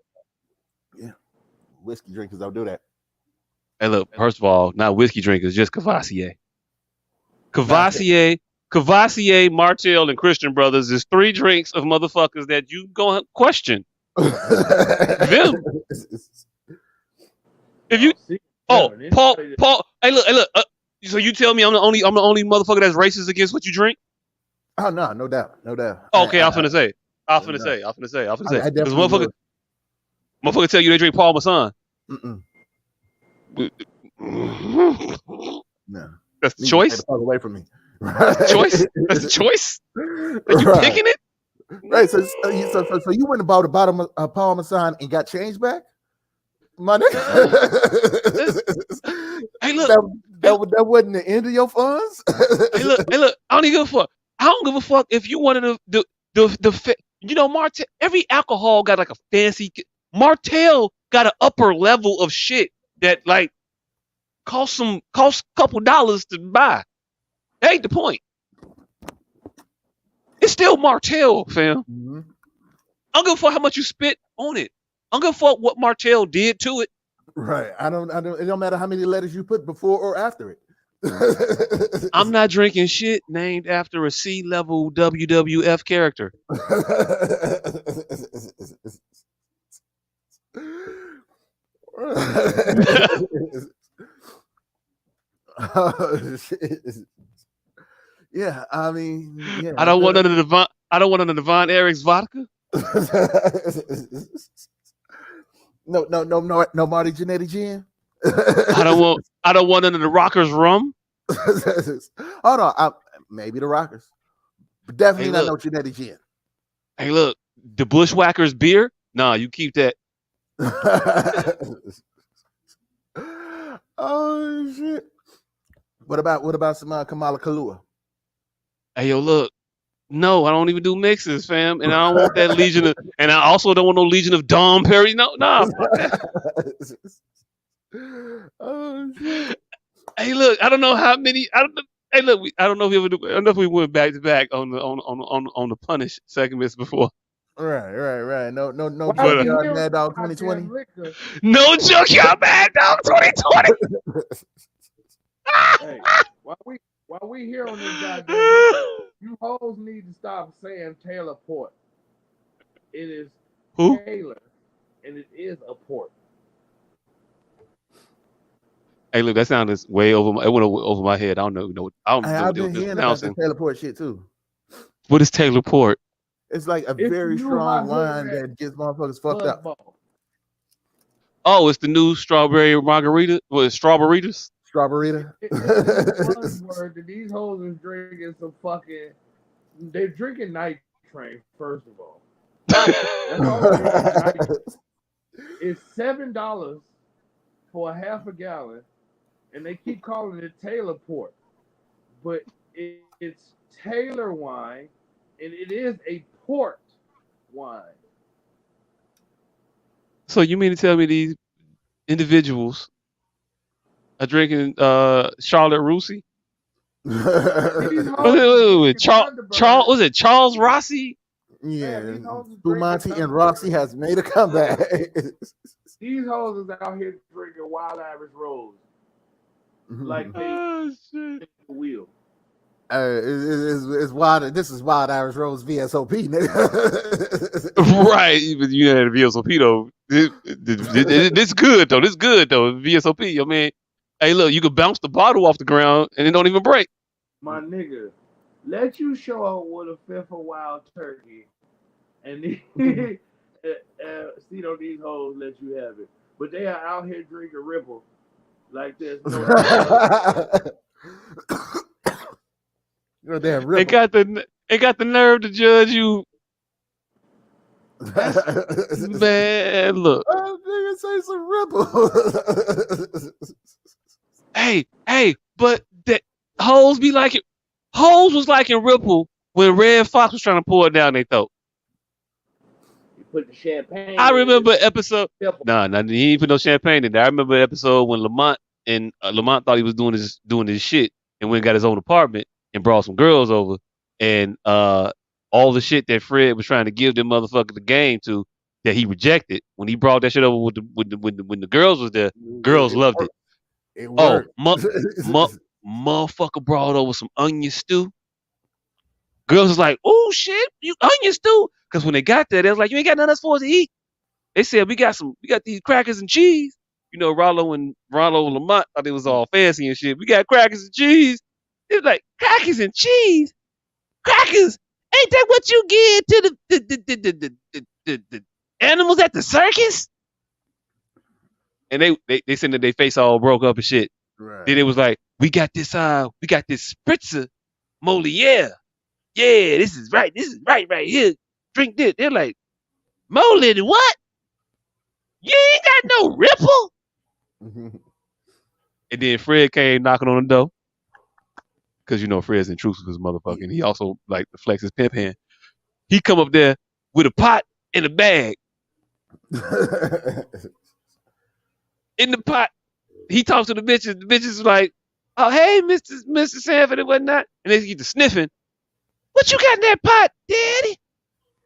Yeah, whiskey drinkers don't do that. Hey, look. First of all, not whiskey drinkers, just Cavassier. Cavassier, Martell, and Christian Brothers is 3 drinks of motherfuckers that you gonna question. Them. If you Paul, hey look, so you tell me I'm the only motherfucker that's racist against what you drink? Oh no doubt. Okay, I'm finna say. Because motherfucker tell you they drink Paul Masson. No. That's the choice? Away from me. That's the choice? That's the choice? Are you picking it? Right, so you went and bought a bottle of Paul Masson and got change back? My nigga. Hey, look. That wasn't the end of your funds? Hey, look. I don't even give a fuck. I don't give a fuck if you wanted Martell, every alcohol got like a fancy. Martell got an upper level of shit that like cost a couple dollars to buy. That ain't the point. It's still Martell, fam. Mm-hmm. I don't give a fuck how much you spit on it. I don't give a fuck what Martell did to it. Right. I don't. It don't matter how many letters you put before or after it. I'm not drinking shit named after a C-level WWF character. Oh, shit. Yeah, I mean, yeah. I don't want none of the Von Erich's vodka. No, Marty Jannetty gin. I don't want none of the Rockers rum. Hold on, maybe the Rockers, but definitely not no Jannetty gin. Hey, look, the Bushwhackers beer. Nah, you keep that. Oh shit! What about some Kamala Kalua? Hey, yo, look. No, I don't even do mixes, fam. And I don't want that Legion of, and I also don't want no Legion of Dom Perry. No, nah, fuck that. Oh shit! Hey, look, I don't know how many. I don't. Hey, look, I don't know if we ever do. I don't know if we went back to back on the punish segments before. Right. No While But we junkyard here on Mad Dog this goddamn 2020. liquor, no junkyard Mad Dog 2020. hey, while we here on this goddamn liquor, you hoes need to stop saying Taylor Port. It is Who? Taylor, and it is a port. Hey, look, that sounded way over. It went over my head. I don't know. I don't know I've what they were been just hearing about the pronouncing. teleport shit too. What is Taylor Port? It's like a It's the very new hot strong hood wine rat that gets motherfuckers fucked Buzz up. Ball. Oh, it's the new strawberry margarita. What, strawberries? Strawberry. It's a new buzzword that these hoes is drinking some fucking. They're drinking night train first of all. That's all they're drinking. Night Train. It's $7 for a half a gallon, and they keep calling it Taylor Port, but it's Taylor wine, and it is a port wine. So you mean to tell me these individuals are drinking Charlotte Russe? These Was hoes it, is wait, drinking Charles? Thunderbird. Was it Charles Rossi? Man, Yeah, these hoes is drinking Spumante and Roxy Thunderbird. has made a comeback. These hoes is out here drinking Wild Irish Rose like they Oh shit! the wheel. It's wild. This is Wild Irish Rose VSOP, nigga. Right, even you had a VSOP though. This good though. This good though. VSOP, I mean, hey, look, you could bounce the bottle off the ground and it don't even break. My nigga, let you show up with a fifth of wild turkey and see on these hoes let you have it. But they are out here drinking Ripple like there's no tomorrow. You're a damn They ripper. got the nerve to judge you, man. Look, Nigga say some ripple. hey, but that hoes be like it. Hoes was like in Ripple when Red Fox was trying to pour it down their throat. You put the champagne I in it, remember it's episode. Ripple. Nah, he ain't put no champagne in there. I remember episode when Lamont thought he was doing his shit and went and got his own apartment and brought some girls over and all the shit that Fred was trying to give them motherfucker the game to that he rejected when he brought that shit over when the girls was there. Girls It loved it. worked. It Oh, worked. motherfucker brought over some onion stew. Girls was like, oh shit, you onion stew? Because when they got there, they was like, you ain't got nothing else for us to eat. They said we got these crackers and cheese. You know, Rollo and Lamont thought it was all fancy and shit. We got crackers and cheese. It was like crackers and cheese. Crackers. Ain't that what you give to the animals at the circus? And they said that their face all broke up and shit. Right. Then it was like, we got this spritzer Moliere. Yeah, this is right right here. Drink this. They're like, Moliere, what? You ain't got no Ripple? And then Fred came knocking on the door. Cause you know Fred's intrusive as motherfucker. And he also like to flex his pimp hand. He come up there with a pot and a bag. In the pot, he talks to the bitches. The bitches like, oh hey, Mr. Sanford and whatnot. And they get to sniffing. What you got in that pot, daddy?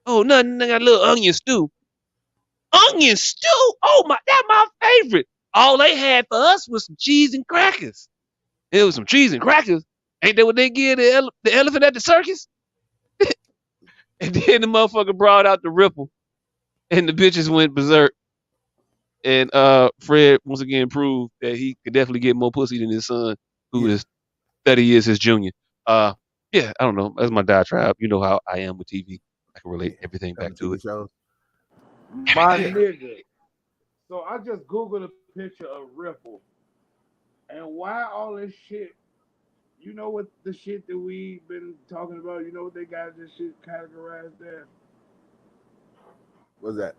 Oh, nothing. I got a little onion stew. Onion stew? Oh my, that's my favorite. All they had for us was some cheese and crackers. It was some cheese and crackers. Ain't that what they give the elephant at the circus? And then the motherfucker brought out the Ripple, and the bitches went berserk. And Fred once again proved that he could definitely get more pussy than his son, who is 30 years his junior. Yeah, I don't know. That's my diatribe. You know how I am with TV. I can relate everything back to it. Shows. My nigga. So I just Googled a picture of Ripple. And why all this shit? You know what the shit that we been talking about? You know what they got this shit categorized there? What's that?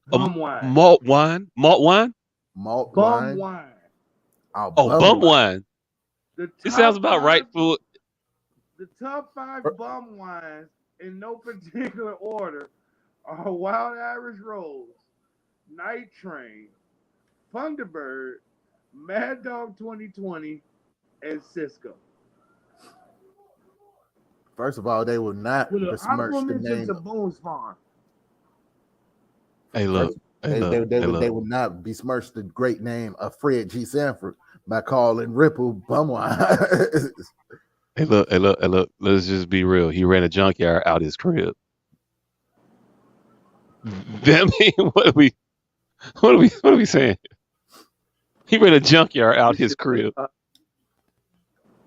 Bum wine. Malt wine. Malt wine. Malt Bum wine. wine. Oh, Oh, bum wine. The It sounds top about right five, for. the top 5 bum wines in no particular order are Wild Irish Rose, Night Train, Thunderbird, Mad Dog 2020, and Cisco. First of all, they will not With an besmirch honorable the mention name. to Boone's Farm. Hey, look. First, Hey, they, look. they, Hey, would, they look. would not besmirch the great name of Fred G. Sanford by calling Ripple bum wine. Hey, look. Hey, look. Hey, look. Let's just be real. He ran a junkyard out his crib. That mean what are we saying? He ran a junkyard out his crib.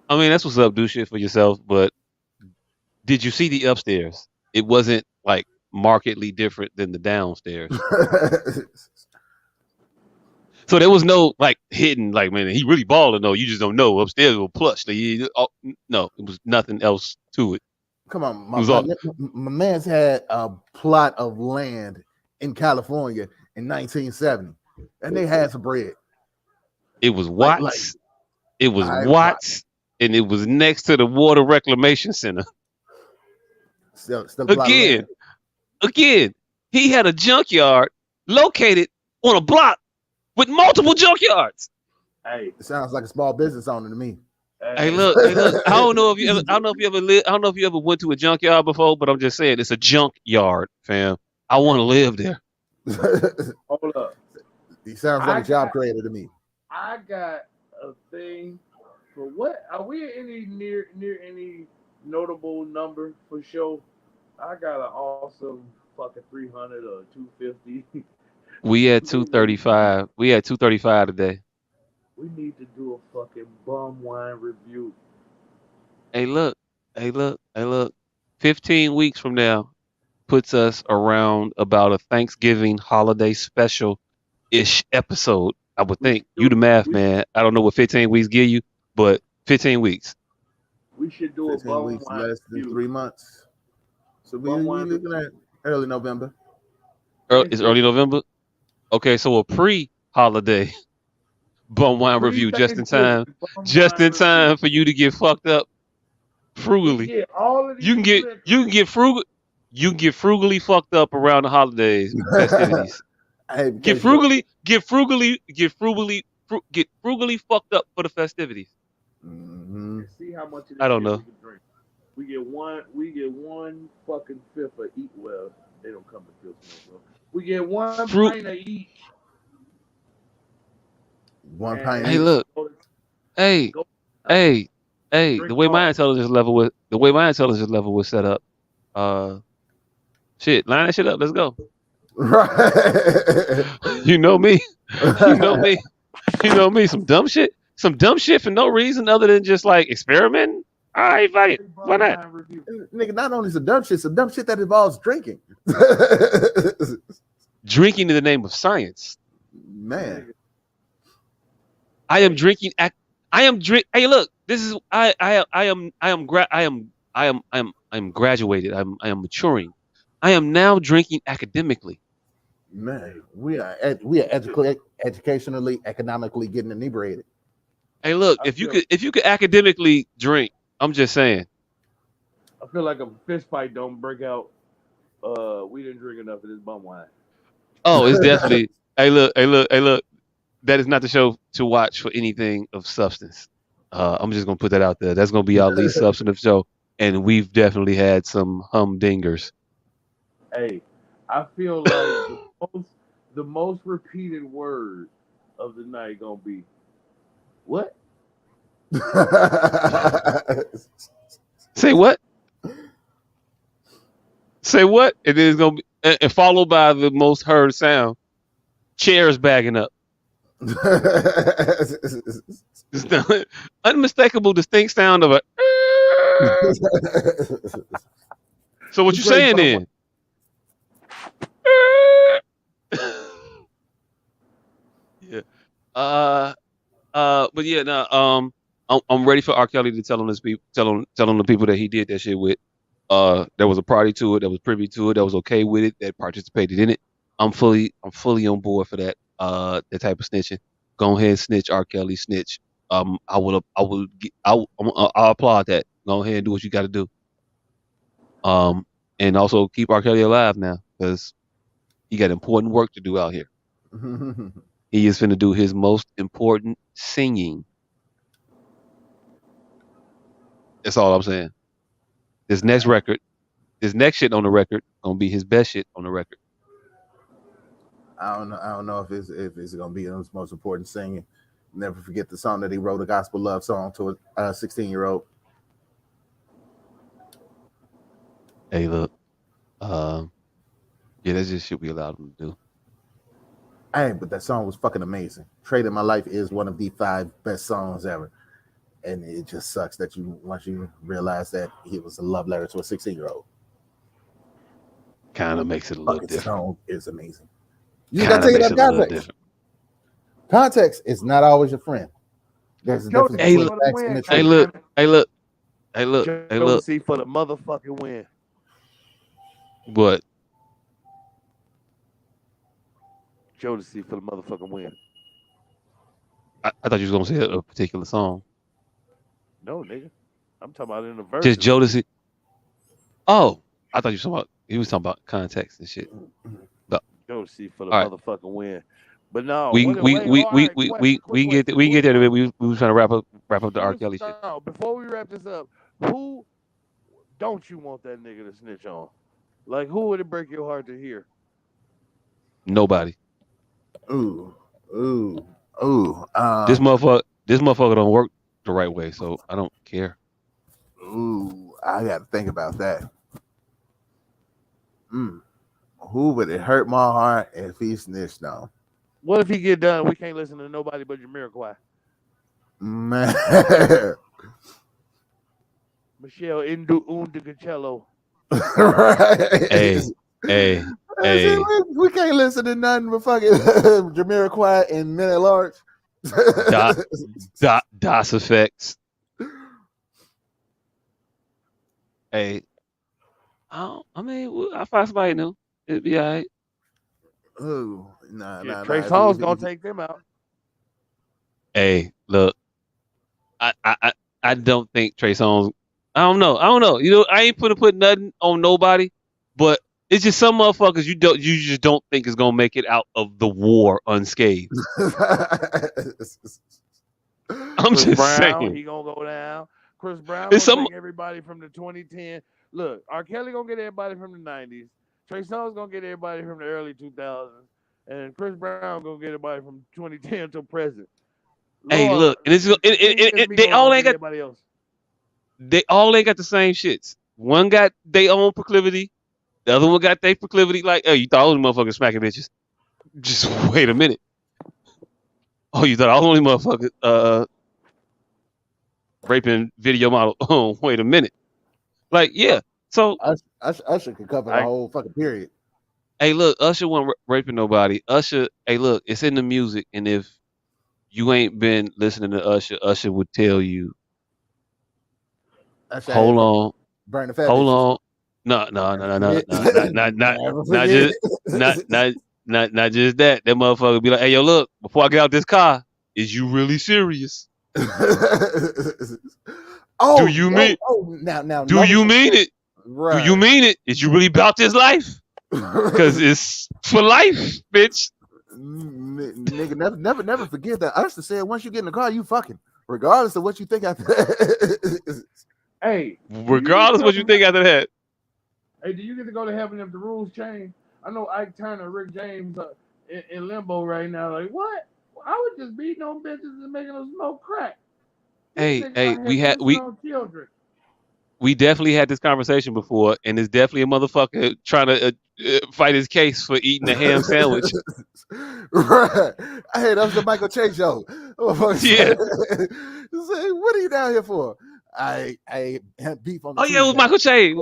I mean, that's what's up. Do shit for yourself. But did you see the upstairs? It wasn't like markedly different than the downstairs. So there was no like hidden, like, man, he really balling. No, you just don't know. Upstairs was plush. No, it was nothing else to it. Come on, It was all, my man's had a plot of land in California in 1970, and they had some bread. it was Like, Watts. It was I Watts, and it was next to the Water Reclamation Center. still a plot of land. Again, he had a junkyard located on a block with multiple junkyards. Hey, It sounds like a small business owner to me. Hey, look. I don't know if you ever. I don't know if you ever lived. I don't know if you ever went to a junkyard before, but I'm just saying it's a junkyard, fam. I want to live there. hold up. He sounds like a job creator to me. I got a thing for what? Are we any near any notable number for show? I got an awesome fucking 300 or 250. We had 235. We had 235 today. We need to do a fucking bum wine review. Hey, look. Hey, look. Hey, look. 15 weeks from now puts us around about a Thanksgiving holiday special-ish episode. I would think. You the math, man. I don't know what 15 weeks give you, but 15 weeks. We should do a 15 bum weeks, wine less than review. 3 months. So we Bum wine looking at early November. It's early November. Okay, so a pre-holiday bum wine review just in time. Just in time for you to get fucked up frugally. Yeah, all of these You can get frugally fucked up around the holidays festivities. Hey, Get frugally fucked up for the festivities. See how much of this I don't shit know. we can drink. We get one fucking fifth of eat. Well, they don't come to fifth. Well. We get one pint of each. One pint. Hey, look. Hey. The way my intelligence level was set up. Shit, line that shit up. Let's go. Right. You know me. You know me. Some dumb shit for no reason other than just like experimenting. All right, fuck it. Why not? Nigga, not only some dumb shit that involves drinking. Drinking in the name of science. Man. I am drinking. Hey, look. This is. I am graduated. I am maturing. I am now drinking academically. Man, we are educationally, economically getting inebriated. Hey, look. If you could academically drink, I'm just saying. I feel like a fist fight don't break out. We didn't drink enough of this bum wine. Oh, it's definitely. Hey, look. That is not the show to watch for anything of substance. I'm just gonna put that out there. That's gonna be our least substantive show, and we've definitely had some humdingers. Hey, I feel like the most repeated word of the night gonna be what? Say what? Say what? And then it's gonna be and followed by the most heard sound: chairs bagging up. Unmistakable, distinct sound of a. So what you saying then? Yeah. But yeah, no. I'm ready for R. Kelly to tell the people that he did that shit with. There was a party to it, that was privy to it, that was okay with it, that participated in it. I'm fully on board for that. That type of snitching. Go ahead and snitch, R. Kelly, snitch. I'll applaud that. Go ahead and do what you got to do. Um, and also keep R. Kelly alive now because he got important work to do out here. He is finna do his most important singing. That's all I'm saying. This next record, this next shit on the record, gonna be his best shit on the record. I don't know if it's gonna be his most important singing. Never forget the song that he wrote, a gospel love song to a 16-year-old. Hey, look, yeah, that's just shit we allowed him to do. Hey, but that song was fucking amazing. Trade in My Life is one of the 5 best songs ever. And it just sucks that once you realize that he was a love letter to a 16-year-old. Kind of makes it a little different. Song is amazing. You gotta take it out of context. Context is not always your friend. There's a difference between facts and the truth. Hey, look. Jodeci for the motherfucking win. What? Jodeci for the motherfucking win. I thought you was gonna say a particular song. No, nigga. I'm talking about in the verse. Just Jodeci. Oh, I thought he was talking about context and shit. Jodeci for the motherfucking win. But no, we can get there. We was trying to wrap up the R. Kelly shit. Before we wrap this up, who don't you want that nigga to snitch on? Like, who would it break your heart to hear? Nobody. Ooh. This motherfucker don't work the right way, so I don't care. Ooh, I got to think about that. Who would it hurt my heart if he snitched on? What if he get done? We can't listen to nobody but Jamiroquai. Man. Michelle Undicacello. Right. Hey. We can't listen to nothing but fucking Jamiroquai and Men at Large. DOS effects. Hey, I find somebody new. It'd be all right. Ooh, nah. Trey Songz gonna take them out. Hey, look, I don't think Trey Songz. I don't know. You know, I ain't put nothing on nobody, but it's just some motherfuckers you just don't think is gonna make it out of the war unscathed. I'm Chris just Brown, saying. He gonna go down. Chris Brown gonna take everybody from the 2010. Look, R. Kelly gonna get everybody from the 90s. Trey Songz gonna get everybody from the early 2000s, and Chris Brown gonna get everybody from 2010 till present. Hey, look, and they all ain't got everybody else. They all ain't got the same shits. One got their own proclivity. The other one got their proclivity. Like, oh, you thought all the motherfuckers smacking bitches? Just wait a minute. Oh, you thought all the only motherfuckers raping video model? Oh, wait a minute. Like, yeah. So Usher could cover the whole fucking period. Hey, look, Usher wasn't raping nobody. Usher, hey, look, it's in the music, and if you ain't been listening to Usher, Usher would tell you. Hold on. Burn the fat Hold bitches. on. No. Not just that. That motherfucker be like, hey, yo, look, before I get out this car, is you really serious? Do you mean? Now. Do you mean it? Right. Do you mean it? Is you really about this life? Because it's for life, bitch. Nigga, never forget that Usher said once you get in the car, you fucking, regardless of what you think after that. Hey, regardless of what you think after that. Hey, do you get to go to heaven if the rules change? I know Ike Turner, Rick James in limbo right now. Like, what? I was just beating on bitches and making them smoke crack. Hey, we definitely had this conversation before, and it's definitely a motherfucker trying to fight his case for eating a ham sandwich. Right. Hey, that was the Michael Che show. Yeah. What are you down here for? I beef on the it was Michael Che.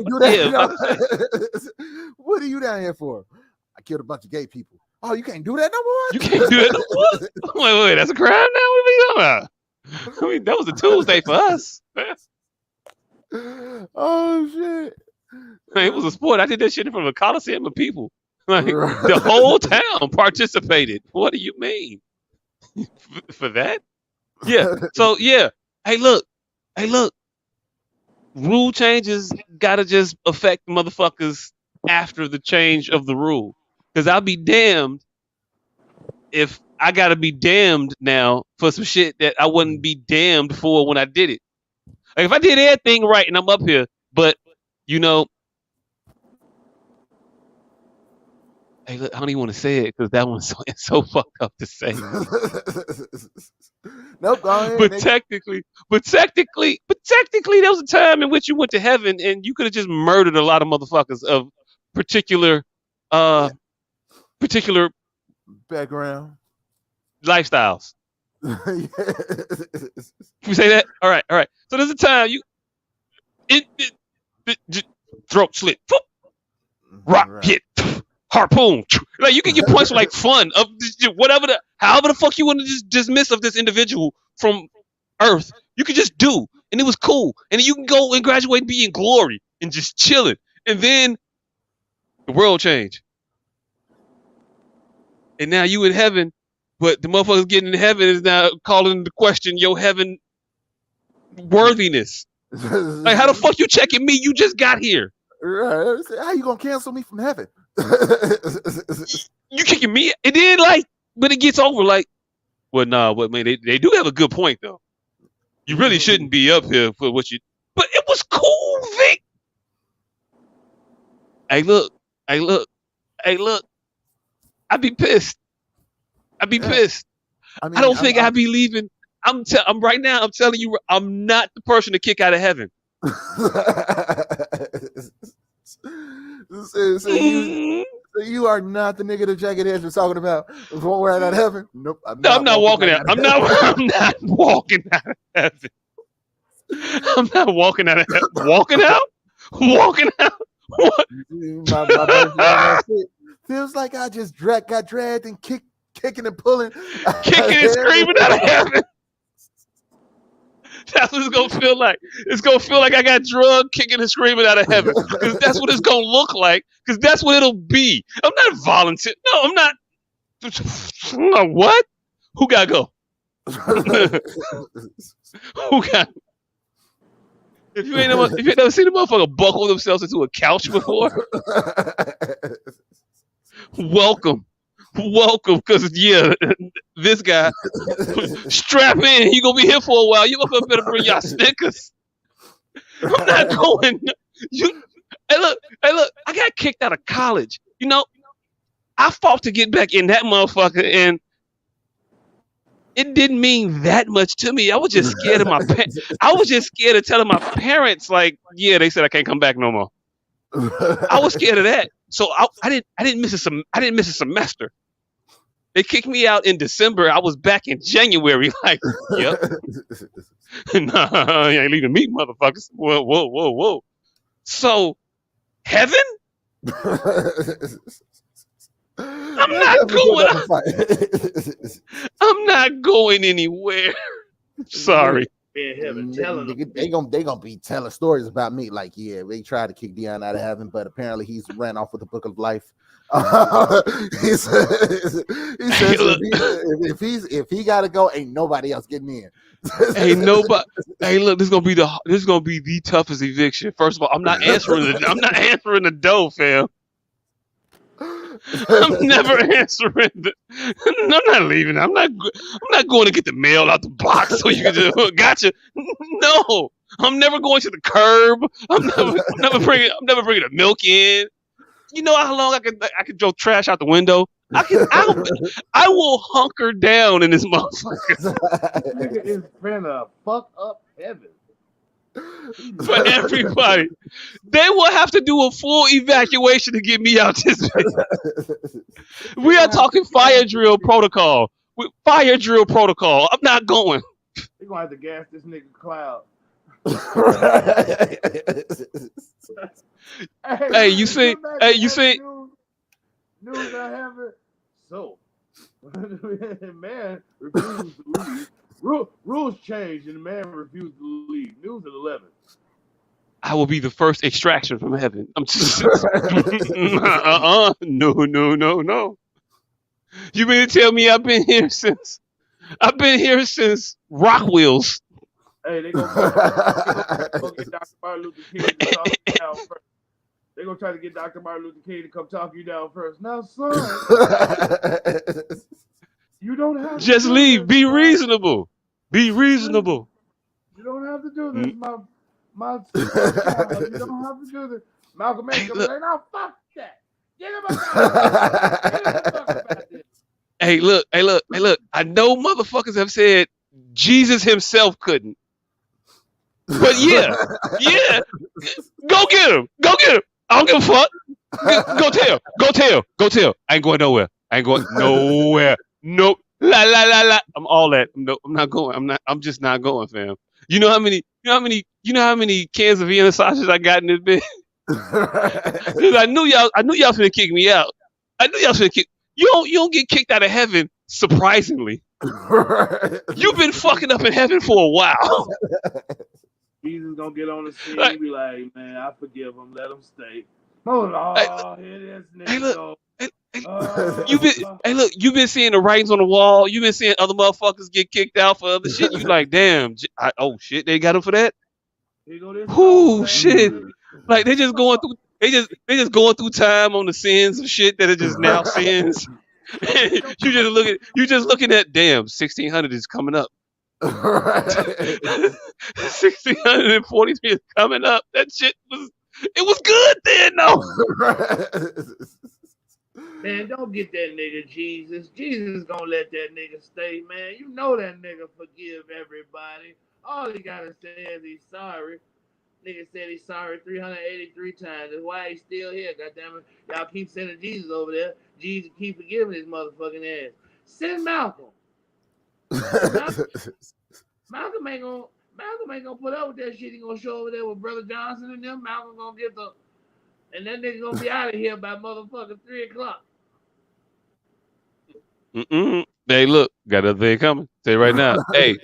What are you down here for? I killed a bunch of gay people. Oh, you can't do that no more? You can't do that no more? Wait, that's a crime now? What are you talking about? I mean, that was a Tuesday for us. Oh, shit. Man, it was a sport. I did that shit in front of a coliseum of people. Like the whole town participated. What do you mean? For that? Yeah. So yeah. Hey, look. Hey, look. Rule changes gotta just affect motherfuckers after the change of the rule. Cause I'll be damned if I gotta be damned now for some shit that I wouldn't be damned for when I did it. Like if I did everything right and I'm up here, but you know, hey, look, I don't even want to say it because that one's it's so fucked up to say. Nope, go ahead, But nigga. technically, there was a time in which you went to heaven and you could have just murdered a lot of motherfuckers of particular, uh, particular Background. lifestyles. Yes. Can we say that? All right, all right. So there's a time it throat slit, rock Right. hit, harpoon. Like you can get punched like fun of whatever however the fuck you want to just dismiss of this individual from Earth. You could just do, and it was cool, and then you can go and graduate and be in glory and just chilling, and then the world changed, and now you in heaven, but the motherfuckers getting in heaven is now calling into question your heaven worthiness. Like how the fuck you checking me? You just got here. Right. How you gonna cancel me from heaven? You kicking me? And then like, but it gets over like, well, nah, what man? They do have a good point though. You really shouldn't be up here for what you. But it was cool, Vic. Hey, look. Hey, look. Hey, look. I'd be pissed. I'd be pissed. I mean, I don't think I'd be leaving. I'm right now. I'm telling you, I'm not the person to kick out of heaven. So you are not the nigga that Jagged Edge was talking about. Was right out of heaven? Nope. I'm not walking out. I'm not walking out of heaven. I'm not walking out of heaven. Walking out? Walking out? What? My feels like I just got dragged and kicking and pulling, kicking and screaming out of heaven. That's what it's gonna feel like. It's gonna feel like I got drugged, kicking and screaming out of heaven. Because that's what it's gonna look like. Because that's what it'll be. I'm not volunteering. No, I'm not. What? Who gotta go? Who got? If you ain't never seen a motherfucker buckle themselves into a couch before, welcome. Because yeah, this guy strap in. You gonna be here for a while. You motherfucker better bring y'all Snickers. I'm not going. Hey look. I got kicked out of college. You know, I fought to get back in that motherfucker, and it didn't mean that much to me. I was just scared of my parents. I was just scared of telling my parents, like, yeah, they said I can't come back no more. I was scared of that, so I didn't miss a semester. They kicked me out in December. I was back in January. Like, yep. Nah, you ain't leaving me, motherfuckers. Whoa. So, heaven? I'm not going. I'm not going anywhere. Sorry. In heaven, telling them. They gonna be telling stories about me. Like, yeah, they tried to kick Dion out of heaven, but apparently he's ran off with the book of life. He says if he gotta go, ain't nobody else getting in. Ain't nobody. Hey, look, this is gonna be the toughest eviction. First of all, I'm not answering the door, fam. I'm never answering I'm not leaving. I'm not going to get the mail out the box so you can just gotcha. No, I'm never going to the curb. I'm never bringing the milk in. You know how long I could throw trash out the window? I will hunker down in this motherfucker. Nigga is finna fuck up heaven. For everybody. They will have to do a full evacuation to get me out this bitch. We are talking fire drill protocol. Fire drill protocol. I'm not going. They're gonna have to gas this nigga Cloud. Hey, you see? News I have it. So, man refused to leave. Rules changed and the man refused to leave. News at 11. I will be the first extraction from heaven. I'm just no. You mean to tell me I've been here since Rock Wheels? Hey, they gonna go get Dr. Martin Luther King to talk you down first. They gonna try to get Dr. Martin Luther King to come talk you down first. Now, son, you don't have to Just do leave. this, Be man. reasonable. Be reasonable. You don't have to do this, my child. You don't have to do this. Malcolm X gonna be like, no, fuck that. Get him about this. Hey, look. I know motherfuckers have said Jesus himself couldn't. But yeah. Go get him. I don't give a fuck. Go tell. I ain't going nowhere. Nope. La. I'm all that. No, I'm not going. I'm just not going, fam. You know how many cans of Vienna sausage I got in this bed? Because I knew y'all finna kick me out. You don't get kicked out of heaven, surprisingly. You've been fucking up in heaven for a while. Jesus gonna get on the scene and be like, man, I forgive him, let him stay. Oh Lord, here this nigga go. You've been seeing the writings on the wall. You've been seeing other motherfuckers get kicked out for other shit. You like, damn, oh shit, they got him for that. Oh shit, like they just going through time on the sins of shit that are just now sins. you just looking at damn 1600 is coming up. 1643 is coming up. That shit was good then though. Man, don't get that nigga Jesus. Jesus gonna let that nigga stay, man. You know that nigga forgive everybody. All he gotta say is he's sorry. Nigga said he's sorry 383 times. That's why he's still here. Goddammit. Y'all keep sending Jesus over there. Jesus keep forgiving his motherfucking ass. Send Malcolm. Malcolm ain't gonna put up with that shit. He gonna show over there with Brother Johnson and them. Malcolm gonna get and that nigga gonna be out of here by motherfucking 3 o'clock. Hey, look, got another thing coming. Say right now. Hey,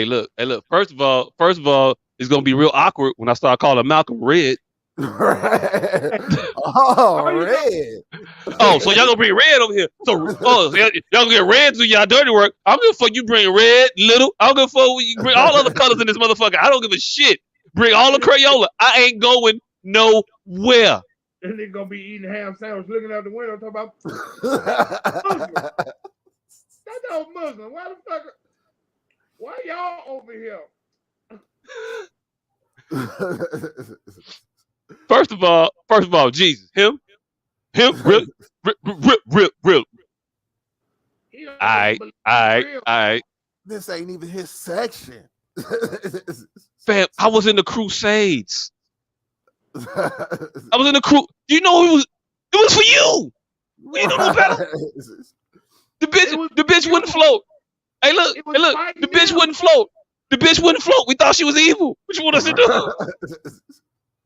look. First of all, it's gonna be real awkward when I start calling Malcolm Red. Red. Oh, so y'all gonna bring Red over here? So, y'all gonna get Red to y'all dirty work? I don't give a fuck. You bring Red, Little. I don't give a fuck. You bring all other colors in this motherfucker. I don't give a shit. Bring all the Crayola. I ain't going nowhere. And they gonna be eating ham sandwich, looking out the window, talking about Muslim. That's no Muslim. Why the fuck? Why y'all over here? First of all, Jesus, him, real. I. This ain't even his section. Fam, I was in the Crusades. I was in the crew. You know it was for you. You don't know better. The bitch wouldn't float. Hey look, the bitch wouldn't float. We thought she was evil. What you want us to do?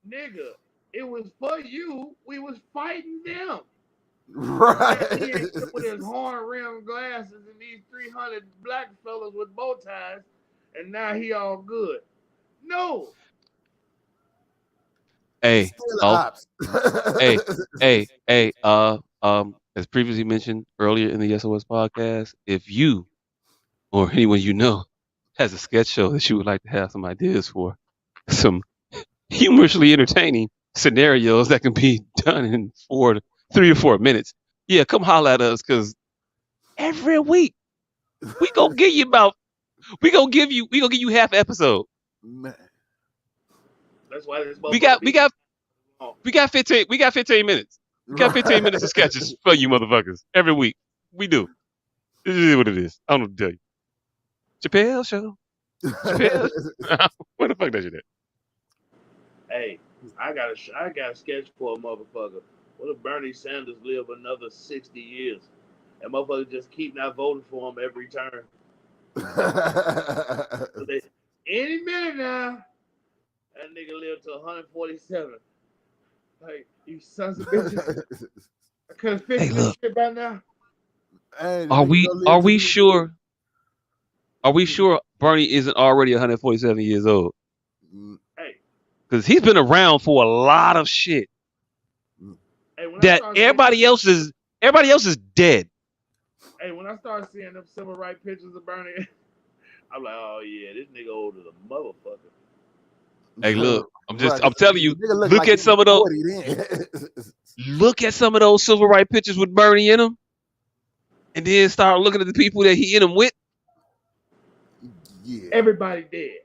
Nigga, it was for you. We was fighting them. Right. He with his horn rimmed glasses and these 300 black fellas with bow ties, and now he all good. No. Hey, as previously mentioned earlier in the S.O.S podcast, if you or anyone you know has a sketch show that you would like to have some ideas for, some humorously entertaining scenarios that can be done in 3 to 4 minutes, yeah, come holler at us, because every week we gonna give you half episode. Man. That's why this we got 15 minutes. We got 15 minutes of sketches for you motherfuckers every week. We do. This is what it is. I don't know what to tell you. Chappelle Show. Where the fuck that shit at? Hey, I got a sketch for a motherfucker. What if Bernie Sanders live another 60 years and motherfuckers just keep not voting for him every turn? Any minute now, that nigga lived to 147. Like, you sons of bitches. I could have fixed this shit by now. Hey, Are we sure? Are we sure Bernie isn't already 147 years old? because he's been around for a lot of shit Hey, when I that start seeing, everybody else is dead. hey, when I start seeing them civil rights pictures of Bernie, I'm like, oh yeah, this nigga older than a motherfucker. Hey, look, Right, I'm telling you, nigga look look like at he some was of those, 40 then. look at some of those civil rights pictures with Bernie in them, and then start looking at the people that he in them with. Yeah. Everybody dead.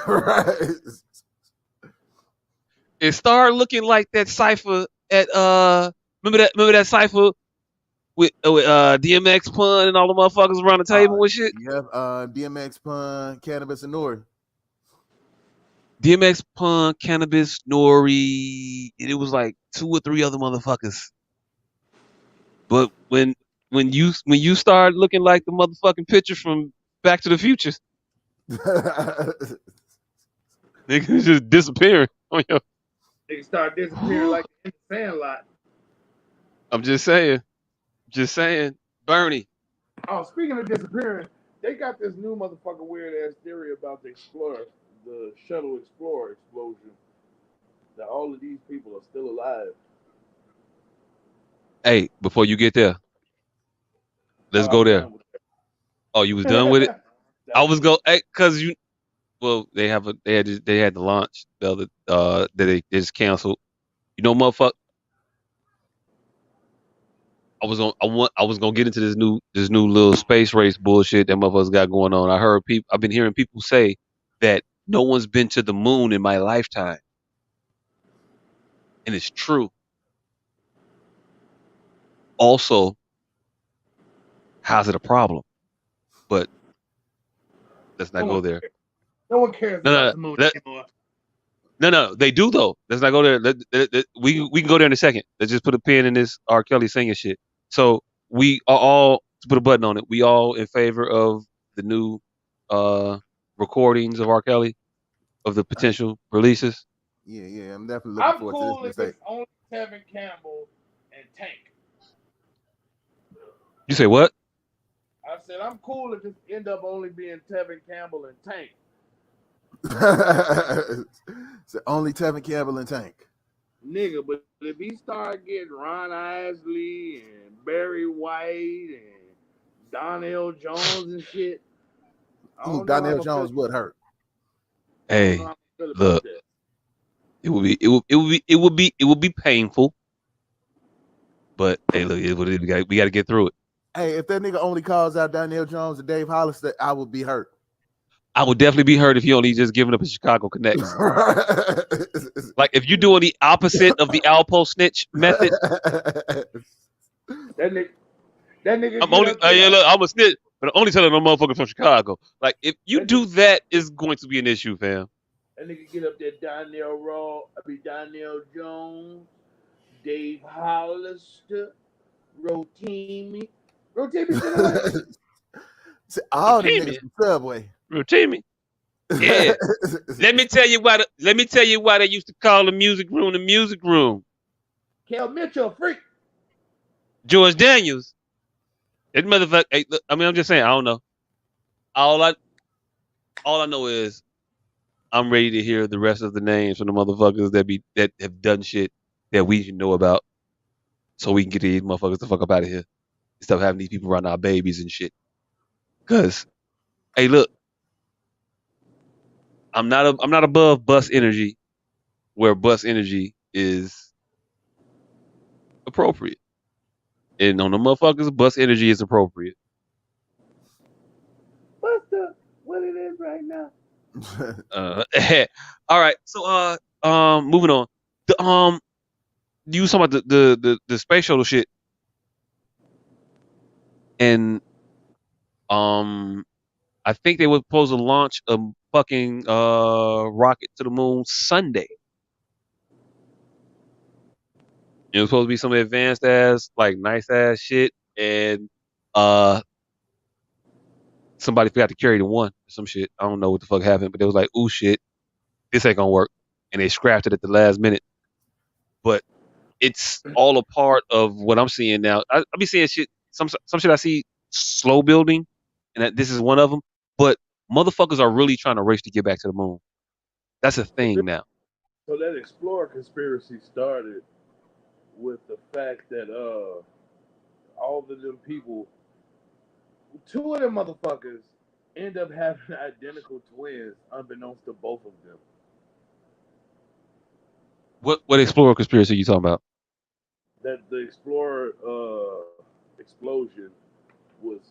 Right. It started looking like that cipher at remember that cipher with DMX Pun and all the motherfuckers around the table and shit. Yep. DMX Pun, Cannabis and Nori. DMX Pun, Cannabis, Nori, and it was like 2 or 3 other motherfuckers. But when you start looking like the motherfucking picture from Back to the Future, niggas just disappearing. Niggas start disappearing like in the Sandlot. I'm just saying, Bernie. Oh, speaking of disappearing, they got this new motherfucker weird ass theory about the shuttle Explorer explosion. That all of these people are still alive. Hey, before you get there, let's Oh, go I'm there. done with Oh, you was done with it? that. I was go, hey, cause they had the launch the other that they just canceled. You know, motherfucker. I was gonna get into this new little space race bullshit that motherfuckers got going on. I've been hearing people say that no one's been to the moon in my lifetime, and it's true. Also, how's it a problem? But let's not go there. No one cares No, about the moon anymore. No, they do though. Let's not go there. We can go there in a second. Let's just put a pin in this R. Kelly singing shit. So we are all, to put a button on it, we all in favor of the new recordings of R. Kelly, of the potential releases. Yeah, I'm definitely looking forward cool to if this. it's only Tevin Campbell and Tank. You say what? I said I'm cool if it end up only being Tevin Campbell and Tank. So only Tevin Campbell and Tank. Nigga, but if he start getting Ron Isley and Barry White and Donnell Jones and shit, Donnell Jones would hurt. Hey, look, it would be painful, but hey, look, we got to get through it. Hey, if that nigga only calls out Donnell Jones and Dave Hollister, I would be hurt. I would definitely be hurt if he only just giving up his Chicago connects. Like if you're doing the opposite of the Alpo snitch method. That nigga. I'm a snitch, but I'm only telling no motherfucker from Chicago. Like if you do that, it's going to be an issue, fam. That nigga get up there, Donnell Jones, Dave Hollister, Rotimi. All the niggas from Subway. Rotimi. Yeah. Let me tell you why they used to call the music room. Kel Mitchell, freak. George Daniels. That motherfucker. Hey, look, I mean, I'm just saying. I don't know. All I know is I'm ready to hear the rest of the names from the motherfuckers that have done shit that we should know about, so we can get these motherfuckers the fuck up out of here. Stop having these people around our babies and shit. Cause, hey, look, I'm not above bus energy, where bus energy is appropriate, and on the motherfuckers, bus energy is appropriate. Buster, what it is right now? All right, so moving on. You was talking about the space shuttle shit, and I think they were supposed to launch a fucking rocket to the moon Sunday. It was supposed to be some advanced ass, like nice ass shit, and somebody forgot to carry the one or some shit. I don't know what the fuck happened, but it was like, ooh shit, this ain't gonna work, and they scrapped it at the last minute. But it's all a part of what I'm seeing now. I be seeing shit, some shit I see slow building, and this is one of them. But motherfuckers are really trying to race to get back to the moon. That's a thing now. So that Explorer conspiracy started with the fact that all of them people, two of them motherfuckers, end up having identical twins, unbeknownst to both of them. What Explorer conspiracy are you talking about? That the Explorer explosion was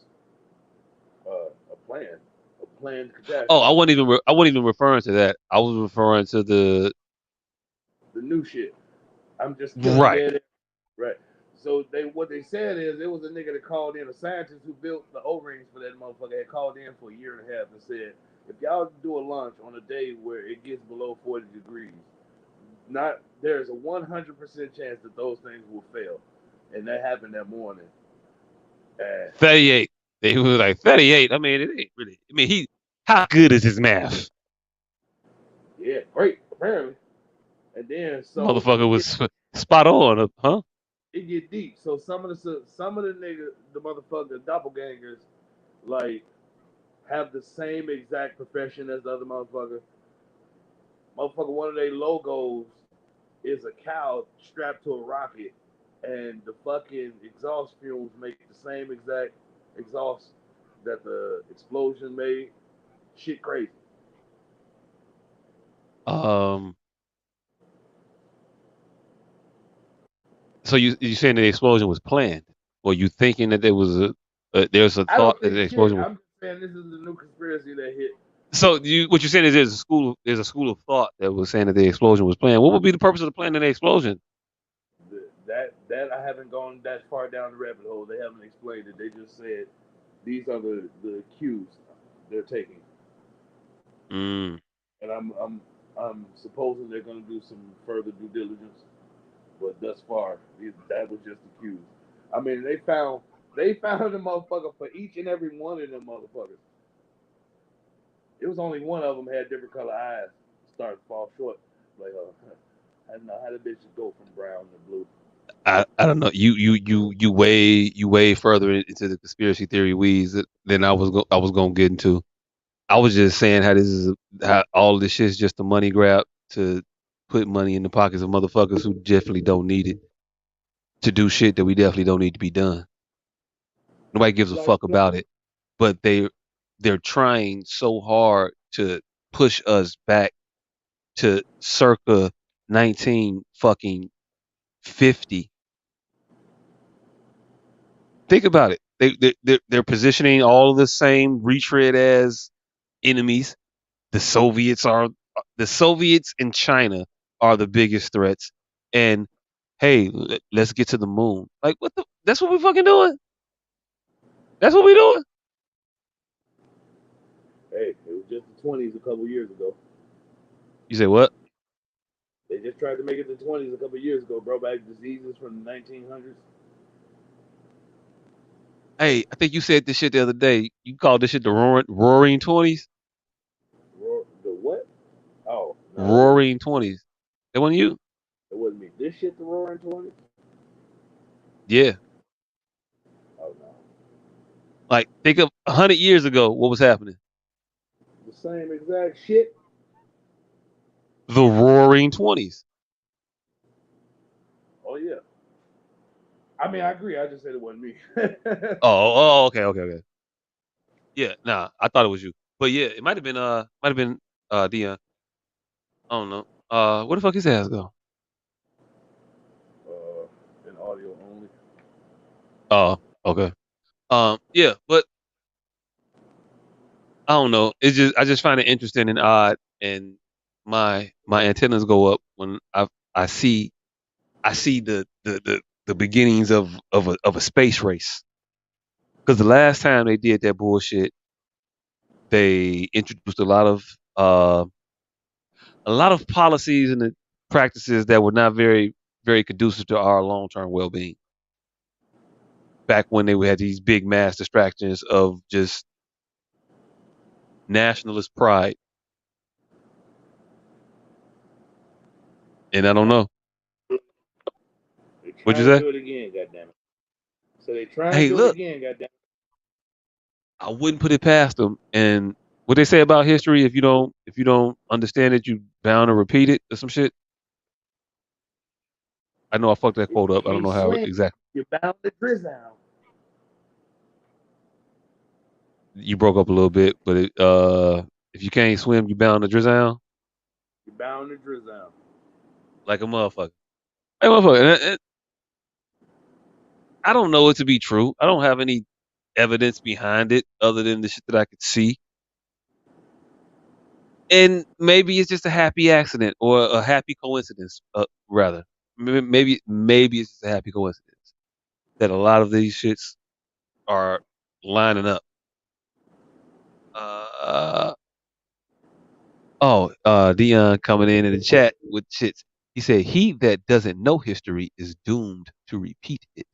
a planned Oh, catastrophe. I wasn't even referring to that. I was referring to the The new shit. I'm just killing right. dead. Right. So what they said is it was a nigga that called in, a scientist who built the O-rings for that motherfucker had called in for a year and a half and said, if y'all do a launch on a day where it gets below 40 degrees, not there's a 100% chance that those things will fail. And that happened that morning. And 38. They were like 38. I mean, it ain't really. I mean, how good is his math? yeah, great, apparently. And then so Motherfucker was spot on, huh? it get deep. So some of the niggas, the motherfucker doppelgangers, like have the same exact profession as the other motherfucker. Motherfucker, one of their logos is a cow strapped to a rocket, and the fucking exhaust fumes make the same exact exhaust that the explosion made. Shit crazy. Um. So you saying the explosion was planned, or you thinking that there was there's a I thought don't that think the shit. explosion was. I'm just saying this is the new conspiracy that hit. So what you're saying is there's a school of thought that was saying that the explosion was planned. What would be the purpose of the plan of the explosion? That I haven't gone that far down the rabbit hole. They haven't explained it. They just said these are the cues they're taking, Mm. and I'm supposing they're going to do some further due diligence. But thus far, that was just the cues. I mean, they found a motherfucker for each and every one of them motherfuckers. It was only one of them had different color eyes. Started to fall short. Like, I don't know how the bitch go from brown to blue. I don't know. You way further into the conspiracy theory weeds than I was gonna get into. I was just saying how all this shit is just a money grab to put money in the pockets of motherfuckers who definitely don't need it to do shit that we definitely don't need to be done. Nobody gives a Like, fuck about it, but they're trying so hard to push us back to circa 19 fucking 50. Think about it. They're positioning all of the same retread as enemies. The Soviets and China are the biggest threats. And hey, let's get to the moon. Like what the? That's what we fucking doing. That's what we doing. hey, it was just the 20s a couple years ago. You say what? They just tried to make it the 20s a couple years ago, bro. Back diseases from the 1900s. Hey, I think you said this shit the other day. You called this shit the roaring 20s. The what? Oh no, it wasn't me. Roaring 20s. That wasn't you. It wasn't me. This shit the roaring 20s. Yeah. Oh no, Like think of 100 years ago. What was happening? the same exact shit. The roaring 20s. Oh yeah. I mean, I agree. I just said it wasn't me. Okay, okay. Yeah, nah, I thought it was you. But yeah, it might have been Dion. I don't know. Where the fuck his ass go? In audio only. Oh, okay. Yeah, but I don't know. I just find it interesting and odd, and my antennas go up when I see the beginnings of a space race. Because the last time they did that bullshit, they introduced a lot of policies and practices that were not very conducive to our long term well being. Back when they had these big mass distractions of just nationalist pride, and I don't know They what you trying to say. do it again, goddamn it. So they trying to Hey, do it look, again, goddamn I wouldn't put it past them. And what they say about history, if you don't understand it, you bound to repeat it or some shit. I know I fucked that If quote you up. I don't can't know how swim, exactly. you're bound to drizzle. You broke up a little bit, but if you can't swim, you bound to drown You're bound to drizzle. like a motherfucker. Like a motherfucker. And I don't know it to be true. I don't have any evidence behind it other than the shit that I could see. And maybe it's just a happy accident or a happy coincidence, rather. Maybe it's just a happy coincidence that a lot of these shits are lining up. Uh, Dion coming in the chat with shits. He said, "He that doesn't know history is doomed to repeat it."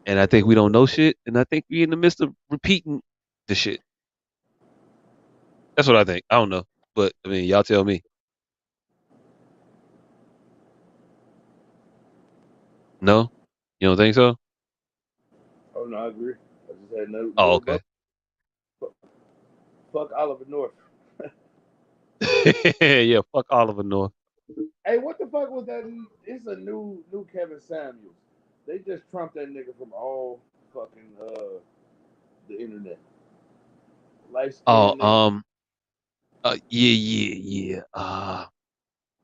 And I think we don't know shit, and I think we're in the midst of repeating the shit. That's what I think. I don't know, but I mean, y'all tell me. No, you don't think so? Oh no, I agree. I just had no Oh, rebuttal. okay. Fuck Oliver North. Yeah, fuck Oliver North. Hey, what the fuck was that? It's a new Kevin Samuels. They just trumped that nigga from all fucking the internet. Light Oh, skinned nigga. yeah. I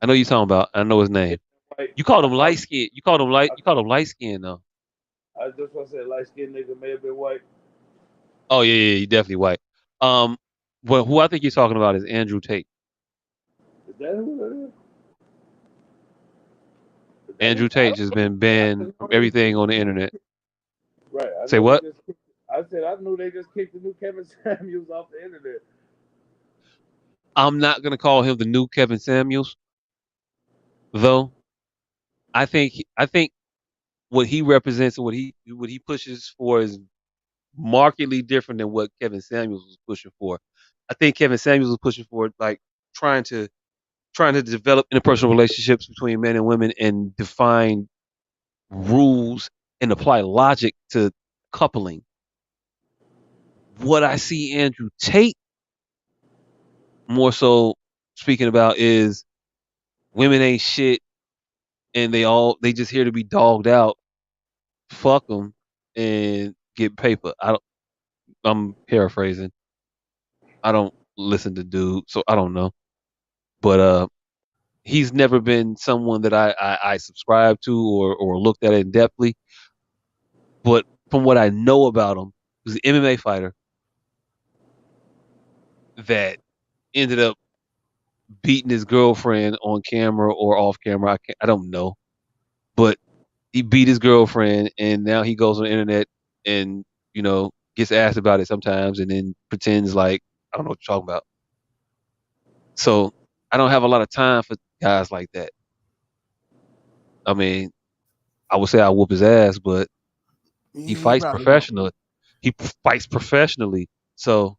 know you're talking about. I know his name. White. You called I him thought light skin. You called him light. You called him light skin though. I just want to say light skinned nigga may have been white. Oh yeah, he definitely white. Um, but who I think you're talking about is Andrew Tate. Is that who that is? Is that Andrew who? I Tate don't just know. been I banned just from know they everything kicked on the internet. Right. I Say know they what? just kicked, I said I knew they just kicked the new Kevin Samuels off the internet. I'm not gonna call him the new Kevin Samuels, though. I think what he represents and what he pushes for is markedly different than what Kevin Samuels was pushing for. I think Kevin Samuels was pushing for like trying to trying to develop interpersonal relationships between men and women and define rules and apply logic to coupling. What I see Andrew Tate more so speaking about is women ain't shit and they just here to be dogged out. Fuck them and get paper. I'm paraphrasing. I don't listen to dude, so I don't know. But he's never been someone that I subscribe to or looked at in depthly. But from what I know about him, he was an MMA fighter that ended up beating his girlfriend on camera or off camera. I don't know, but he beat his girlfriend, and now he goes on the internet and gets asked about it sometimes, and then pretends like I don't know what you're talking about. So I don't have a lot of time for guys like that. I mean, I would say I whoop his ass, but he He fights probably won't. professional. He fights professionally, so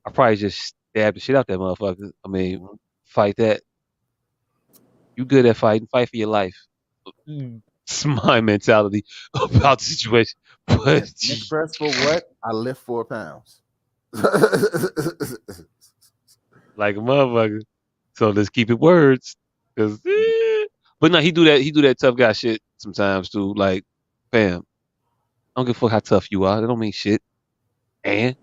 I probably just stab the shit out that motherfucker. I mean, fight that. You good at fighting? Fight for your life. It's my mentality about the situation. But Next press for what? I lift 4 pounds. like a motherfucker. So let's keep it words. But no, he do that. He do that tough guy shit sometimes too. Like, fam, I don't give a fuck how tough you are. That don't mean shit. And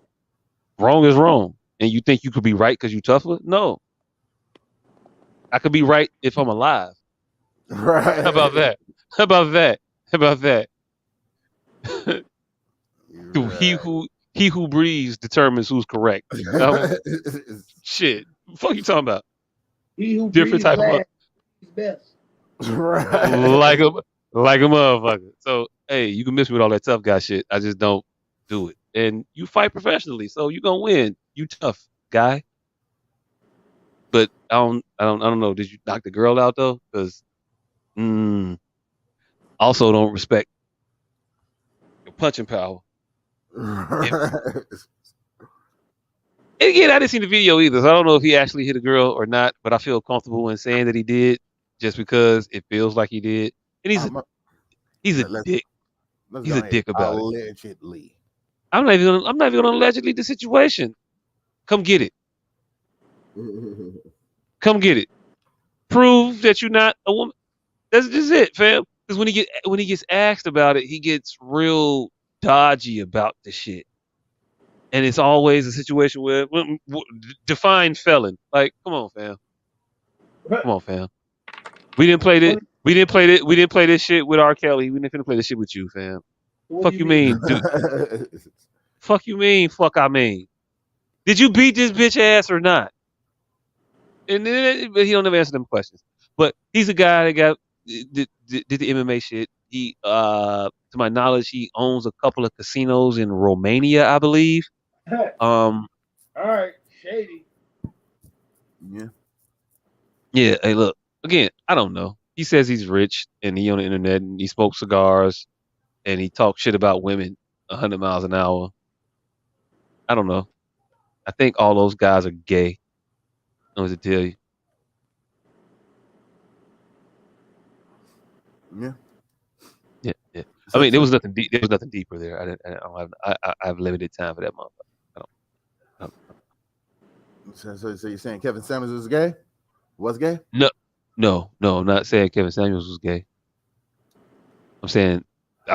wrong is wrong. And you think you could be right because you tougher? No, I could be right if I'm alive. Right. How about that? How about that? How about that? He who breathes determines who's correct. Shit, fuck you talking about? He who Different breathes type of last is best. Right. like a motherfucker. So hey, you can miss me with all that tough guy shit. I just don't do it. And you fight professionally, so you gonna win. You tough guy. But I don't know. Did you knock the girl out though? Because also don't respect your punching power. And again, I didn't see the video either, so I don't know if he actually hit a girl or not. But I feel comfortable in saying that he did, just because it feels like he did. And he's a Let's dick. He's go a ahead. dick about it. Allegedly. I'm not even gonna allegedly the situation. Come get it. Come get it. Prove that you're not a woman. That's just it, fam. Because when he gets asked about it, he gets real dodgy about the shit, and it's always a situation where define felon. Like, come on, fam. Come on, fam. We didn't play this. We didn't play this. We didn't play this shit with R. Kelly. We didn't finna play this shit with you, fam. What Fuck do you you mean? mean, dude? Fuck you mean? Fuck I mean. Did you beat this bitch ass or not? And then, but he don't ever answer them questions. But he's a guy that did the MMA shit. He, to my knowledge, he owns a couple of casinos in Romania, I believe. All right, shady. Yeah. Yeah. Hey, look. Again, I don't know. He says he's rich and he on the internet and he smokes cigars and he talks shit about women 100 miles an hour. I don't know. I think all those guys are gay. I want to tell you. Yeah. Yeah, yeah. I So, mean, there so, was nothing deep. There was nothing deeper there. I don't have. I have limited time for that motherfucker. I don't. so you're saying Kevin Samuels was gay? Was gay? No. I'm not saying Kevin Samuels was gay. I'm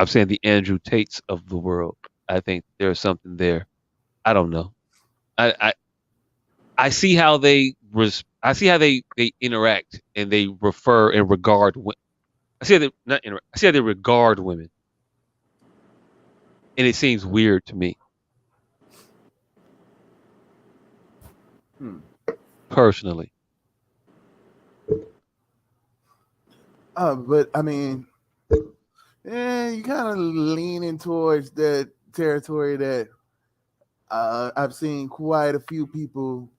saying the Andrew Tates of the world. I think there's something there. I don't know. I I see how I see how they interact and they refer and regard. I see how they not interact. I see how they regard women, and it seems weird to me Hmm. personally. But I mean, you kind of leaning towards that territory that I've seen quite a few people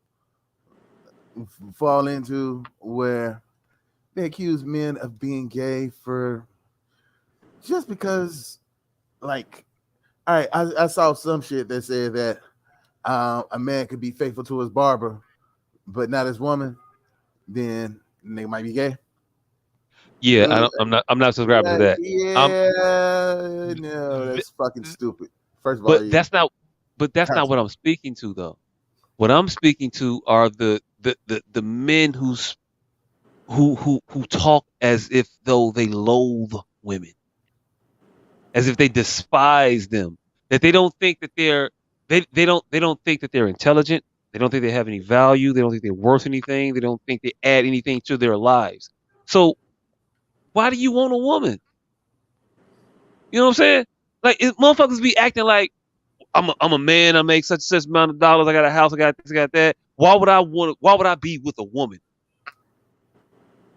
fall into, where they accuse men of being gay for just because, like, all right, I saw some shit that said that a man could be faithful to his barber, but not his woman, then they might be gay. Yeah, I'm not subscribing to that. Um, Yeah, no, th- that's fucking stupid. First of all, but that's not what I'm speaking to though. What I'm speaking to are the men who talk as if though they loathe women, as if they despise them, that they don't think that they don't think that they're intelligent, they don't think they have any value, they don't think they're worth anything, they don't think they add anything to their lives. So why do you want a woman? You know what I'm saying? Like motherfuckers be acting like I'm a man, I make such and such amount of dollars, I got a house, I got this, I got that. Why would I be with a woman?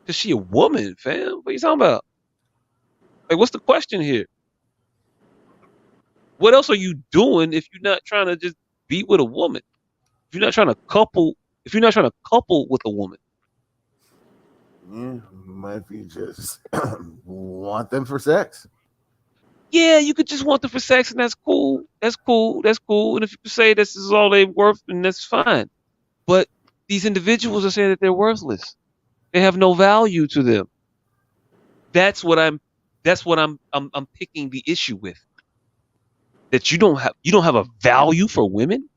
Cause she a woman, fam. What are you talking about? Like what's the question here? What else are you doing if you're not trying to just be with a woman? If you're not trying to couple, if you're not trying to couple with a woman. Yeah, might be just want them for sex. Yeah, you could just want them for sex and that's cool. That's cool. That's cool. And if you say this is all they're worth, then that's fine. But these individuals are saying that they're worthless. They have no value to them. That's what I'm picking the issue with. That you don't have a value for women?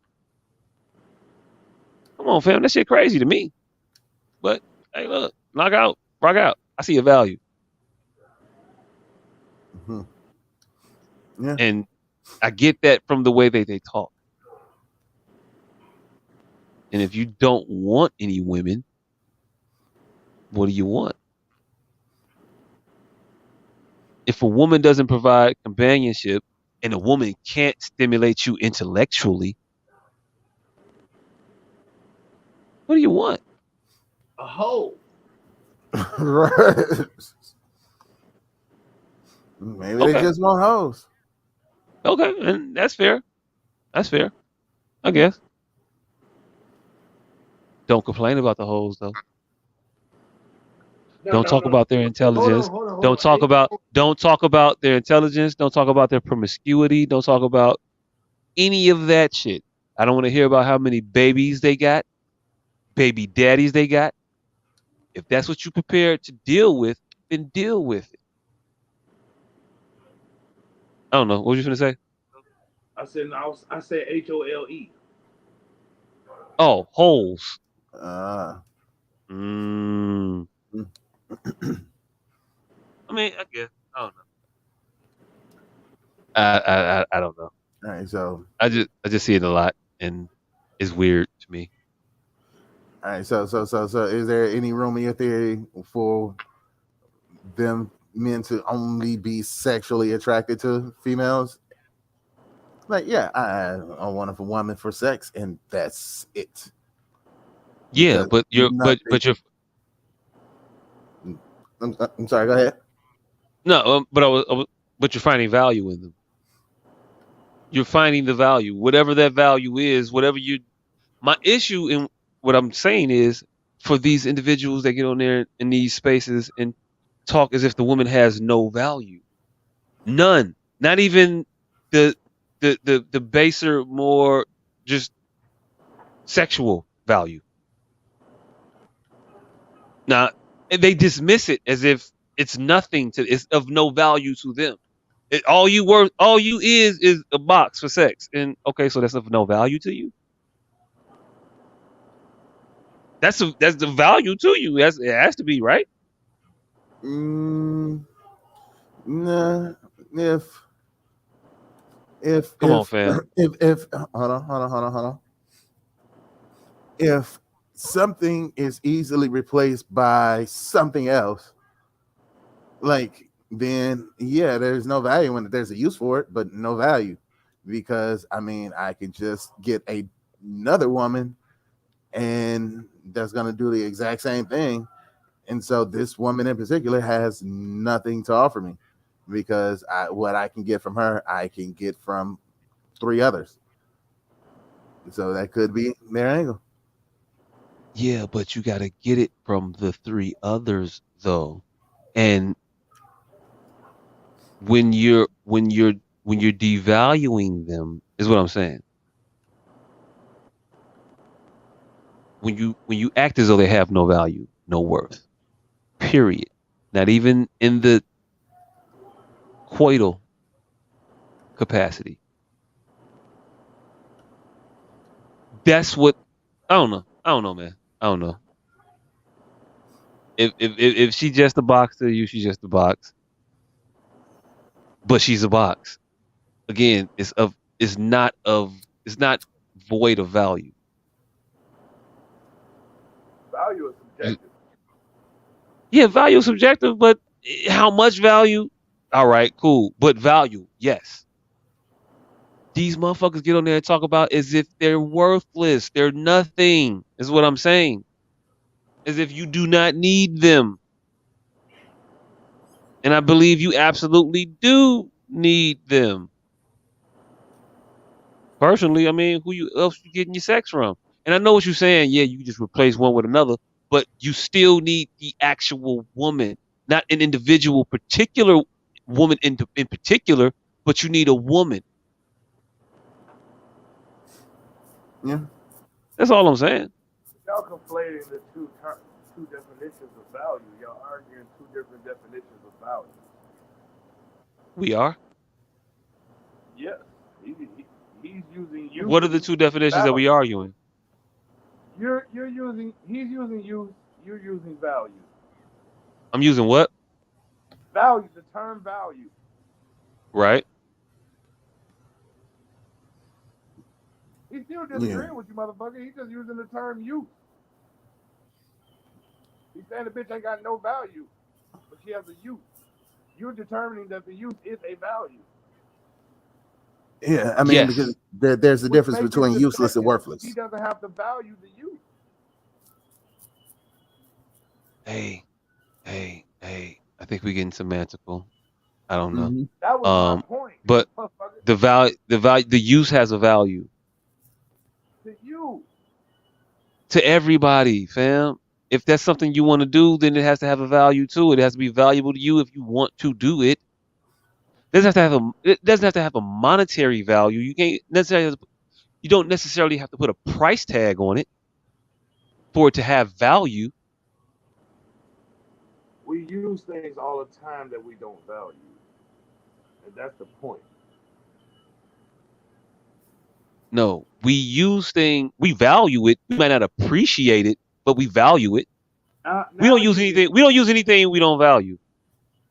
Come on, fam. That shit crazy to me. But hey, look, knock out, rock out. I see a value. Mm-hmm. Yeah. And I get that from the way they talk. And if you don't want any women, what do you want? If a woman doesn't provide companionship and a woman can't stimulate you intellectually, what do you want? A hoe. Right. Maybe they Okay. just want hoes. Okay, and that's fair. That's fair. I guess. Don't complain about the hoes though. Don't talk about their intelligence. Hold on. Don't talk about their intelligence. Don't talk about their promiscuity. Don't talk about any of that shit. I don't want to hear about how many babies they got, baby daddies they got. If that's what you're prepared to deal with, then deal with it. I don't know. What were you gonna say? I said HOLE. Oh, holes. Uh, Mm. mean, I guess I don't know. I don't know. All right, so I just see it a lot, and it's weird to me. all right, so is there any room in your theory for them men to only be sexually attracted to females? Like, yeah, I want a woman for sex, and that's it. Yeah, Because but nothing. you're I'm sorry. Go ahead. no, but you're finding value in them. You're finding the value, whatever that value is, whatever you. My issue in what I'm saying is for these individuals that get on there in these spaces and talk as if the woman has no value, none, not even the the baser, more just sexual value. Now they dismiss it as if it's nothing to, it's of no value to them. All you is a box for sex, and okay, so that's of no value to you. That's the value to you. It has to be, right? Mm, nah. If Come on, fam. if hold on. If something is easily replaced by something else, like, then yeah, there's no value in it. There's a use for it, but no value, because I mean, I can just get another woman, and that's gonna do the exact same thing. And so this woman in particular has nothing to offer me, because what I can get from her, I can get from three others. So that could be their angle. Yeah, but you got to get it from the three others though. And when you're devaluing them is what I'm saying. When you act as though they have no value, no worth. Period. Not even in the coital capacity. That's what I don't know. I don't know, man. I don't know. If she's just a box to you, she's just a box. But she's a box. Again, it's not void of value. Value is subjective. Yeah, value is subjective, but how much value? All right, cool. But value, yes. These motherfuckers get on there and talk about as if they're worthless. They're nothing, is what I'm saying. As if you do not need them. And I believe you absolutely do need them. Personally, I mean, else you getting your sex from? And I know what you're saying. Yeah, you can just replace one with another, but you still need the actual woman, not an individual particular woman in particular, but you need a woman. Yeah. That's all I'm saying. Y'all conflating the two definitions of value. Y'all arguing two different definitions of value. We are. Yes, he's using you. What are the two definitions that we are arguing? You're using. He's using you. You're using value. I'm using what? Value. The term value. Right. He's still disagreeing with you, motherfucker. He's just using the term youth. He's saying the bitch ain't got no value, but she has a youth. You're determining that the youth is a value. Yeah, I mean, yes. Because there's a difference between useless and worthless. He doesn't have to value the youth. Hey, I think we're getting semantical. I don't know. Mm-hmm. That was my point. But the use has a value. To you. To everybody, fam. If that's something you want to do, then it has to have a value too. It has to be valuable to you if you want to do it. It doesn't have to have a monetary value. You don't necessarily have to put a price tag on it for it to have value. We use things all the time that we don't value. And that's the point. No, we value it. We might not appreciate it, but we value it. We don't use anything we don't value.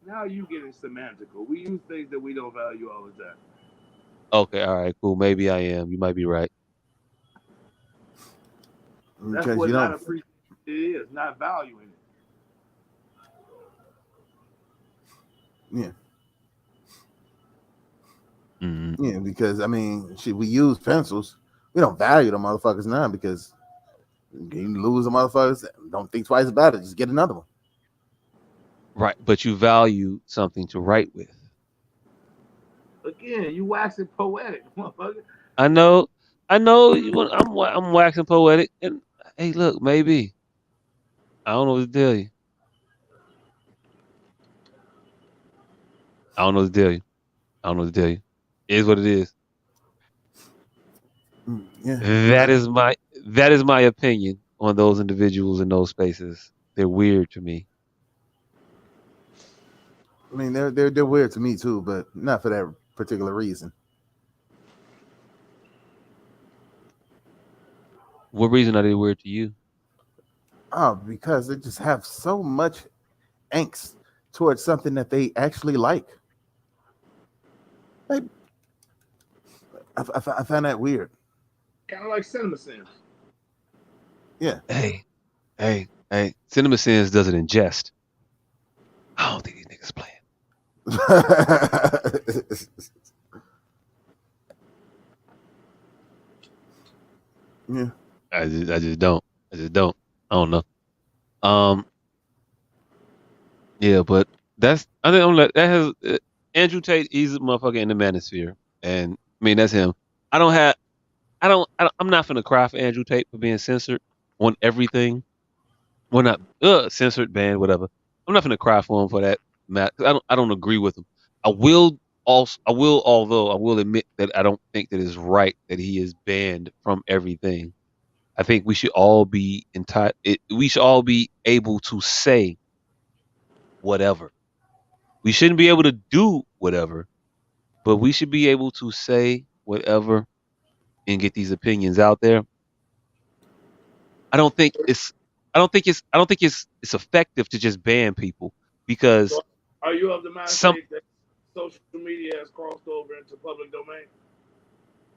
Now you getting semantical. We use things that we don't value all the time. Okay, all right, cool. Maybe I am. You might be right. That's Because what you not don't. appreciating it is, not valuing it. Yeah, Mhm. yeah. Because I mean, shit, we use pencils. We don't value the motherfuckers now because you lose the motherfuckers. Don't think twice about it. Just get another one. Right, but you value something to write with. Again, you waxing poetic, motherfucker. I know, I know. I'm waxing poetic, and hey, look, maybe I don't know what to tell you. I don't know what to tell you. I don't know what to tell you. It is what it is. Yeah, That is my that is my opinion on those individuals in those spaces. They're weird to me. I mean they're weird to me too, but not for that particular reason. What reason are they weird to you? Oh, because they just have so much angst towards something that they actually like. Like, I find that weird. Kind of like cinema sins. Yeah. Hey, hey. Cinema Sins does it in jest. I don't think these niggas playing. Yeah. I just don't. I just don't. I don't know. Um, yeah, but that's I think that has Andrew Tate. He's a motherfucker in the manosphere, and I mean that's him. I don't have. I'm not gonna cry for Andrew Tate for being censored on everything. Well, not censored, banned, whatever. I'm not gonna cry for him for that. Matt, I don't agree with him. Although I will admit that I don't think that it's right that he is banned from everything. I think we should all be entitled. We should all be able to say whatever. We shouldn't be able to do whatever, but we should be able to say whatever and get these opinions out there. I don't think it's I don't think it's effective to just ban people because So, are you of the some mindset that social media has crossed over into public domain?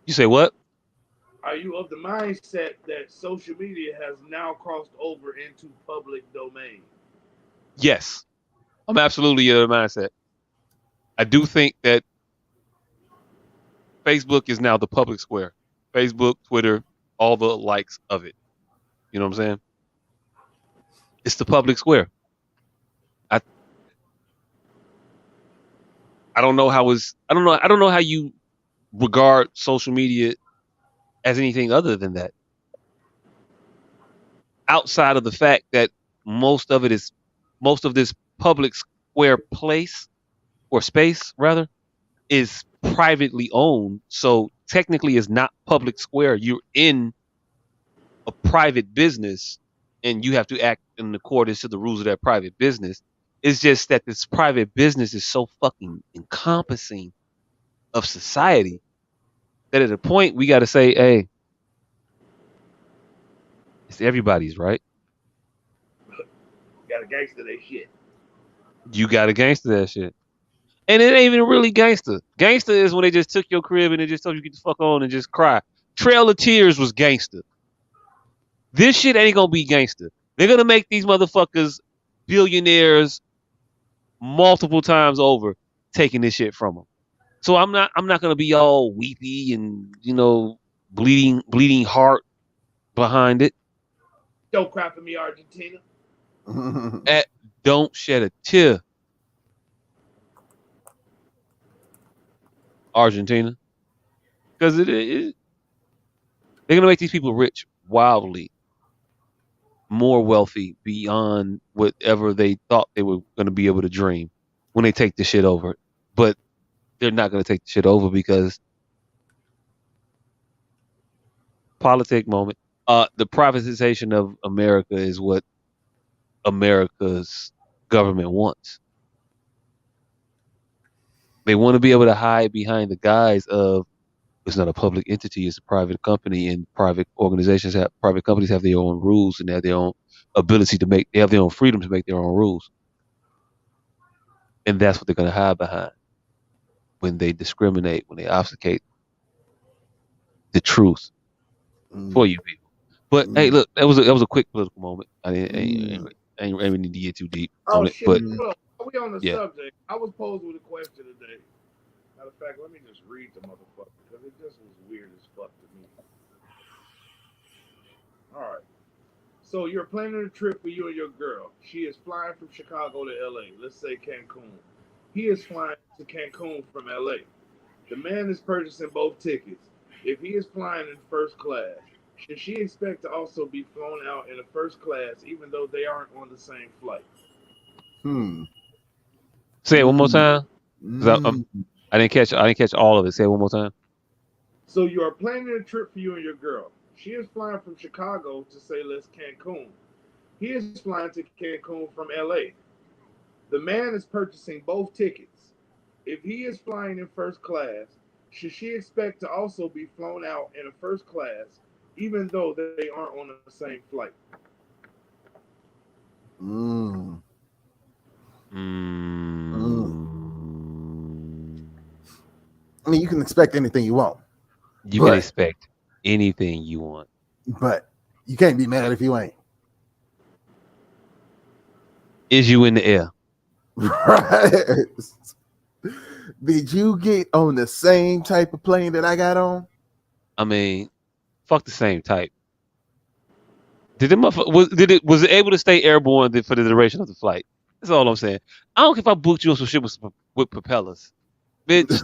you say what? Are you of the mindset that social media has now crossed over into public domain? Yes. I'm absolutely of the mindset. I do think that Facebook is now the public square. Facebook, Twitter, all the likes of it. You know what I'm saying? It's the public square. I I don't know how you regard social media as anything other than that. Outside of the fact that most of it is most of this public square place or space rather is privately owned. So technically it's not public square. You're in a private business and you have to act in accordance to the rules of that private business. It's just that this private business is so fucking encompassing of society that at a point we got to say, hey, it's everybody's, right? Got a gangster they shit. You got to gangster that shit. And it ain't even really gangster. Gangster is when they just took your crib and they just told you get the fuck on and just cry. Trail of Tears was gangster. This shit ain't gonna be gangster. They're gonna make these motherfuckers billionaires multiple times over, taking this shit from them. So I'm not gonna be all weepy and bleeding heart behind it. Don't cry for me, Argentina. Eh, don't shed a tear, Argentina, because they're gonna make these people rich wildly, more wealthy beyond whatever they thought they were gonna be able to dream when they take the shit over. But they're not gonna take the shit over because politic moment. The privatization of America is what America's government wants. They want to be able to hide behind the guise of it's not a public entity, it's a private company, and private companies have their own rules and they have their own ability to make they have their own freedom to make their own rules. And that's what they're gonna hide behind when they discriminate, when they obfuscate the truth for Mm, you people. But hey, mm, look, that was a quick political moment. I didn't mm, ain't really need to get too deep Oh on it. shit! But mm. Hold on. Are we on the yeah, subject? I was posed with a question today. Matter of fact, let me just read the motherfucker because it just was weird as fuck to me. All right. So you're planning a trip for you and your girl. She is flying from Chicago to LA. Let's say Cancun. He is flying to Cancun from LA. The man is purchasing both tickets. If he is flying in first class, should she expect to also be flown out in a first class even though they aren't on the same flight? Hmm. say it one more Mm, time. 'Cause mm. I didn't catch all of it. Say it one more time. So you are planning a trip for you and your girl. She is flying from Chicago to say let's Cancun. He is flying to Cancun from LA. The man is purchasing both tickets. If he is flying in first class, should she expect to also be flown out in a first class, even though they aren't on the same flight? Mm, mm. Mm, I mean, you can expect anything you want, you can but expect anything you want. but you can't be mad if you ain't. Is you in the air? Right? Did you get on the same type of plane that I got on? I mean, fuck the same type. Was it able to stay airborne for the duration of the flight? That's all I'm saying. I don't care if I booked you on some shit with propellers, bitch.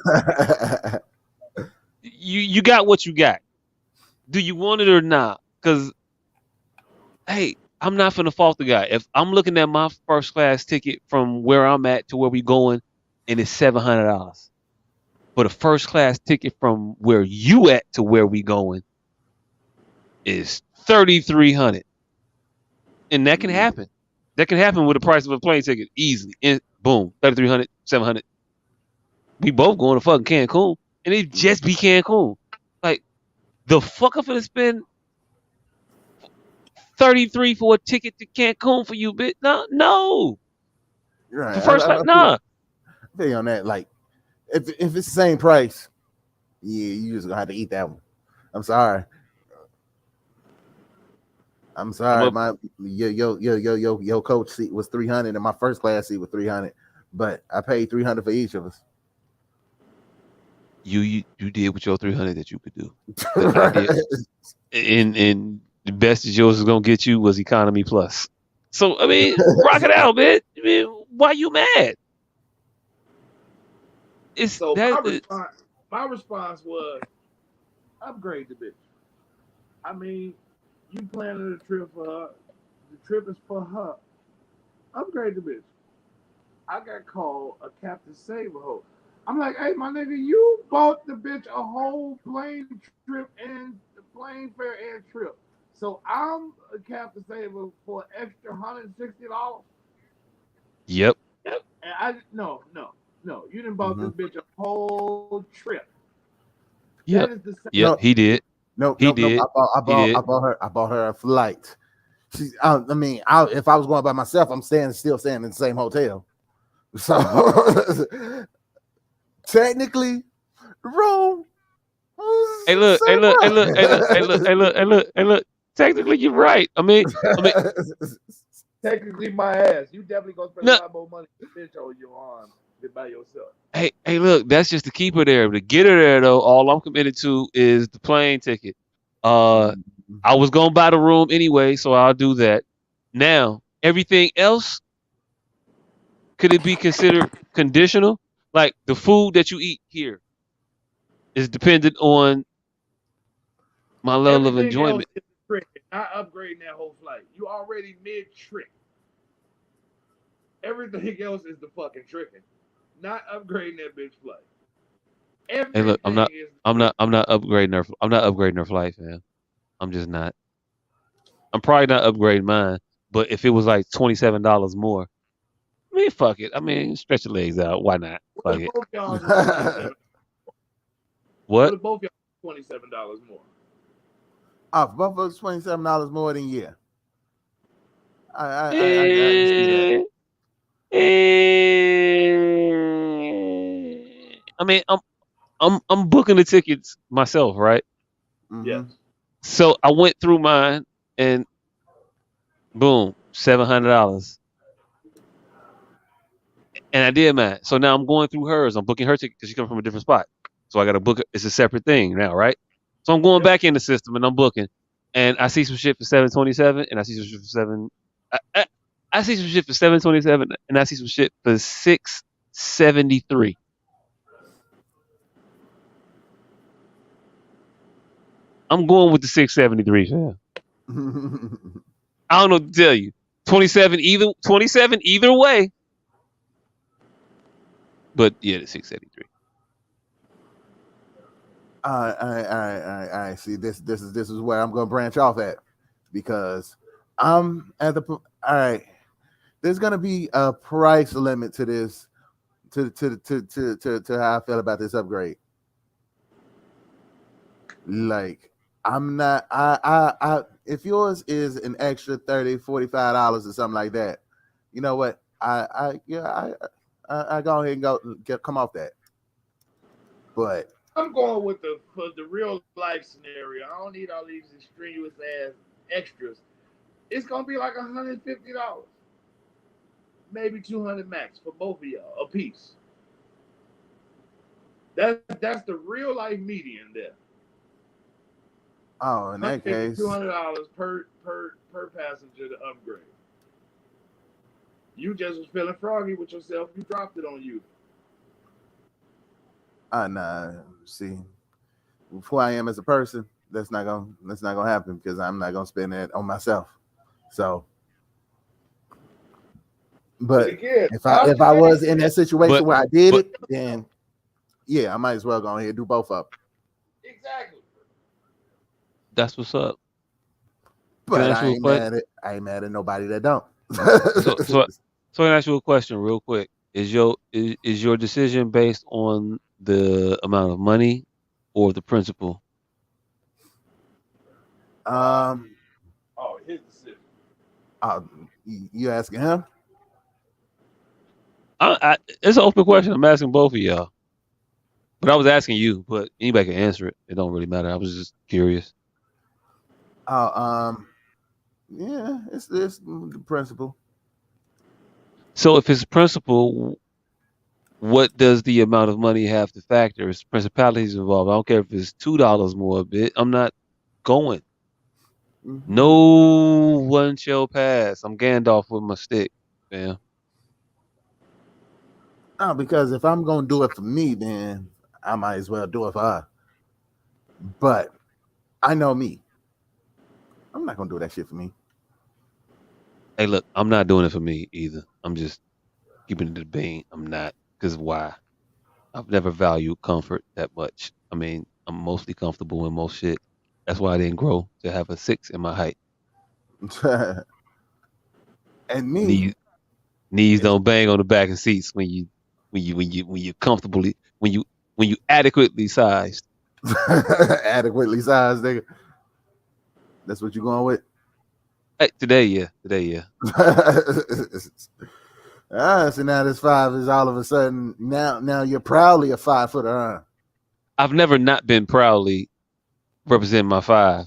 You got what you got. Do you want it or not? Because hey, I'm not finna fault the guy. If I'm looking at my first class ticket from where I'm at to where we going, and it's $700, but a first class ticket from where you at to where we going is 3,300, and that can happen. That can happen with the price of a plane ticket easily. And boom, 3,300, 700. We both going to fucking Cancun, and it just be Cancun. Like the fuck I'm finna spend 33 for a ticket to Cancun for you, bitch. No, no. Right. For first class, nah. I feel you on that. Like, if it's the same price, yeah, you just gonna have to eat that one. I'm sorry. I'm I'm sorry. up. Your coach seat was 300, and my first class seat was 300. But I paid 300 for each of us. You did with your 300 that you could do. But I did, and the best that yours is gonna get you was economy plus. So I mean, rock it out, man. I mean, why you mad? It's So that. It's, my response was upgrade the bitch. I mean, you planning a trip for her. The trip is for her. Upgrade the bitch. I got called a Captain Saver hoe. I'm like, hey, my nigga, you bought the bitch a whole plane trip and the plane fare and trip. So I'm a Captain Saver for an extra $160. yep, And I no. You didn't bought Mhm. this bitch a whole trip. That yep, is the same. yep. No, He did. nope, He nope, nope. did. He did. I bought her a flight. I mean, if I was going by myself, I'm still staying in the same hotel. So technically, the room was Hey, look. Hey, look. Hey, look. Hey, look. Hey, look. Hey, look. Hey, look. Hey, look. Technically, you're right. I mean, Technically, my ass. You definitely gonna spend a no. lot more money than bitch on your arm than by yourself. Hey, look. That's just to keep her there. To get her there, though, all I'm committed to is the plane ticket. Uh, I was gonna buy the room anyway, so I'll do that. Now, everything else, could it be considered conditional? Like the food that you eat here is dependent on my level of Everything else enjoyment. is a trick. Not upgrading that whole flight. You already mid trick. Everything else is the fucking tricking. Not upgrading that bitch flight. Hey, look, I'm Everything not, is the I'm trick. not, I'm not upgrading her. I'm not upgrading her flight, man. I'm just not. I'm probably not upgrading mine. But if it was like $27 more, I mean, fuck it. I mean, stretch your legs out. Why not? What Fuck if it. both y'all was $27? What What? if both y'all $27 more? off both of us $27 more than yeah. I can see that. Eh, And I mean, I'm booking the tickets myself, right? Yes. Mhm. So I went through mine and boom, $700. And I did mine. So now I'm going through hers. I'm booking her ticket because she comes from a different spot. So I got to book it. It's a separate thing now, right? So I'm going Yep. back in the system and I'm booking. And I see some shit for 727 and I see some shit for I see some shit for 727 and I see some shit for 673. I'm going with the 673, fam. I don't know what to tell you. 27 either way. But yeah, the 673. I see. This is where I'm gonna branch off at, because I'm at the all right. There's gonna be a price limit to this, to how I feel about this upgrade. Like, I'm not I if yours is an extra $30-$45 or something like that, you know what? I go ahead and come off that. But I'm going with the real life scenario. I don't need all these strenuous ass extras. It's gonna be like $150, maybe 200 max for both of y'all a piece. That's the real life median there. oh, in that 150 case, $200 per passenger to upgrade. You just was feeling froggy with yourself. You dropped it on you. nah. See, who I am as a person, that's not gonna happen, because I'm not gonna spend that on myself. So, But but again, if I was in calculation. that situation But where I did but it, then yeah, I might as well go ahead and do both of them. Exactly. that's what's up. Can I But ask you a question? I ain't mad at nobody that don't. So so so I can ask you a question real quick. Is your decision based on the amount of money or the principle? Uh, um, oh, his decision. uh, you asking him? It's an open question. I'm asking both of y'all. But I was asking you, but anybody can answer it. It don't really matter. I was just curious. Oh, yeah, it's the principle. So if it's principle, what does the amount of money have to factor? It's principalities involved. I don't care if it's $2 more a bit. I'm not going. Hmm. No one shall pass. I'm Gandalf with my stick, fam. No, because if I'm gonna do it for me, then I might as well do it for her. But I know me. I'm not gonna do that shit for me. Hey, look, I'm not doing it for me either. I'm just keeping it to the bean. I'm not. Because why? I've never valued comfort that much. I mean, I'm mostly comfortable in most shit. That's why I didn't grow to have a 6 in my height. And me, Knees knees if don't bang on the back of seats when you comfortably when you adequately sized. adequately sized, nigga. That's what you going with? Hey, today, yeah. So now this five is all of a sudden now you're proudly a 5 footer, huh? I've never not been proudly representing my 5.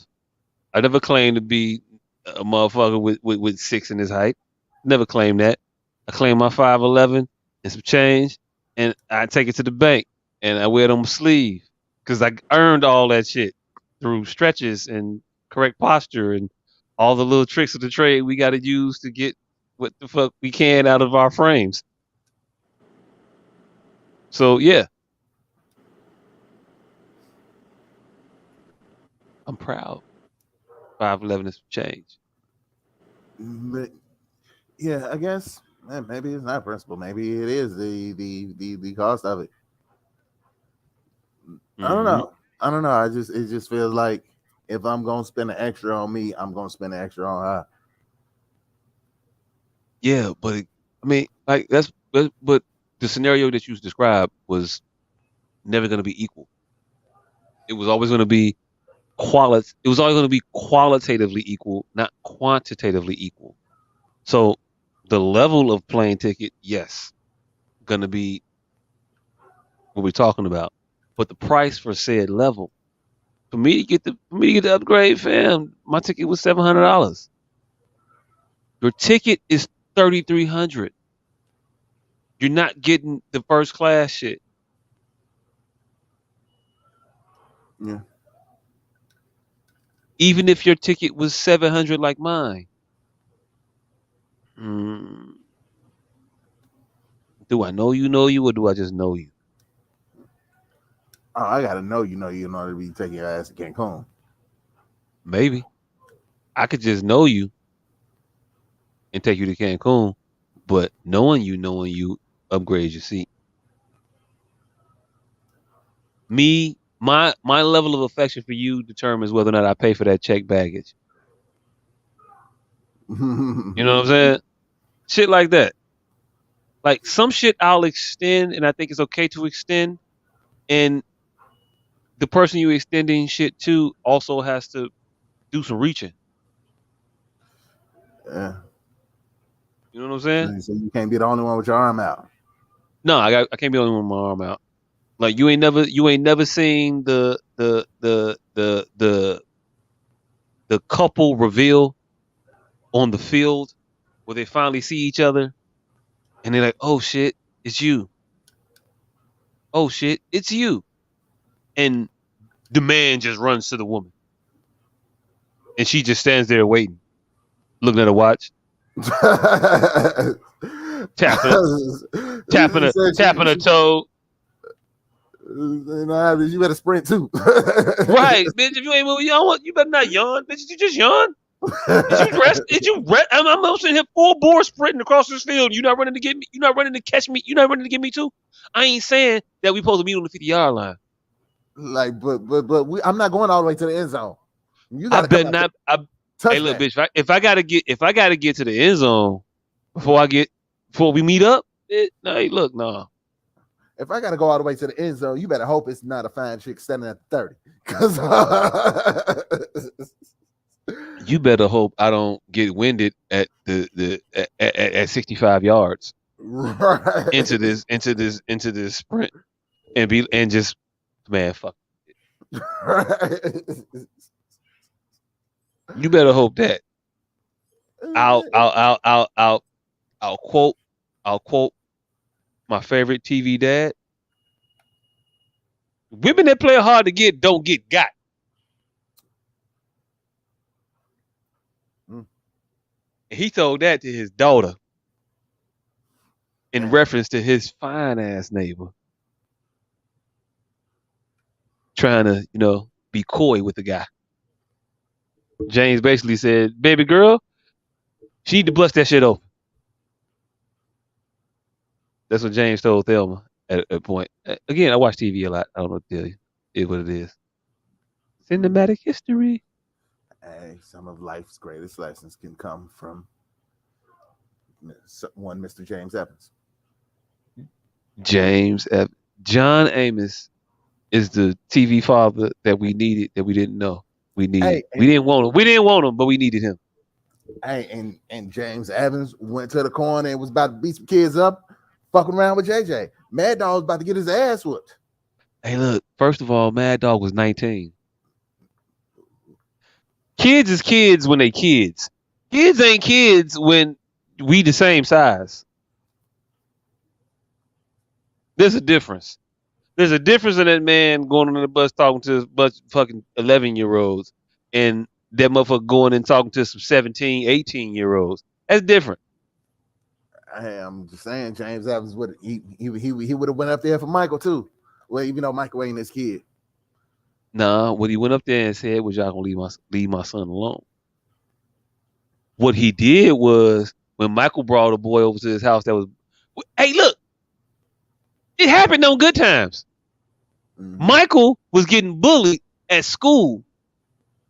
I never claimed to be a motherfucker with 6 in his height. Never claimed that. I claim my 5'11" and some change, and I take it to the bank and I wear it on my sleeve because I earned all that shit through stretches and correct posture and all the little tricks of the trade we got to use to get what the fuck we can out of our frames. So yeah, I'm proud. 5'11" is some change. But yeah, I guess maybe it's not principle. Maybe it is the cost of it. I don't Hmm. know. I don't know. It just feels like if I'm gonna spend an extra on me, I'm gonna spend an extra on her. Yeah, but I mean, like but the scenario that you described was never going to be equal. It was always going to be It was always going to be qualitatively equal, not quantitatively equal. So The level of plane ticket, yes, gonna be what we're talking about. But the price for said level, for me to get the upgrade, fam, my ticket was $700. Your ticket is 3,300. You're not getting the first class shit. Yeah. Even if your ticket was 700 like mine. Mm, do I know you, or do I just know you? Oh, I gotta know you in order to be taking your ass to Cancun. Maybe. I could just know you and take you to Cancun, but knowing you upgrades your seat. My level of affection for you determines whether or not I pay for that check baggage. You know what I'm saying? Shit like that. Like some shit I'll extend, and I think it's okay to extend, and the person you extending shit to also has to do some reaching. Yeah. You know what I'm saying? So you can't be the only one with your arm out. No, I can't be the only one with my arm out. Like you ain't never seen the couple reveal on the field where they finally see each other and they're like, "Oh shit, it's you. Oh shit, it's you." And the man just runs to the woman and she just stands there waiting, looking at her watch, tapping her, tapping her, tapping her toe. You better sprint too. Right, bitch. If you ain't moving, you better not yawn, bitch. You just yawn. Did you rest? Did you rest? I'm sitting here full bore sprinting across this field. You're not running to get me. You're not running to catch me. You're not running to get me too. I ain't saying that we supposed to meet on the 50-yard line. Like, I'm not going all the way to the end zone. You I gotta bet come not. Hey, look, touchback. bitch. If I gotta get to the end zone before we meet up, hey, look, no. If I gotta go all the way to the end zone, you better hope it's not a fine chick standing at 30. Cause You better hope I don't get winded at at 65 yards right. into this sprint and just, man, fuck. Right. You better hope that. I'll quote my favorite TV dad. Women that play hard to get don't get got. Mm. And he told that to his daughter in reference to his fine ass neighbor trying to, be coy with the guy. James basically said, "Baby girl, she need to bust that shit open." That's what James told Thelma at a point. Again, I watch TV a lot. I don't know what to tell you. It's what it is. Cinematic history. Hey, some of life's greatest lessons can come from one Mr. James Evans. John Amos is the TV father that we needed, that we didn't know we needed. Hey, we didn't want him. We didn't want him, but we needed him. Hey, and James Evans went to the corner and was about to beat some kids up, fucking around with JJ. Mad Dog was about to get his ass whooped. Hey, look. First of all, Mad Dog was 19. Kids is kids when they kids. Kids ain't kids when we the same size. There's a difference. There's a difference in that man going on the bus talking to a bunch of fucking 11-year-olds and that motherfucker going and talking to some 17, 18-year-olds. That's different. Hey, I'm just saying, James Evans would he would have went up there for Michael too. Well, even though Michael ain't his kid. Nah, what he went up there and said was, "Y'all gonna leave my son alone." What he did was, when Michael brought a boy over to his house that was, hey, look, it happened on Good Times. Mm-hmm. Michael was getting bullied at school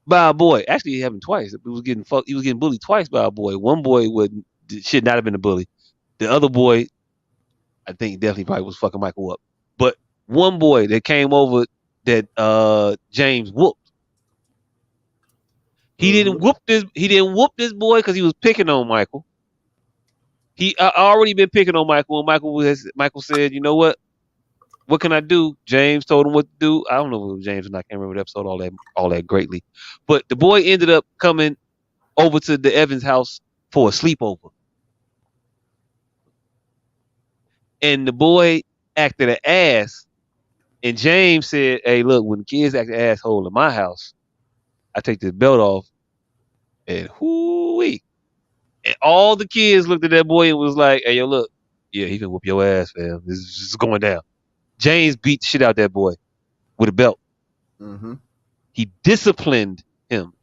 by a boy. Actually, it happened twice. He was getting bullied twice by a boy. One boy should not have been a bully. The other boy, I think, definitely probably was fucking Michael up. But one boy that came over that James whooped. He didn't whoop this boy because he was picking on Michael. He already been picking on Michael, and Michael said, "You know what? What can I do?" James told him what to do. I don't know if it was James and I can't remember the episode all that greatly, but the boy ended up coming over to the Evans house for a sleepover, and the boy acted an ass. And James said, "Hey, look, when kids act an asshole in my house, I take this belt off, and whoo-wee." And all the kids looked at that boy and was like, "Hey, yo, look, yeah, he can whoop your ass, fam. This is just going down." James beat the shit out that boy with a belt. Mm-hmm. He disciplined him.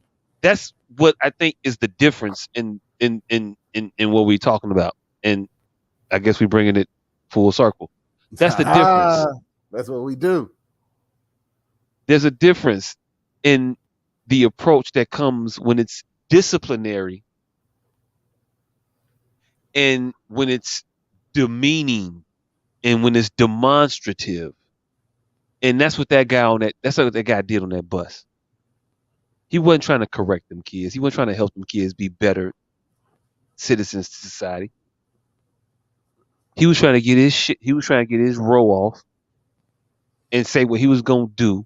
That's what I think is the difference in what we're talking about. And I guess we're bringing it full circle. That's the difference. That's what we do. There's a difference in the approach that comes when it's disciplinary and when it's demeaning and when it's demonstrative. And that's what that's what that guy did on that bus. He wasn't trying to correct them kids. He wasn't trying to help them kids be better citizens to society. He was trying to get his shit. He was trying to get his row off and say what he was gonna do.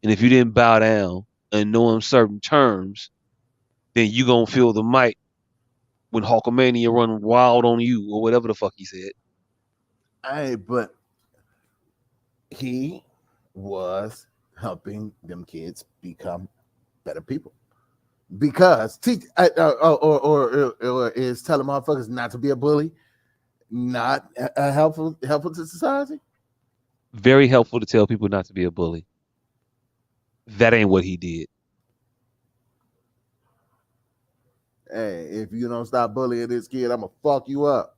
And if you didn't bow down and know in certain terms, then you gonna feel the might when Hulkamania run wild on you or whatever the fuck he said. Hey, but he was helping them kids become better people because or is telling motherfuckers not to be a bully not helpful to society. Very helpful to tell people not to be a bully. That ain't what he did. Hey, if you don't stop bullying this kid, I'm gonna fuck you up.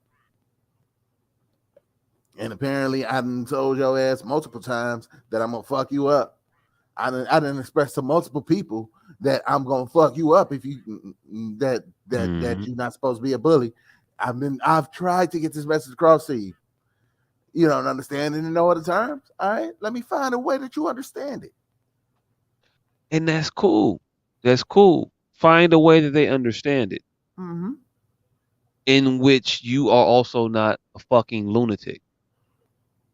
And apparently, I done told your ass multiple times that I'm gonna fuck you up. I didn't express to multiple people that I'm gonna fuck you up if you that you're not supposed to be a bully. I've tried to get this message across to you. You don't understand it in no other terms. All right, let me find a way that you understand it. And that's cool. That's cool. Find a way that they understand it, Mm-hmm. in which you are also not a fucking lunatic.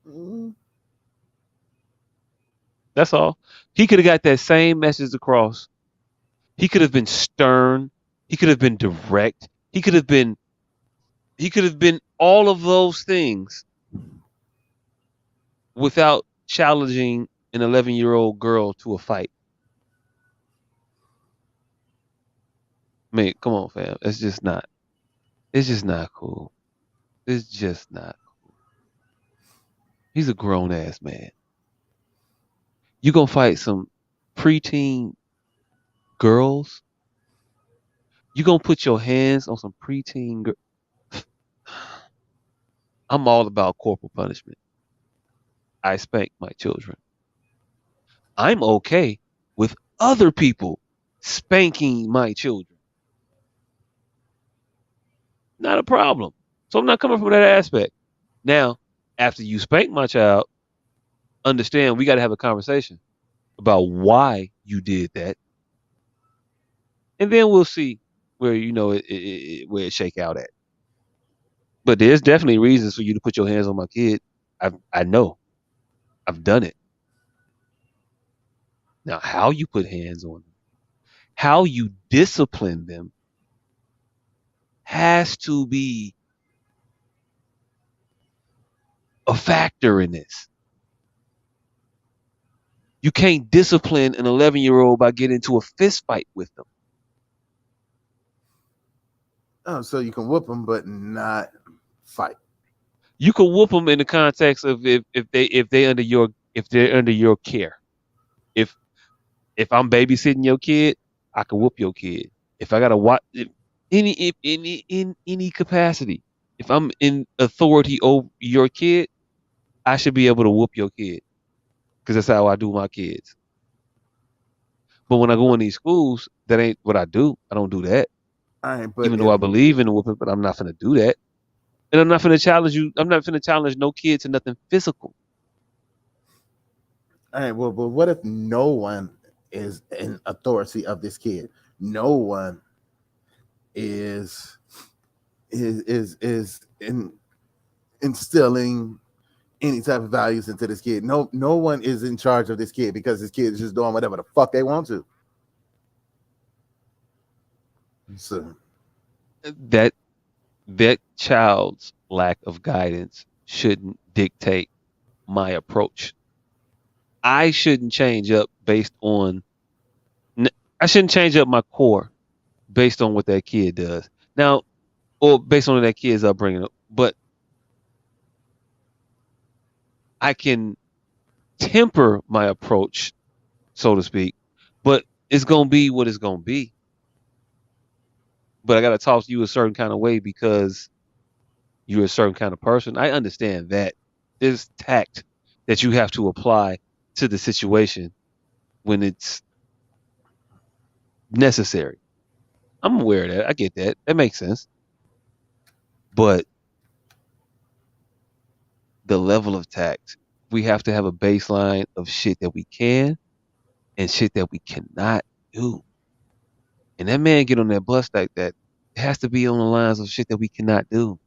Mm-hmm. That's all. He could have got that same message across. He could have been stern. He could have been direct. He could have been all of those things without challenging an 11-year-old girl to a fight. Man, come on, fam. It's just not cool. It's just not cool. He's a grown ass man. You gonna fight some preteen girls? You gonna put your hands on some preteen girl? I'm all about corporal punishment. I spank my children. I'm okay with other people spanking my children. Not a problem. So I'm not coming from that aspect. Now, after you spank my child, understand we got to have a conversation about why you did that, and then we'll see where where it shake out at. But there's definitely reasons for you to put your hands on my kid. I know. I've done it. Now, how you put hands on them, how you discipline them, has to be a factor in this. You can't discipline an 11-year-old by getting into a fist fight with them. Oh, so you can whoop them, but not fight. You can whoop them in the context of if they're under your care. If I'm babysitting your kid, I can whoop your kid. If I gotta watch in any capacity, if I'm in authority over your kid, I should be able to whoop your kid because that's how I do my kids. But when I go in these schools, that ain't what I do. I don't do that. All right, but Even though I believe in the whooping, but I'm not gonna do that. And I'm not gonna challenge you. I'm not gonna challenge no kid to nothing physical. all right, well, but what if no one is in authority of this kid? No one is is instilling any type of values into this kid. No one is in charge of this kid because this kid is just doing whatever the fuck they want to. So that child's lack of guidance shouldn't dictate my approach. I shouldn't change up based on. I shouldn't change up my core based on what that kid does now, or based on that kid's upbringing. But I can temper my approach, so to speak. But it's gonna be what it's gonna be. But I gotta talk to you a certain kind of way because you're a certain kind of person. I understand that there's tact that you have to apply to the situation when it's necessary. I'm aware of that. I get that. That makes sense. But the level of tact, we have to have a baseline of shit that we can and shit that we cannot do. And that man get on that bus like that. It has to be on the lines of shit that we cannot do.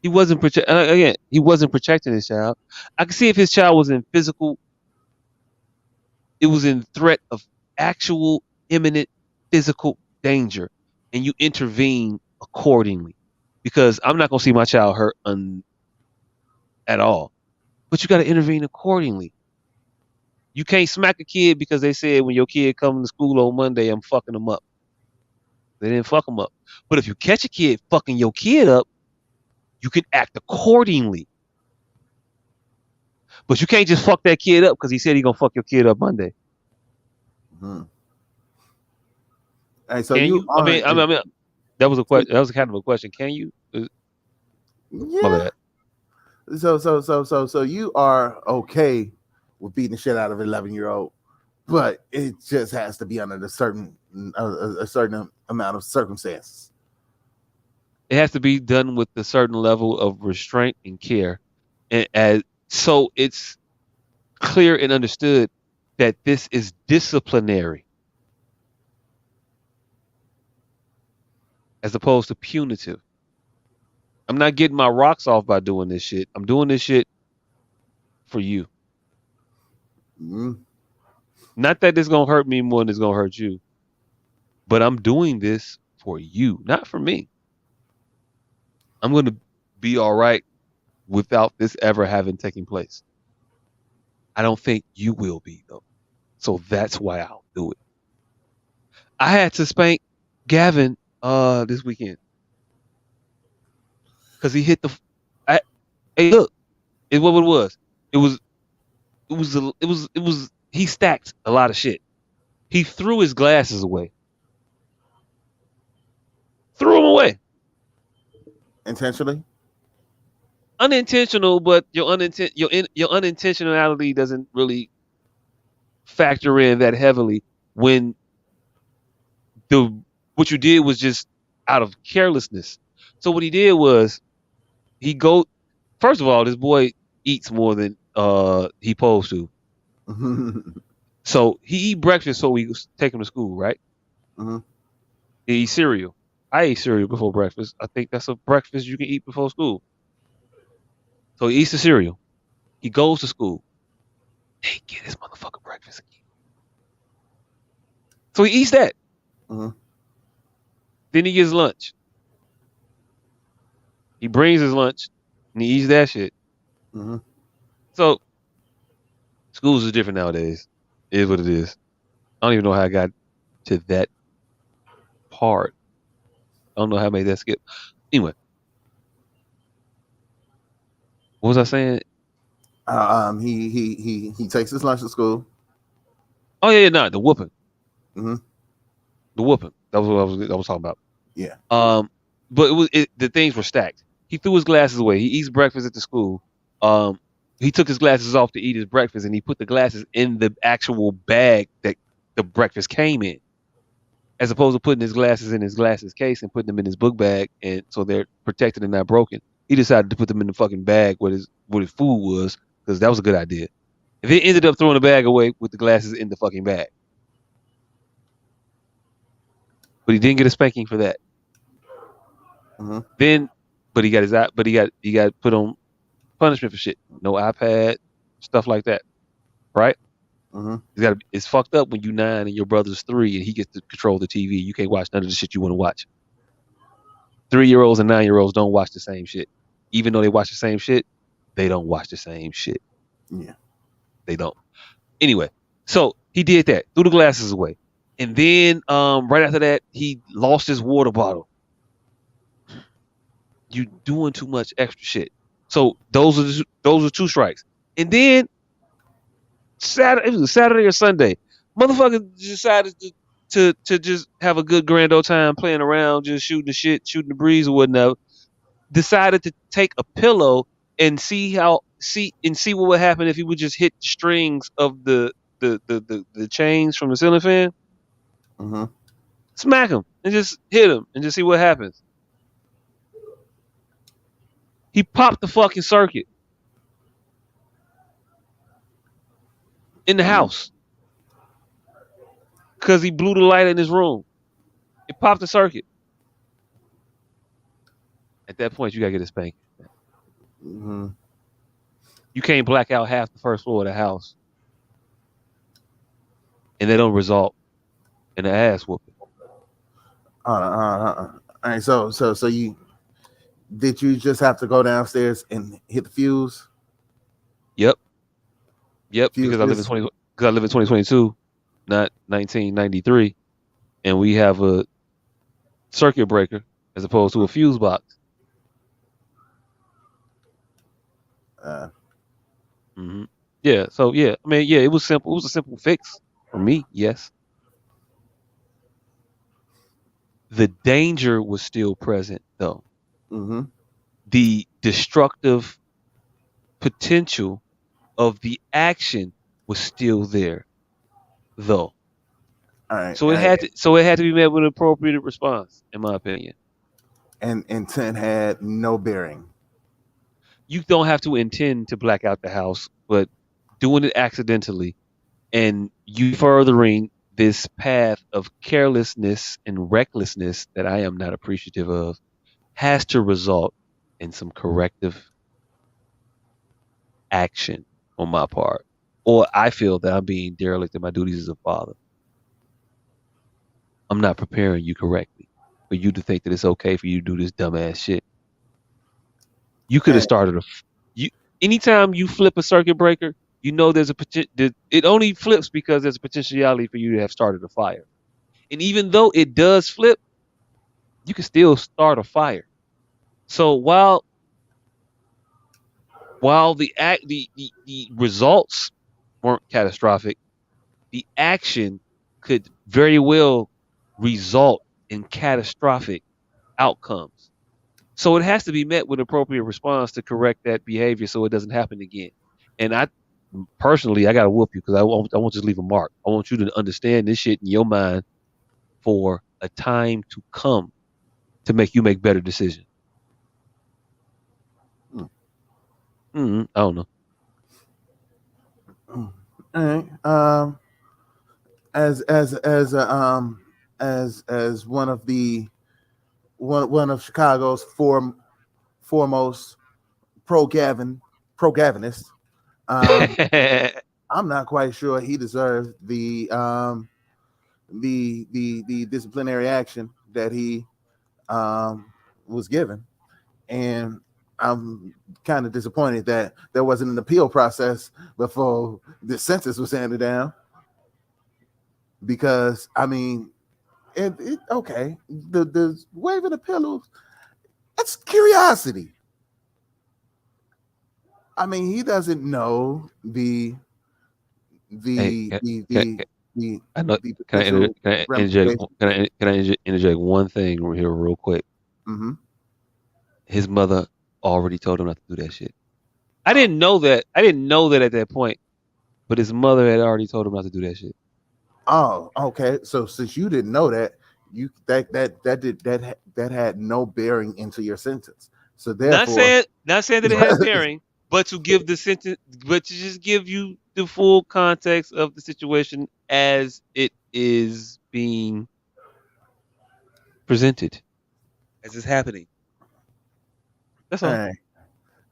He wasn't again. He wasn't protecting his child. I could see if his child was in physical. It was in threat of actual imminent physical danger, and you intervene accordingly. Because I'm not gonna see my child hurt at all. But you got to intervene accordingly. You can't smack a kid because they said when your kid comes to school on Monday, I'm fucking them up. They didn't fuck them up. But if you catch a kid fucking your kid up, you can act accordingly. But you can't just fuck that kid up because he said he gonna fuck your kid up Monday. Hey, so can you? I mean, that was a question. That was kind of a question. Can you? Yeah. My bad. So you are okay with beating the shit out of an 11-year-old, but it just has to be under a certain amount of circumstances. It has to be done with a certain level of restraint and care, and so it's clear and understood that this is disciplinary as opposed to punitive. I'm not getting my rocks off by doing this shit. I'm doing this shit for you. Not that it's gonna hurt me more than it's gonna hurt you, but I'm doing this for you, not for me. I'm gonna be all right without this ever having taken place. I don't think you will be though, so that's why I'll do it. I had to spank Gavin this weekend because he hit the. Hey, look, it's what it was. It was. He stacked a lot of shit. He threw his glasses away. Threw them away. Intentionally? Unintentional, but your unintentionality doesn't really factor in that heavily when what you did was just out of carelessness. So what he did was first of all, this boy eats more than he supposed to. So he eat breakfast so we take him to school, right? He eat cereal. I ate cereal before breakfast. I think that's a breakfast you can eat before school. So he eats the cereal. He goes to school. They get his motherfucking breakfast again. So he eats that. Then he gets lunch. He brings his lunch and he eats that shit. So schools is different nowadays. It is what it is. I don't even know how I got to that part. I don't know how I made that skip. Anyway. What was I saying? He takes his lunch to school. Oh yeah, the whooping. The whooping. That was what I was talking about. Yeah. But the things were stacked. He threw his glasses away. He eats breakfast at the school. He took his glasses off to eat his breakfast, and he put the glasses in the actual bag that the breakfast came in, as opposed to putting his glasses in his glasses case and putting them in his book bag, and so they're protected and not broken. He decided to put them in the fucking bag where his food was, because that was a good idea. If he ended up throwing the bag away with the glasses in the fucking bag, but he didn't get a spanking for that. Mhm. Then, but he got he got put on punishment for shit. No iPad, stuff like that, right? Mhm. It's fucked up when you 9 and your brother's 3 and he gets to control the TV. You can't watch none of the shit you want to watch. 3-year-olds and 9-year-olds don't watch the same shit. Even though they watch the same shit, they don't watch the same shit. Yeah. They don't. Anyway, so he did that, threw the glasses away. And then right after that, he lost his water bottle. You doing too much extra shit. So those are 2 strikes. And then Saturday, it was Saturday or Sunday, motherfucker decided to just have a good grand old time playing around, just shooting the shit, shooting the breeze or whatnot. Decided to take a pillow and see what would happen if he would just hit the strings of the chains from the ceiling fan. Mhm. Smack him and just hit him and just see what happens. He popped the fucking circuit in the house because he blew the light in his room. It popped the circuit. At that point, you gotta get a spanking. Mhm. You can't black out half the first floor of the house, and they don't result in an ass whooping. All right. So you just have to go downstairs and hit the fuse? Yep. Fuse Because I live in this. 2022, not 1993, and we have a circuit breaker as opposed to a fuse box. hmm Yeah. So yeah, I mean, yeah, it was simple. It was a simple fix for me. Yes. The danger was still present, though. Mhm. The destructive potential of the action was still there, though. All right. So it had to be met with an appropriate response, in my opinion. And intent had no bearing. You don't have to intend to black out the house, but doing it accidentally and you furthering this path of carelessness and recklessness that I am not appreciative of has to result in some corrective action on my part. Or I feel that I'm being derelict in my duties as a father. I'm not preparing you correctly for you to think that it's okay for you to do this dumbass shit. You could have And started you anytime you flip a circuit breaker, you know there's a it only flips because there's a potentiality for you to have started a fire. And even though it does flip, you can still start a fire. So while the results weren't catastrophic, the action could very well result in catastrophic outcomes. So it has to be met with appropriate response to correct that behavior so it doesn't happen again. And I personally, I gotta whoop you because I want you to leave a mark. I want you to understand this shit in your mind for a time to come to make you make better decisions. I don't know. all right. As a as one of Chicago's foremost pro Gavinists, I'm not quite sure he deserved the disciplinary action that he was given, and I'm kind of disappointed that there wasn't an appeal process before the sentence was handed down. Because I mean, okay, the waving the pillows, that's curiosity. I mean, he doesn't know Hey, the the can, the the, I know. the potential ramifications. Can I interject one thing here real quick? Mm-hmm. His mother already told him not to do that shit. I didn't know that. I didn't know that at that point, but his mother had already told him not to do that shit. Oh, okay. So since you didn't know that, you that had no bearing into your sentence. So therefore, Not saying that it had bearing, but to give the sentence, but to just give you the full context of the situation as it is being presented as it's happening. That's All all.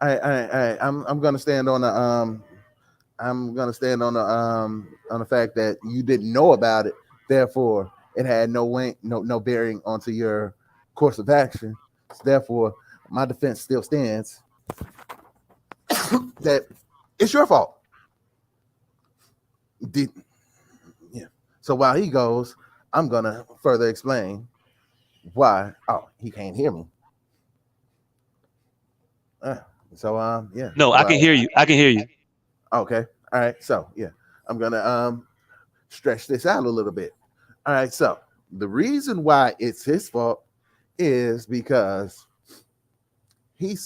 right. I'm gonna stand on the on the fact that you didn't know about it, therefore it had no bearing onto your course of action. So therefore, my defense still stands that it's your fault. Yeah. So while he goes, I'm gonna further explain why. Oh, he can't hear me. Uh, yeah. No, I can hear you. I can hear you. Okay. All right. So yeah, I'm gonna stretch this out a little bit. All right. So the reason why it's his fault is because he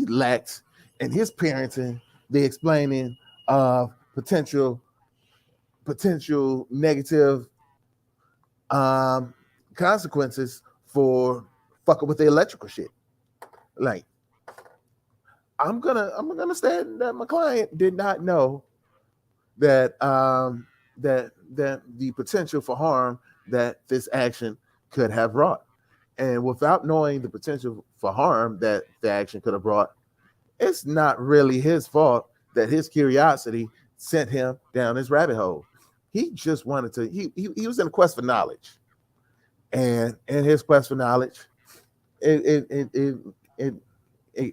lacks in his parenting the explaining of potential negative consequences for fucking with the electrical shit. Like I'm gonna stand that my client did not know that that the potential for harm that this action could have brought. And without knowing the potential for harm that the action could have brought, it's not really his fault that his curiosity sent him down this rabbit hole. He just wanted to, he was in a quest for knowledge. And in his quest for knowledge, it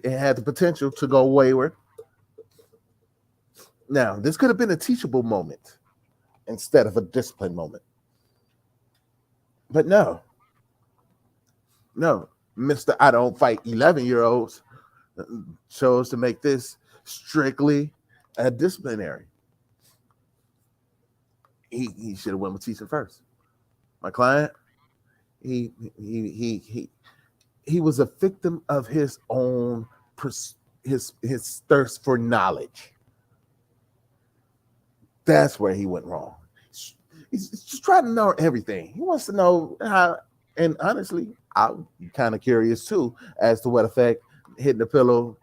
had the potential to go wayward. Now, this could have been a teachable moment instead of a discipline moment. But no, Mr. I don't fight 11-year-olds chose to make this strictly a disciplinary. He should have went with teaching first. My client, he was a victim of his own his thirst for knowledge. That's where he went wrong. He's just trying to know everything. He wants to know how. And honestly, I'm kind of curious too as to what effect hitting the pillow,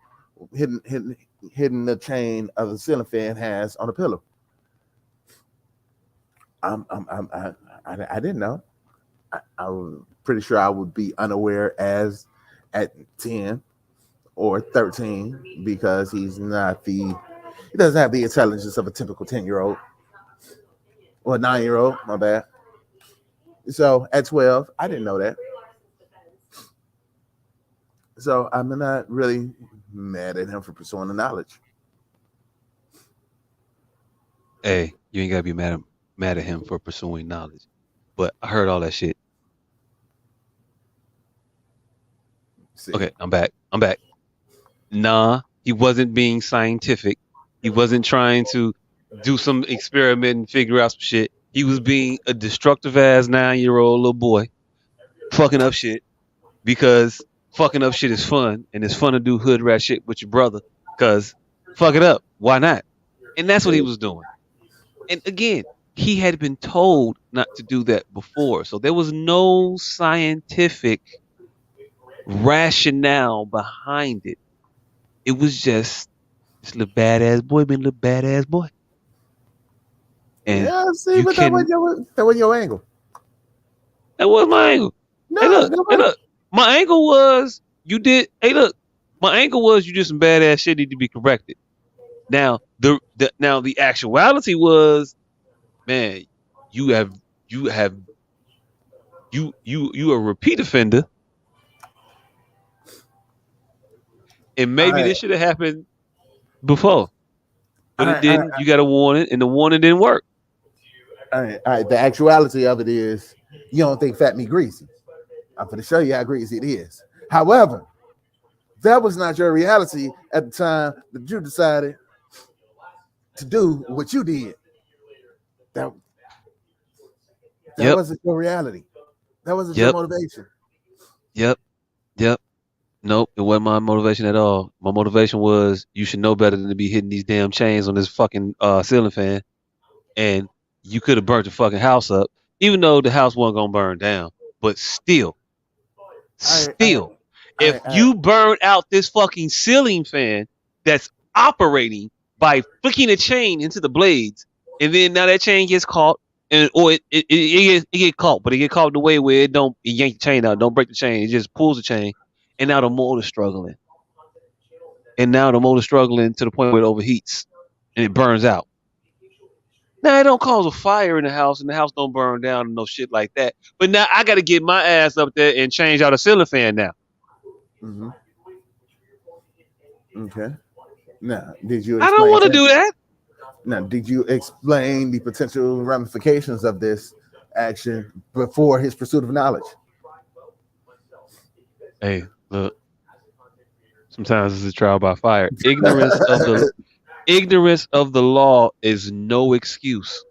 hitting the chain of the ceiling fan has on the pillow. I didn't know. I'm pretty sure I would be unaware as at 10 or 13 because he doesn't have the intelligence of a typical 10-year-old or a 9-year-old, my bad. So at 12, I didn't know that. So I'm not really mad at him for pursuing the knowledge. Hey, you ain't gotta be mad at him for pursuing knowledge. But I heard all that shit. See? Okay, I'm back. Nah, he wasn't being scientific. He wasn't trying to do some experiment and figure out some shit. He was being a destructive ass 9-year-old little boy, fucking up shit because fucking up shit is fun, and it's fun to do hood rat shit with your brother. Cause fuck it up, why not? And that's what he was doing. And again, he had been told not to do that before, so there was no scientific rationale behind it. It was just this little badass boy being a little badass boy. And yeah, see, but that was your angle. That was my angle. No, Hey look, my angle was you did. Hey look, my angle was you did some badass shit need to be corrected. Now the actuality was, man, you a repeat offender, and maybe this should have happened before, but it didn't. You got a warning, and the warning didn't work. All right. The actuality of it is you don't think fat meat greasy. I'm going to show you how greasy it is. However, that was not your reality at the time that you decided to do what you did. That wasn't your reality. That wasn't your motivation. Yep. Nope, it wasn't my motivation at all. My motivation was you should know better than to be hitting these damn chains on this fucking ceiling fan, and you could have burnt the fucking house up, even though the house wasn't gonna burn down. But still, if you burn out this fucking ceiling fan that's operating by flicking a chain into the blades, and then now that chain gets caught and or it get caught, but it get caught in the way where it yank the chain out, don't break the chain, it just pulls the chain, and now the motor's struggling, to the point where it overheats and it burns out. Now it don't cause a fire in the house, and the house don't burn down and no shit like that. But now I got to get my ass up there and change out a ceiling fan now. Mm-hmm. Okay. Now, did you? I don't want to do that. Now, did you explain the potential ramifications of this action before his pursuit of knowledge? Hey, look. Sometimes it's a trial by fire. Ignorance of the law is no excuse.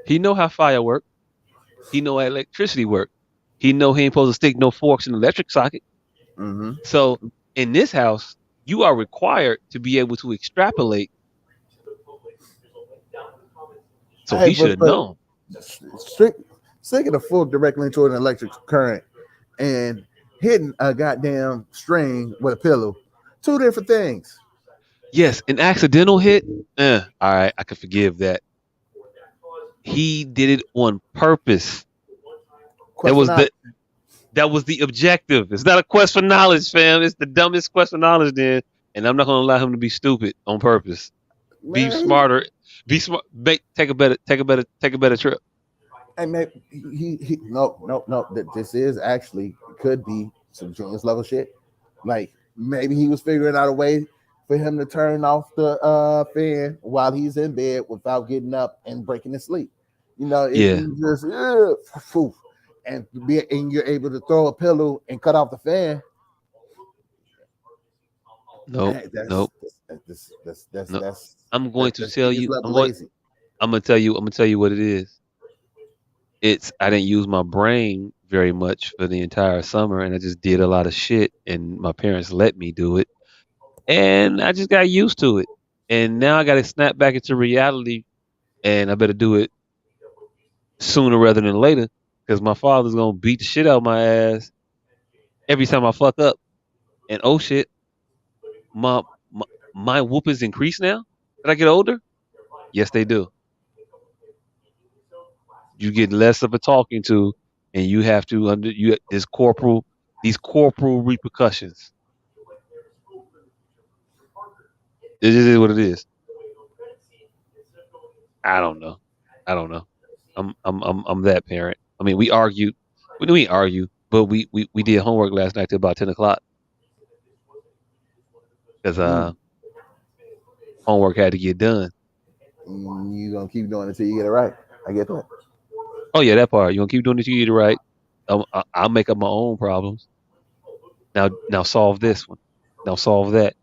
He know how fire work. He know how electricity work. He know he ain't supposed to stick no forks in the electric socket. Mm-hmm. So in this house, you are required to be able to extrapolate. So he should have known. Sticking a fork directly into an electric current and hitting a goddamn string with a pillow, two different things. Yes, an accidental hit. All right, I can forgive that. He did it on purpose. That was the objective. It's not a quest for knowledge, fam. It's the dumbest quest for knowledge, then. And I'm not gonna allow him to be stupid on purpose. Be smarter. Be smart. Take a better trip. And maybe no. This is actually could be some genius level shit. Like maybe he was figuring out a way for him to turn off the fan while he's in bed without getting up and breaking his sleep. You know, if you just and you're able to throw a pillow and cut off the fan. Nope. I'm going to tell you. I'm gonna tell you what it is. I didn't use my brain very much for the entire summer, and I just did a lot of shit, and my parents let me do it, and I just got used to it, and now I got to snap back into reality, and I better do it sooner rather than later, because my father's gonna beat the shit out of my ass every time I fuck up, and oh shit, my whoopings increase now that I get older. Yes, they do. You get less of a talking to, and you have to these corporal repercussions. It just is what it is. I don't know. I'm that parent. I mean, we argued. We didn't argue, but we did homework last night till about 10 o'clock because homework had to get done. You gonna keep doing it until you get it right. I get that. Oh yeah, that part. You gonna keep doing it till you get it right. I'll make up my own problems. Now solve this one. Now solve that.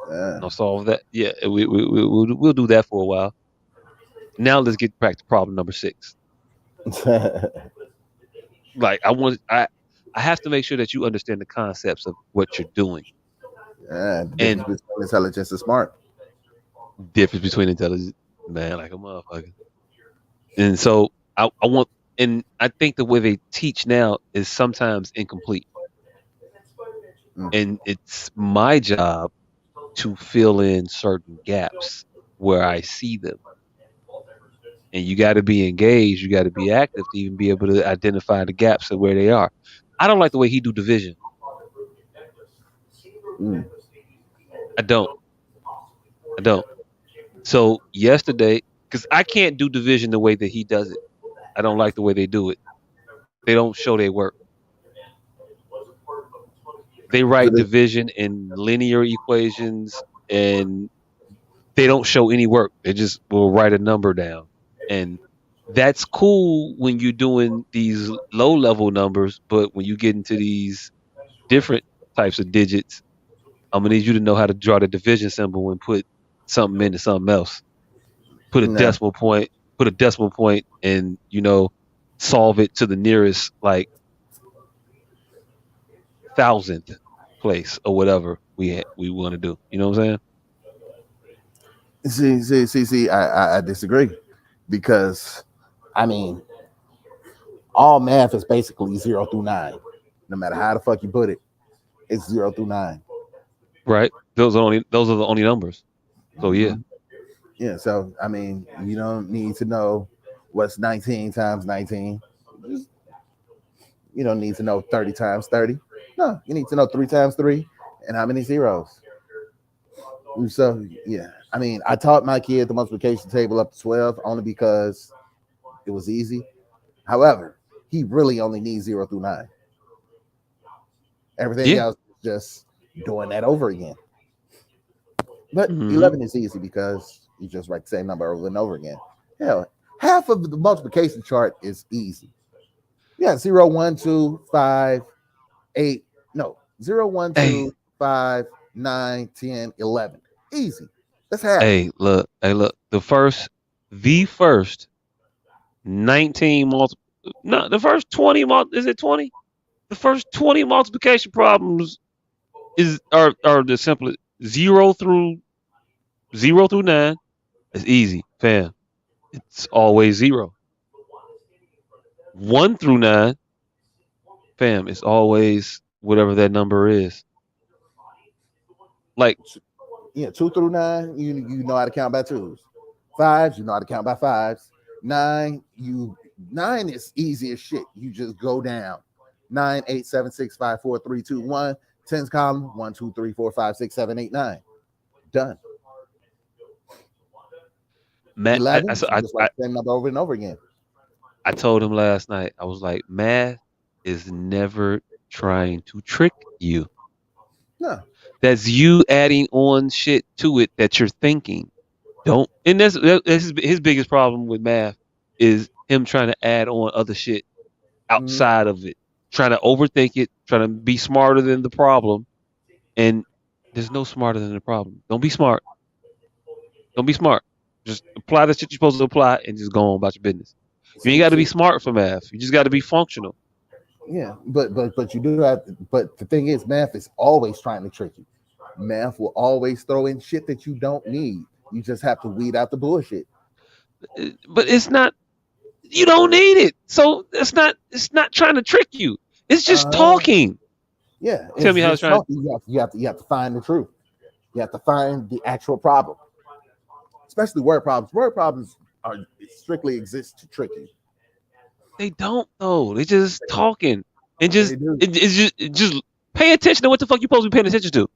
Now solve that. Yeah, we'll do that for a while. Now let's get back to problem number 6. Like I have to make sure that you understand the concepts of what you're doing. And between intelligence and smart. Difference between intelligence, man, like a motherfucker. And so I want, and I think the way they teach now is sometimes incomplete. And it's my job to fill in certain gaps where I see them. And you got to be engaged, you got to be active to even be able to identify the gaps of where they are. I don't like the way he do division. I don't. So yesterday, because I can't do division the way that he does it. I don't like the way they do it. They don't show their work. They write division in linear equations, and they don't show any work. They just will write a number down. And that's cool when you're doing these low-level numbers, but when you get into these different types of digits, I'm gonna need you to know how to draw the division symbol and put something into something else. Put a decimal point, and solve it to the nearest like thousandth place or whatever we want to do. You know what I'm saying? See. I disagree, because I mean, all math is basically 0 through 9. No matter how the fuck you put it, it's 0 through 9. Right. Those are the only numbers. So yeah. Yeah, so I mean, you don't need to know what's 19 times 19. Just, you don't need to know 30 times 30. No, you need to know 3 times 3 and how many zeros. So yeah, I mean, I taught my kid the multiplication table up to 12 only because it was easy. However, he really only needs 0 through 9. Everything Yeah. else is just doing that over again. But Mm-hmm. 11 is easy because you just write the same number over and over again. Hell, half of the multiplication chart is easy. Yeah, 0, 1, 2, 5, 8. No, 0, 1, Hey, 2, 5, 9, 10, 11. Easy. That's half. hey, look, hey, look. The first 19 no, the first 20 is it 20? The first 20 multiplication problems are the simplest. Zero through 9 is easy, fam. It's always 0. 1 through 9, fam, it's always whatever that number is. Like, Yeah, 2 through 9, you know how to count by twos. Fives, you know how to count by fives. 9 is easy as shit. You just go down. 9, 8, 7, 6, 5, 4, 3, 2, 1. 10's column 1, 2, 3, 4, 5, 6, 7, 8, 9. Done. Matt, 11, you just write the same number over and over again. I told him last night. I was like, math is never trying to trick you. No. That's you adding on shit to it that you're thinking. Don't. And that's his biggest problem with math is him trying to add on other shit outside of it, trying to overthink it, trying to be smarter than the problem. And there's no smarter than the problem. Don't be smart. Don't be smart. Just apply the shit you're supposed to apply and just go on about your business. You ain't got to be smart for math. You just got to be functional. Yeah, but you do have. But the thing is, math is always trying to trick you. Math will always throw in shit that you don't need. You just have to weed out the bullshit. But it's not. You don't need it. So it's not trying to trick you. It's just talking. Yeah, Tell me how it's trying. Talking. You have to find the truth. You have to find the actual problem. Especially word problems. Word problems are strictly exist to trick you. They don't though. They just talking and just pay attention to what the fuck you supposed to be paying attention to.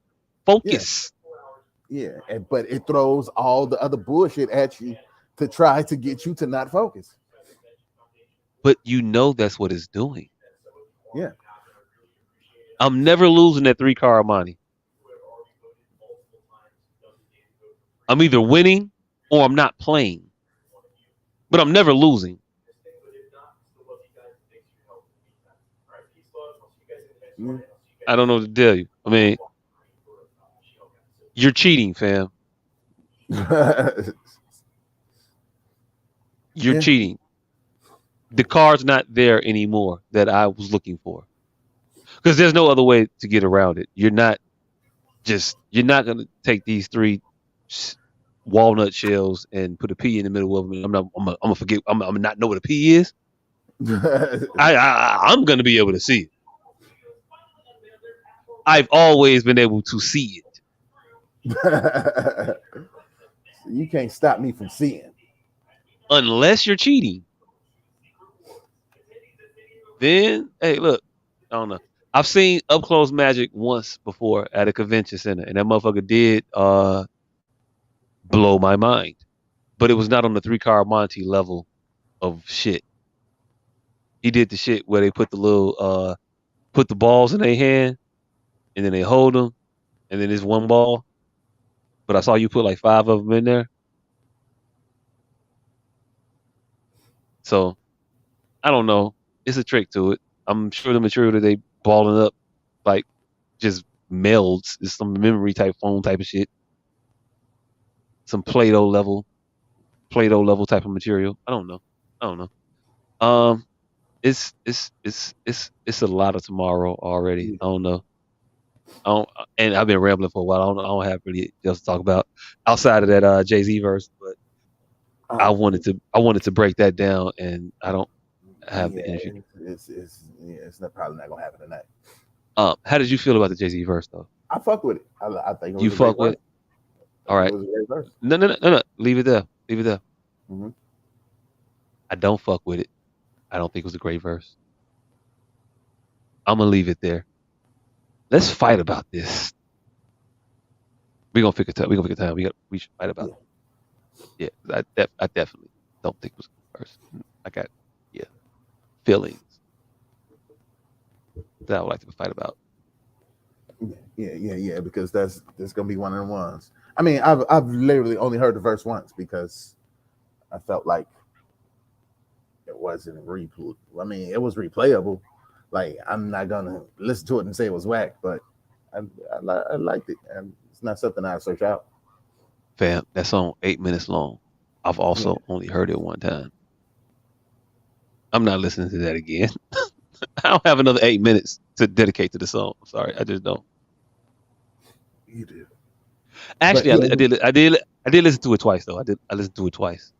Focus. Yeah, but it throws all the other bullshit at you to try to get you to not focus. But you know that's what it's doing. Yeah. I'm never losing that 3-car money. I'm either winning or I'm not playing. But I'm never losing. I don't know what to tell you. I mean, you're cheating, fam. You're cheating. The card's not there anymore that I was looking for. Because there's no other way to get around it. You're not going to take these 3 walnut shells and put a pea in the middle of them. I'm gonna forget. I'm gonna not know what a pea is. I'm gonna be able to see it. I've always been able to see it. You can't stop me from seeing. Unless you're cheating. Then, hey, look, I don't know. I've seen up close magic once before at a convention center, and that motherfucker did blow my mind. But it was not on the 3-card Monty level of shit. He did the shit where they put the balls in their hand, and then they hold them, and then there's one ball. But I saw you put like 5 of them in there. So, I don't know. It's a trick to it. I'm sure the material that they balling up, like, just melds. It's some memory type foam type of shit. Some Play-Doh level type of material. I don't know. It's a lot of tomorrow already. I don't know. And I've been rambling for a while. I don't have really else to talk about outside of that Jay-Z verse, but I wanted to break that down, and I don't have the energy. It's probably not gonna happen tonight. How did you feel about the Jay-Z verse though? I fuck with it. I think it was you fuck with it. All right. It was a great verse. No. Leave it there. Leave it there. Mhm. I don't fuck with it. I don't think it was a great verse. I'm gonna leave it there. Let's fight about this. We're gonna pick a time. We're gonna pick a time. We should fight about it. Yeah, I definitely don't think it was a good verse. I got feelings that I would like to fight about. Yeah. Because that's gonna be one of the ones. I mean, I've literally only heard the verse once because I felt like it wasn't replay. I mean, it was replayable. Like I'm not gonna listen to it and say it was whack, but I liked it, and it's not something I search out. Fam, that song 8 minutes long. I've also only heard it one time. I'm not listening to that again. I don't have another 8 minutes to dedicate to the song. I'm sorry, I just don't. You do. Actually, But, yeah, I did listen to it twice though. I listened to it twice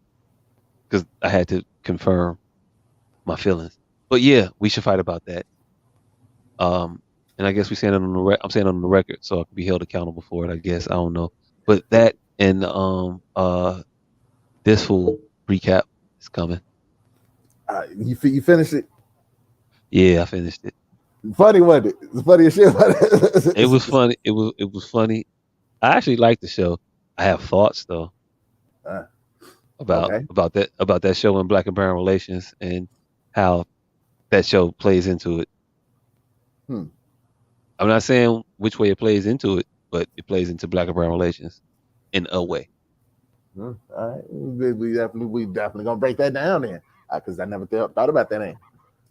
because I had to confirm my feelings. But yeah, we should fight about that. And I guess we saying it on I'm saying it on the record, so I can be held accountable for it. I guess I don't know, but that and this full recap is coming. you finished it. Yeah, I finished it. Funny, wasn't it? It's funny as shit. It was funny. It was funny. I actually like the show. I have thoughts though Okay. about that show in Black and Brown relations and how that show plays into it. I'm not saying which way it plays into it, but it plays into Black and Brown relations in a way. All right, we definitely gonna break that down then, because I never thought about that.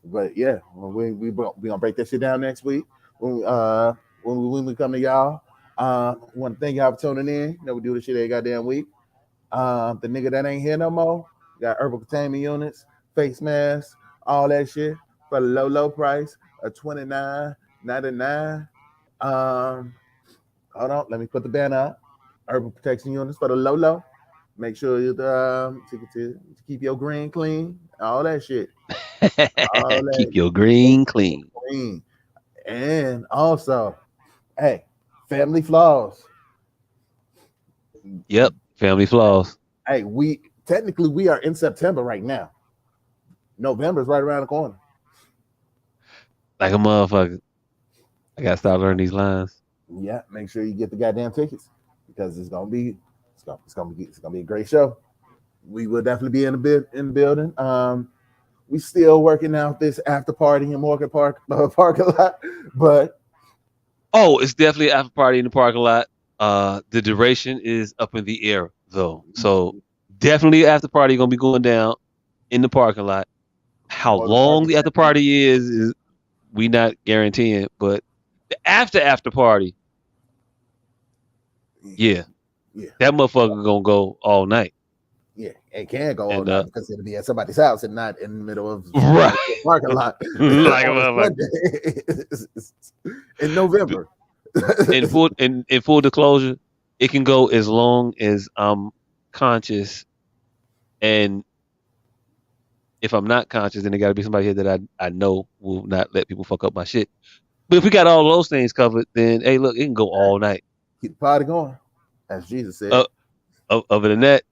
But yeah, we gonna break that shit down next week when we come to y'all. Want to thank y'all for tuning in. You know we do this shit every goddamn week. The nigga that ain't here no more got herbal containment units, face masks, all that shit for the low price of $29.99. Hold on, let me put the banner up. Herbal protection units for the low. Make sure you to keep your green clean, all that shit. All Keep that your green clean. clean. And also, hey, family flaws. Yep, family flaws. Hey, we are in September right now. November's right around the corner. Like a motherfucker. I gotta start learning these lines. Yeah, make sure you get the goddamn tickets because it's gonna be a great show. We will definitely be in the building. We still working out this after party in Morgan Park parking lot, but oh, it's definitely after party in the parking lot. The duration is up in the air though, so definitely after party gonna be going down in the parking lot. How long the after party is we not guaranteeing, but the after party, yeah, that motherfucker gonna go all night. Yeah, it can go all And, night because it'll be at somebody's house and not in the middle of right the parking lot like a on a motherfucker. Sunday in November. in full disclosure, it can go as long as I'm conscious, and if I'm not conscious, then there got to be somebody here that I know will not let people fuck up my shit. But if we got all those things covered, then hey, look, it can go all night. Keep the party going, as Jesus said. Other than that,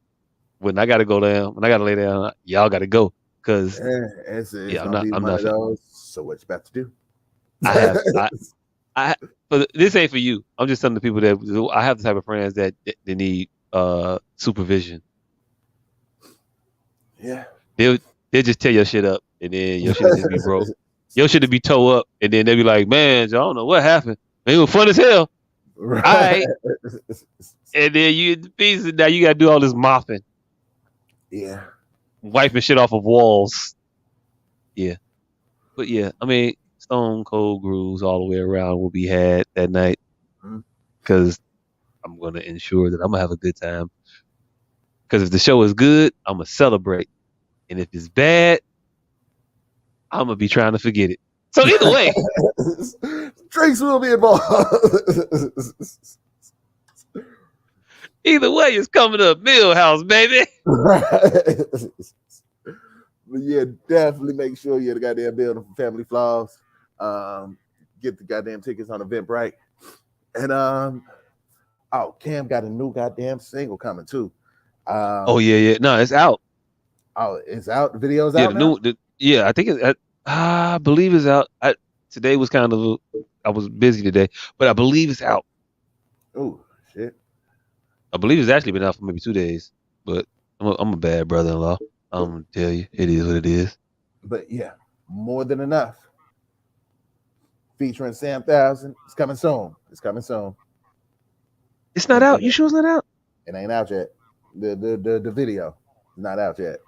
when I got to go down, when I got to lay down, y'all got to go because it's I'm gonna be not. one of those. So what you about to do? But this ain't for you. I'm just telling the people that I have the type of friends that they need supervision. Yeah. They'll just tear your shit up, and then your shit just be broke. Your shit to be towed up, and then they'll be like, "Man, I don't know what happened. It was fun as hell." Right. All right. And then you in the pieces. Now you gotta do all this mopping. Yeah. Wiping shit off of walls. Yeah. But yeah, I mean, Stone Cold grooves all the way around will be had that night because I'm gonna ensure that I'm gonna have a good time. Because if the show is good, I'm gonna celebrate, and if it's bad, I'm gonna be trying to forget it. So either way, drinks will be involved. Either way, it's coming up Millhouse, baby. But yeah, definitely make sure you're the goddamn building for Family Flaws. Get the goddamn tickets on Eventbrite. And Oh, Cam got a new goddamn single coming too. Oh yeah. No, it's out. Oh, it's out. The video's Yeah, out now. I think I believe it's out. Today was kind of I was busy today, but I believe it's out. Oh shit. I believe it's actually been out for maybe 2 days. But I'm a bad brother-in-law. I'm gonna tell you, it is what it is. But yeah, More Than Enough, featuring Sam 1000. It's coming soon. It's coming soon. It's not out. You sure it's not out? It ain't out yet. The video is not out yet.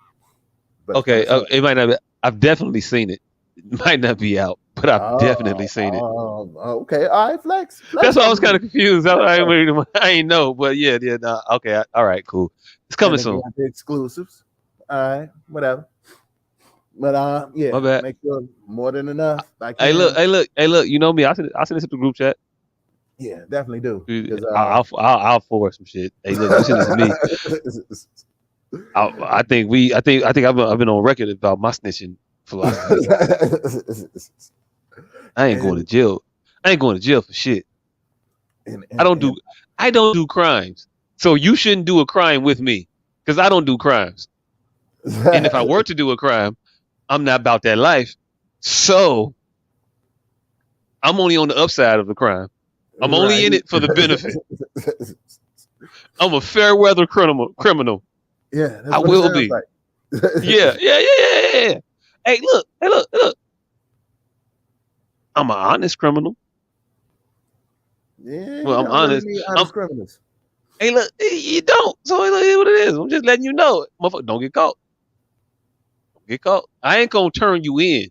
But Okay, it might not be. I've definitely seen it. It might not be out, but I've definitely seen it. Okay, all right, flex. That's why I was kind of confused. I ain't know, but yeah, nah, okay, all right, cool. It's coming soon. The exclusives. All right, whatever. But yeah, My bad. make sure More Than Enough. Hey, look. You know me. I send this to the group chat. Yeah, definitely do. I'll forward some shit. Hey, look, you send this to me. I think I've been on record about my snitching philosophy. I ain't going to jail. I ain't going to jail for shit. I don't do crimes. So you shouldn't do a crime with me because I don't do crimes. And if I were to do a crime, I'm not about that life. So I'm only on the upside of the crime. I'm only in it for the benefit. I'm a fair weather criminal. Yeah, I will be. Like. Yeah. Hey, look. I'm an honest criminal. Yeah, well, I'm honest. Honest criminals. Hey, look, you don't. So look, what it is. I'm just letting you know, motherfucker. Don't get caught. Don't get caught. I ain't gonna turn you in,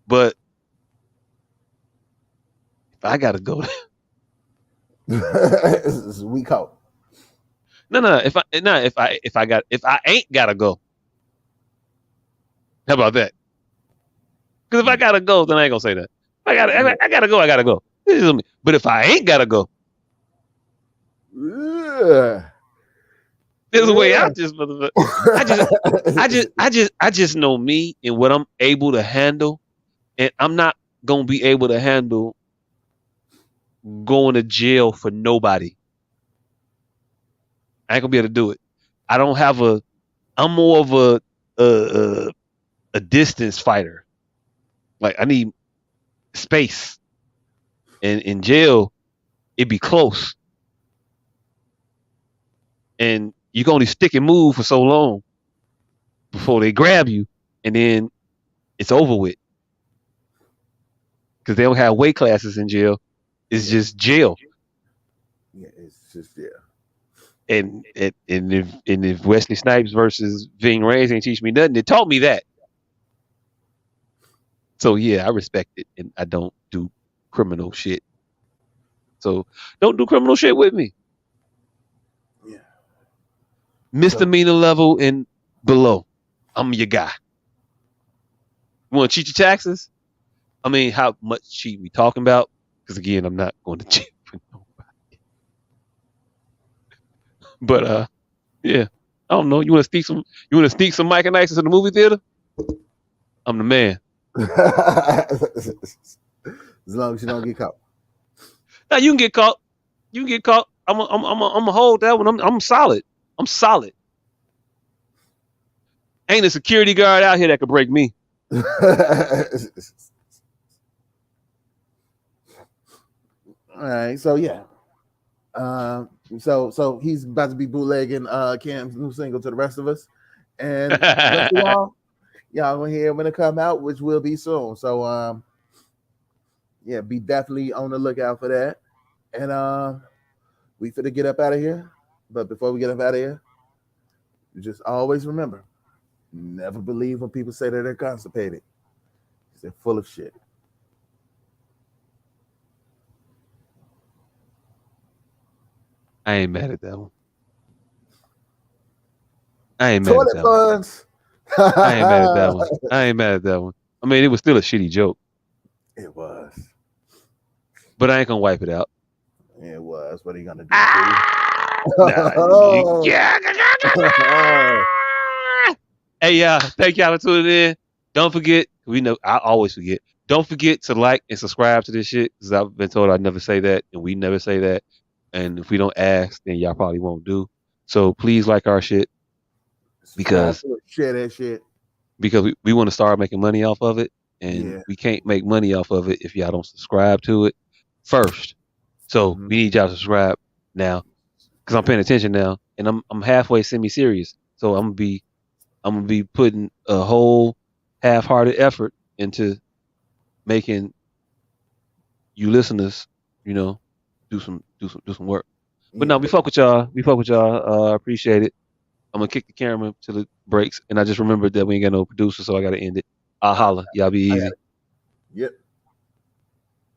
but if I gotta go, we caught. No. If I ain't gotta go. How about that? Because if I gotta go, then I ain't gonna say that. I gotta go. I gotta go. But if I ain't gotta go, there's a way out. This motherfucker. I just know me and what I'm able to handle, and I'm not gonna be able to handle going to jail for nobody. I ain't gonna be able to do it. I'm more of a distance fighter. Like I need space. And in jail, it'd be close. And you can only stick and move for so long before they grab you, and then it's over with. Because they don't have weight classes in jail. It's just jail. Yeah, it's just And if Wesley Snipes versus Ving Rhames ain't teach me nothing, they taught me that. So yeah, I respect it, and I don't do criminal shit. So don't do criminal shit with me. Yeah. Misdemeanor level and below. I'm your guy. You want to cheat your taxes? I mean, how much cheat we talking about? Because again, I'm not going to cheat for nobody. But yeah, I don't know. You want to sneak some Mike and Ice into the movie theater? I'm the man. As long as you don't get caught. Now you can get caught. I'm gonna hold that one. I'm solid. I'm solid. Ain't a security guard out here that could break me. All right, so yeah. So he's about to be bootlegging Cam's new single to the rest of us. And y'all gonna hear when it come out, which will be soon. So yeah, be definitely on the lookout for that. And we finna get up out of here. But before we get up out of here, you just always remember, never believe when people say that they're constipated. They're full of shit. I ain't mad at that one. I ain't mad at that one. I mean, it was still a shitty joke. It was. But I ain't gonna wipe it out. It was. What are you gonna do? Hey, thank y'all for tuning in. Don't forget, I always forget. Don't forget to like and subscribe to this shit because I've been told I never say that, and we never say that. and if we don't ask, then y'all probably won't do. So please like our shit because share that shit. because we want to start making money off of it, and Yeah. we can't make money off of it if y'all don't subscribe to it first. So we need y'all to subscribe now because I'm paying attention now, and I'm halfway semi-serious. So I'm gonna be putting a whole half-hearted effort into making you listeners, you know, do some work. But no, we fuck with y'all. We fuck with y'all. Appreciate it. I'm gonna kick the camera till it breaks, and I just remembered that we ain't got no producer, so I gotta end it. I'll holla. Y'all be easy. Yep.